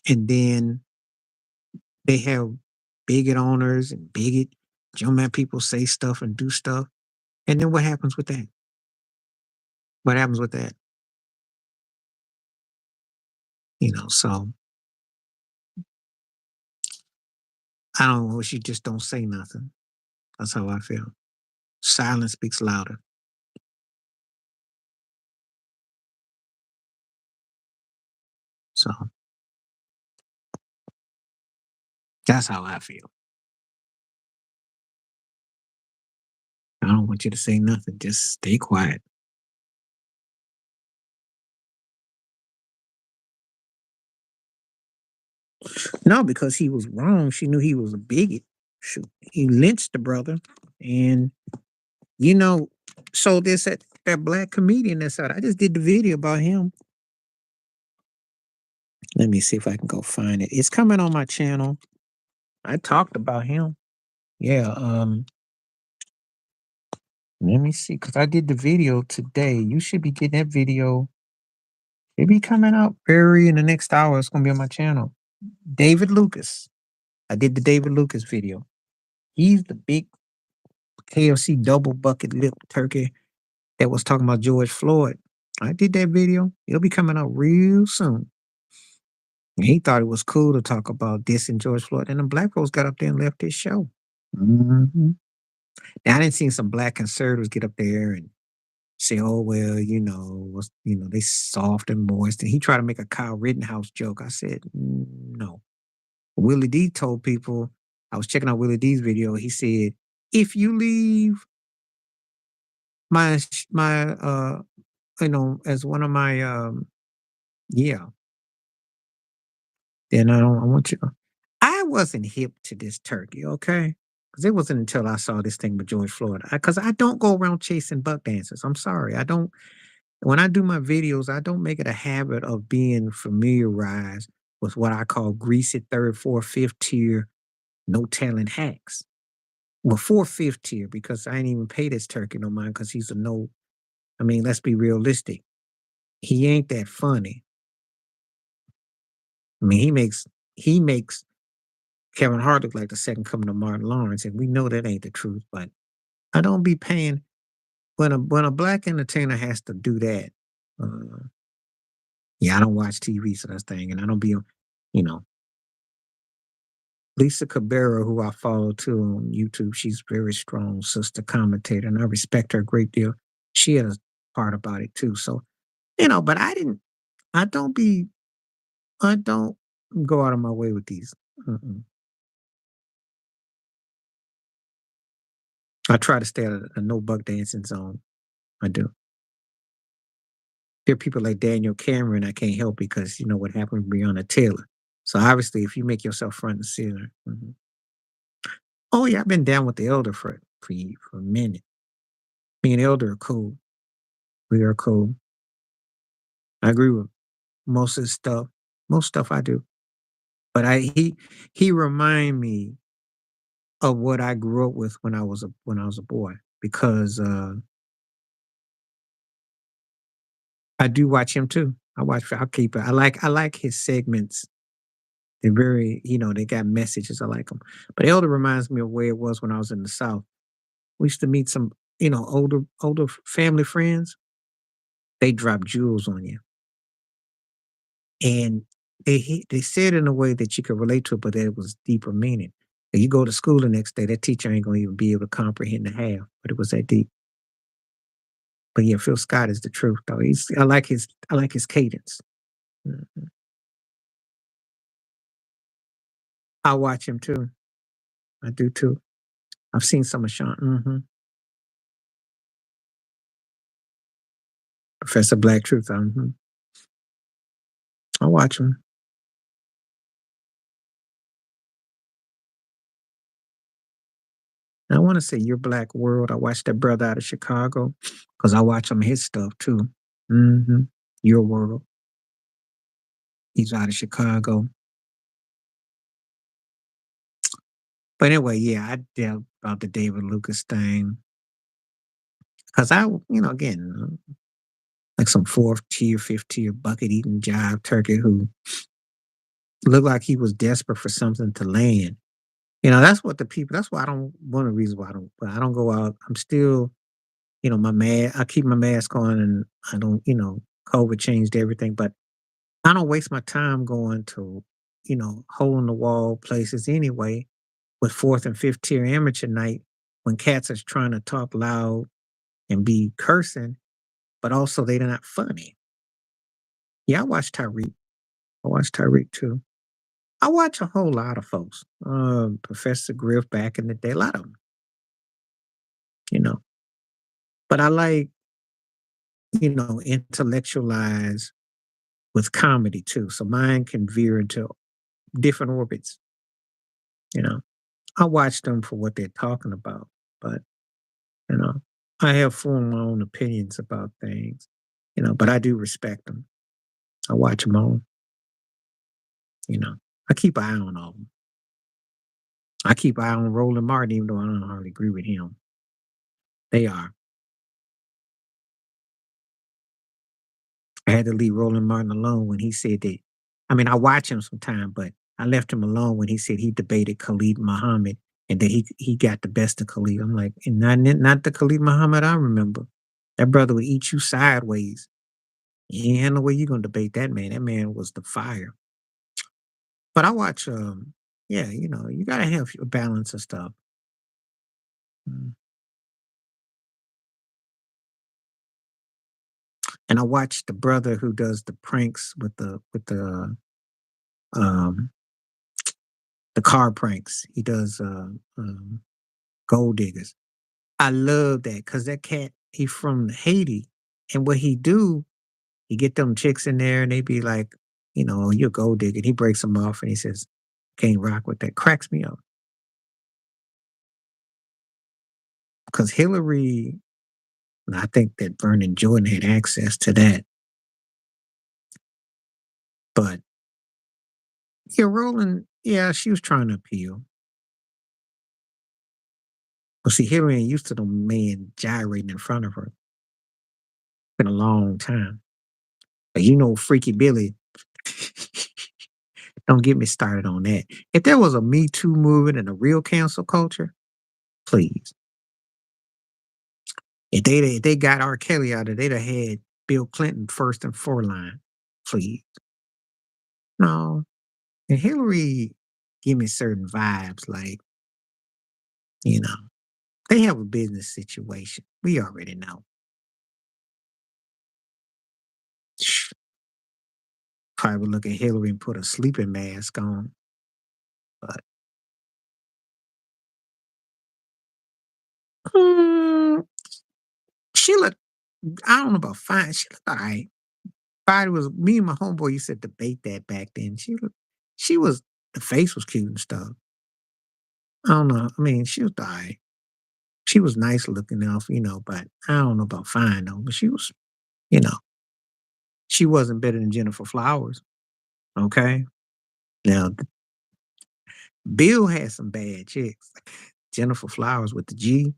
And then they have bigot owners and bigot German people say stuff and do stuff. And then what happens with that? What happens with that? So I don't know. She just don't say nothing. That's how I feel. Silence speaks louder. So that's how I feel. I don't want you to say nothing. Just stay quiet. No, because he was wrong. She knew he was a bigot. Shoot, he lynched the brother. And, you know, so this that black comedian that's out. I just did the video about him. Let me see if I can go find it. It's coming on my channel. I talked about him. Yeah. Let me see, because I did the video today. You should be getting that video. It'll be coming out very in the next hour. It's gonna be on my channel. David Lucas. I did the David Lucas video. He's the big KFC double bucket lip turkey that was talking about George Floyd. I did that video. It'll be coming out real soon. And he thought it was cool to talk about this and George Floyd. And the black folks got up there and left his show. Mhm. Now I didn't see some black conservatives get up there and say, "Oh well, they soft and moist." And he tried to make a Kyle Rittenhouse joke. I said, No." Willie D told people. I was checking out Willie D's video. He said, "If you leave as one of my yeah, then I want you." I wasn't hip to this turkey, okay? Because it wasn't until I saw this thing with George Floyd. Because I don't go around chasing buck dancers. I'm sorry, I don't. When I do my videos, I don't make it a habit of being familiarized with what I call greasy third, fourth, fifth tier, no talent hacks. Well, fourth, fifth tier, because I ain't even pay this turkey no mind because he's a no. I mean, let's be realistic. He ain't that funny. I mean, he makes Kevin Hart look like the second coming of Martin Lawrence, and we know that ain't the truth. But I don't be paying when a black entertainer has to do that. Uh, yeah, I don't watch TV, so that's the thing, and I don't be, you know, Lisa Cabrera, who I follow too on YouTube, she's a very strong sister commentator, and I respect her a great deal. She had a part about it too. So, but I don't be, I don't go out of my way with these. Mm-mm. I try to stay out of a no buck dancing zone. I do. There are people like Daniel Cameron I can't help because you know what happened with Breonna Taylor. So obviously, if you make yourself front and center, oh yeah, I've been down with the elder for a minute. Me and elder are cool. We are cool. I agree with most of the stuff. Most stuff I do, but he remind me of what I grew up with when I was a boy because I do watch him too. I'll keep it. I like his segments. They're very, they got messages. I like them. But Elder reminds me of where it was when I was in the South. We used to meet some, older family friends. They drop jewels on you, and they said it in a way that you could relate to it, but it was deeper meaning. And you go to school the next day, that teacher ain't gonna even be able to comprehend the half, but it was that deep. But yeah, Phil Scott is the truth though. I like his cadence. Mhm. I watch him too. I do too. I've seen some of Sean. Professor Black Truth. I watch him. I want to say Your Black World. I watched that brother out of Chicago because I watch some of his stuff too. hmm Your World. He's out of Chicago. But anyway, yeah, I doubt about the David Lucas thing because again, like some fourth tier, fifth tier bucket eating jive turkey who looked like he was desperate for something to land. That's what the people. That's why I don't. One of the reasons why I don't go out. I'm still, my mask. I keep my mask on, and I don't. COVID changed everything, but I don't waste my time going to, hole in the wall places anyway with fourth and fifth tier amateur night when cats are trying to talk loud and be cursing, but also they're not funny. Yeah, I watch Tyreek. I watch Tyreek too. I watch a whole lot of folks. Professor Griff back in the day, a lot of them, you know. But I like, intellectualize with comedy too. So mine can veer into different orbits, you know. I watch them for what they're talking about, but you know, I have formed my own opinions about things, but I do respect them. I watch them all, you know. I keep an eye on all of them. I keep an eye on Roland Martin, even though I don't hardly agree with him. They are. I had to leave Roland Martin alone when he said that. I mean, I watch him sometime, but I left him alone when he said he debated Khalid Muhammad and that he got the best of Khalid. I'm like, and not the Khalid Muhammad I remember. That brother would eat you sideways. You ain't no way you gonna debate that man. That man was the fire. But I watch, yeah, you gotta have a balance of stuff. Mm. And I watch the brother who does the pranks um the car pranks. He does gold diggers. I love that because that cat, he from Haiti. And what he get them chicks in there and they be like, you're a gold digger. And he breaks them off and he says, can't rock with that. Cracks me up. Because Hillary, and I think that Vernon Jordan had access to that. But yeah, Roland, yeah, she was trying to appeal. But see, Hillary ain't used to the man gyrating in front of her. Been a long time. But Freaky Billy, don't get me started on that. If there was a Me Too movement and a real cancel culture, please. If they got R. Kelly out of, they'd have had Bill Clinton first and four line. Please. No. And Hillary, give me certain vibes. Like, you know, they have a business situation. We already know. Probably would look at Hillary and put a sleeping mask on. But mm, she looked, I don't know about fine. She looked all right. Body was, me and my homeboy used to debate that back then. She was, the face was cute and stuff. I don't know. I mean, she was all right. She was nice looking enough, but I don't know about fine though. But she was, you know, she wasn't better than Jennifer Flowers. Okay. Now, Bill had some bad chicks. Jennifer Flowers with the G.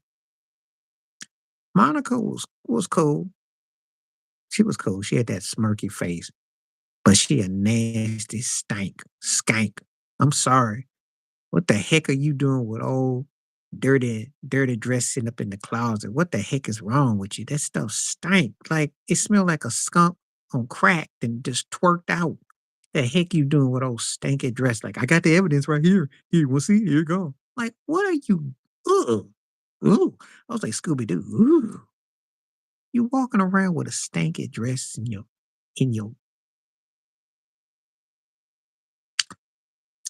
Monica was cool. She was cool. She had that smirky face, but she a nasty skank. I'm sorry. What the heck are you doing with old dirty dress sitting up in the closet? What the heck is wrong with you? That stuff stank. Like it smelled like a skunk on crack and just twerked out. The heck you doing with old stinky dress? Like I got the evidence right here. Here, we'll see. Here you go. Like what are you? Ugh. Ooh. I was like Scooby Doo. Ooh. You walking around with a stanky dress in your.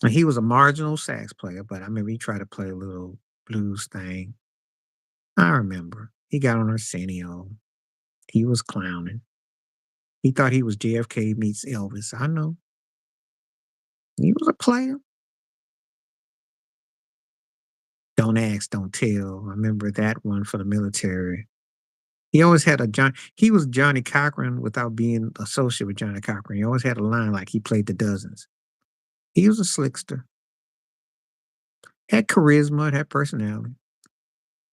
And he was a marginal sax player, but I remember he tried to play a little blues thing. I remember. He got on Arsenio. He was clowning. He thought he was JFK meets Elvis. I know. He was a player. Don't ask, don't tell. I remember that one for the military. He always had a John. He was Johnny Cochran without being associated with Johnny Cochran. He always had a line like he played the dozens. He was a slickster. Had charisma, had personality.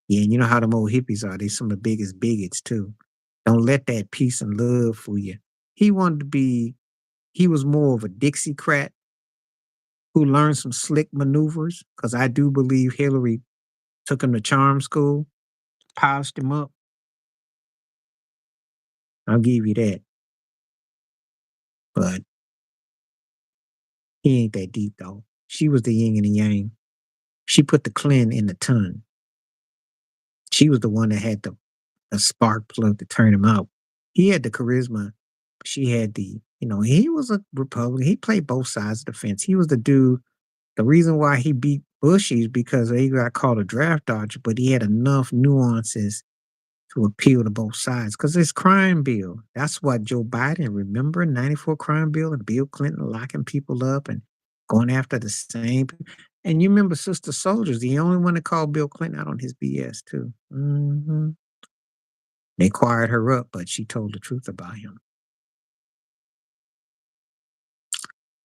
Yeah, and you know how them old hippies are. They some of the biggest bigots too. Don't let that peace and love fool you. He wanted to be. He was more of a Dixiecrat who learned some slick maneuvers. Because I do believe Hillary took him to charm school, polished him up. I'll give you that. But he ain't that deep though. She was the yin and the yang. She put the Clin in the ton. She was the one that had the spark plug to turn him out. He had the charisma. She had he was a Republican. He played both sides of the fence. He was the dude. The reason why he beat Bush is because he got called a draft dodger, but he had enough nuances to appeal to both sides because it's crime bill. That's what Joe Biden, remember 94 crime bill and Bill Clinton locking people up and going after the same. And you remember Sister Soldiers, the only one that called Bill Clinton out on his BS too. They quired her up, but she told the truth about him.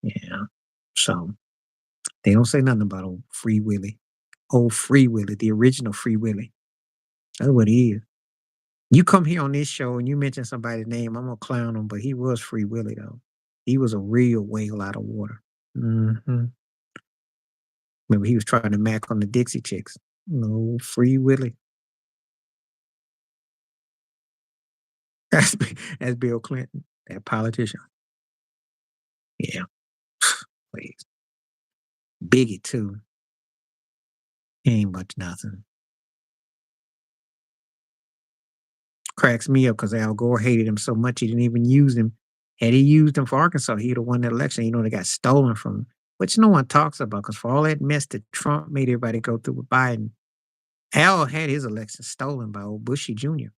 Yeah. So they don't say nothing about old Free Willy. Old Free Willy, the original Free Willy. That's what he is. You come here on this show and you mention somebody's name, I'm gonna clown him, but he was Free Willy though. He was a real whale out of water. Remember, he was trying to mac on the Dixie Chicks. No, Free Willy. That's that's Bill Clinton, that politician. Yeah, please. Bigot too. He ain't much nothing. Cracks me up because Al Gore hated him so much he didn't even use him. Had he used him for Arkansas, he'd have won that election. They got stolen from him, which no one talks about because for all that mess that Trump made everybody go through with Biden, Al had his election stolen by old Bushy Jr.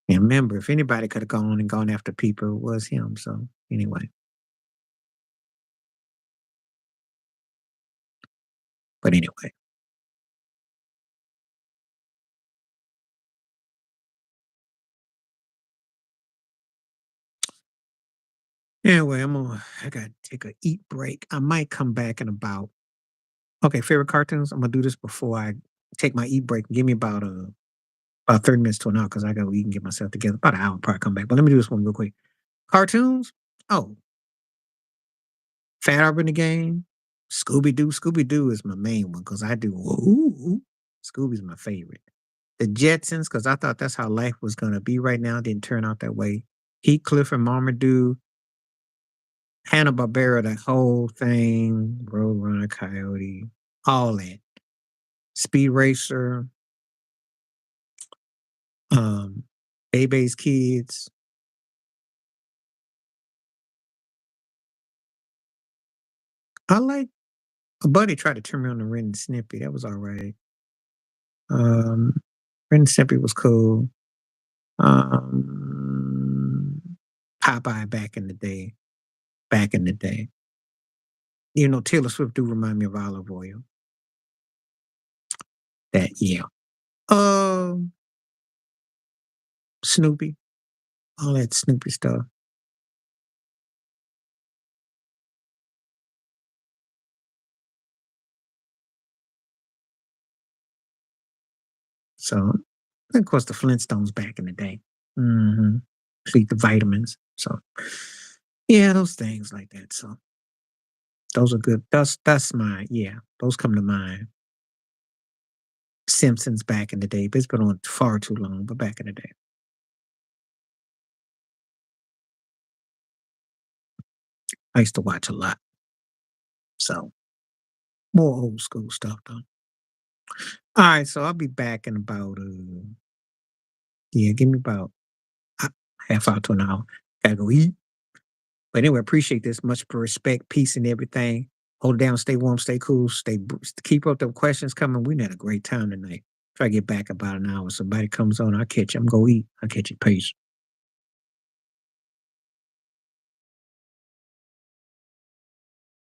And remember, if anybody could have gone after people, it was him. So anyway, but anyway, anyway, I got to take a eat break. I might come back in about, okay, favorite cartoons. I'm gonna do this before I take my eat break. Give me about 30 minutes to an hour because I got to eat and get myself together. About an hour, probably come back. But let me do this one real quick. Cartoons. Oh, Fat Albert in the Game. Scooby Doo. Scooby Doo is my main one because I do. Ooh, Scooby's my favorite. The Jetsons because I thought that's how life was gonna be right now. Didn't turn out that way. Heathcliff and Marmaduke. Hanna-Barbera, that whole thing, Roadrunner, Coyote, all that. Speed Racer, Bebe's Kids. I like a buddy tried to turn me on to Ren and Snippy. That was all right. Um, Ren and Snippy was cool. Um, Popeye back in the day. Back in the day. You know, Taylor Swift do remind me of Olive Oil. That yeah. Um, Snoopy, all that Snoopy stuff. So, and of course, the Flintstones back in the day. Mm-hmm. Feed the vitamins. So, yeah, those things like that. So, those are good. That's my yeah. Those come to mind. Simpsons back in the day, but it's been on far too long. But back in the day, I used to watch a lot. So, more old school stuff though. All right, so I'll be back in about yeah, give me about a half hour to an hour. Gotta go eat. But anyway, appreciate this. Much for respect, peace, and everything. Hold it down, stay warm, stay cool, keep up the questions coming. We had a great time tonight. Try to get back about an hour. Somebody comes on, I'll catch you. I'm go eat. I'll catch you. Peace.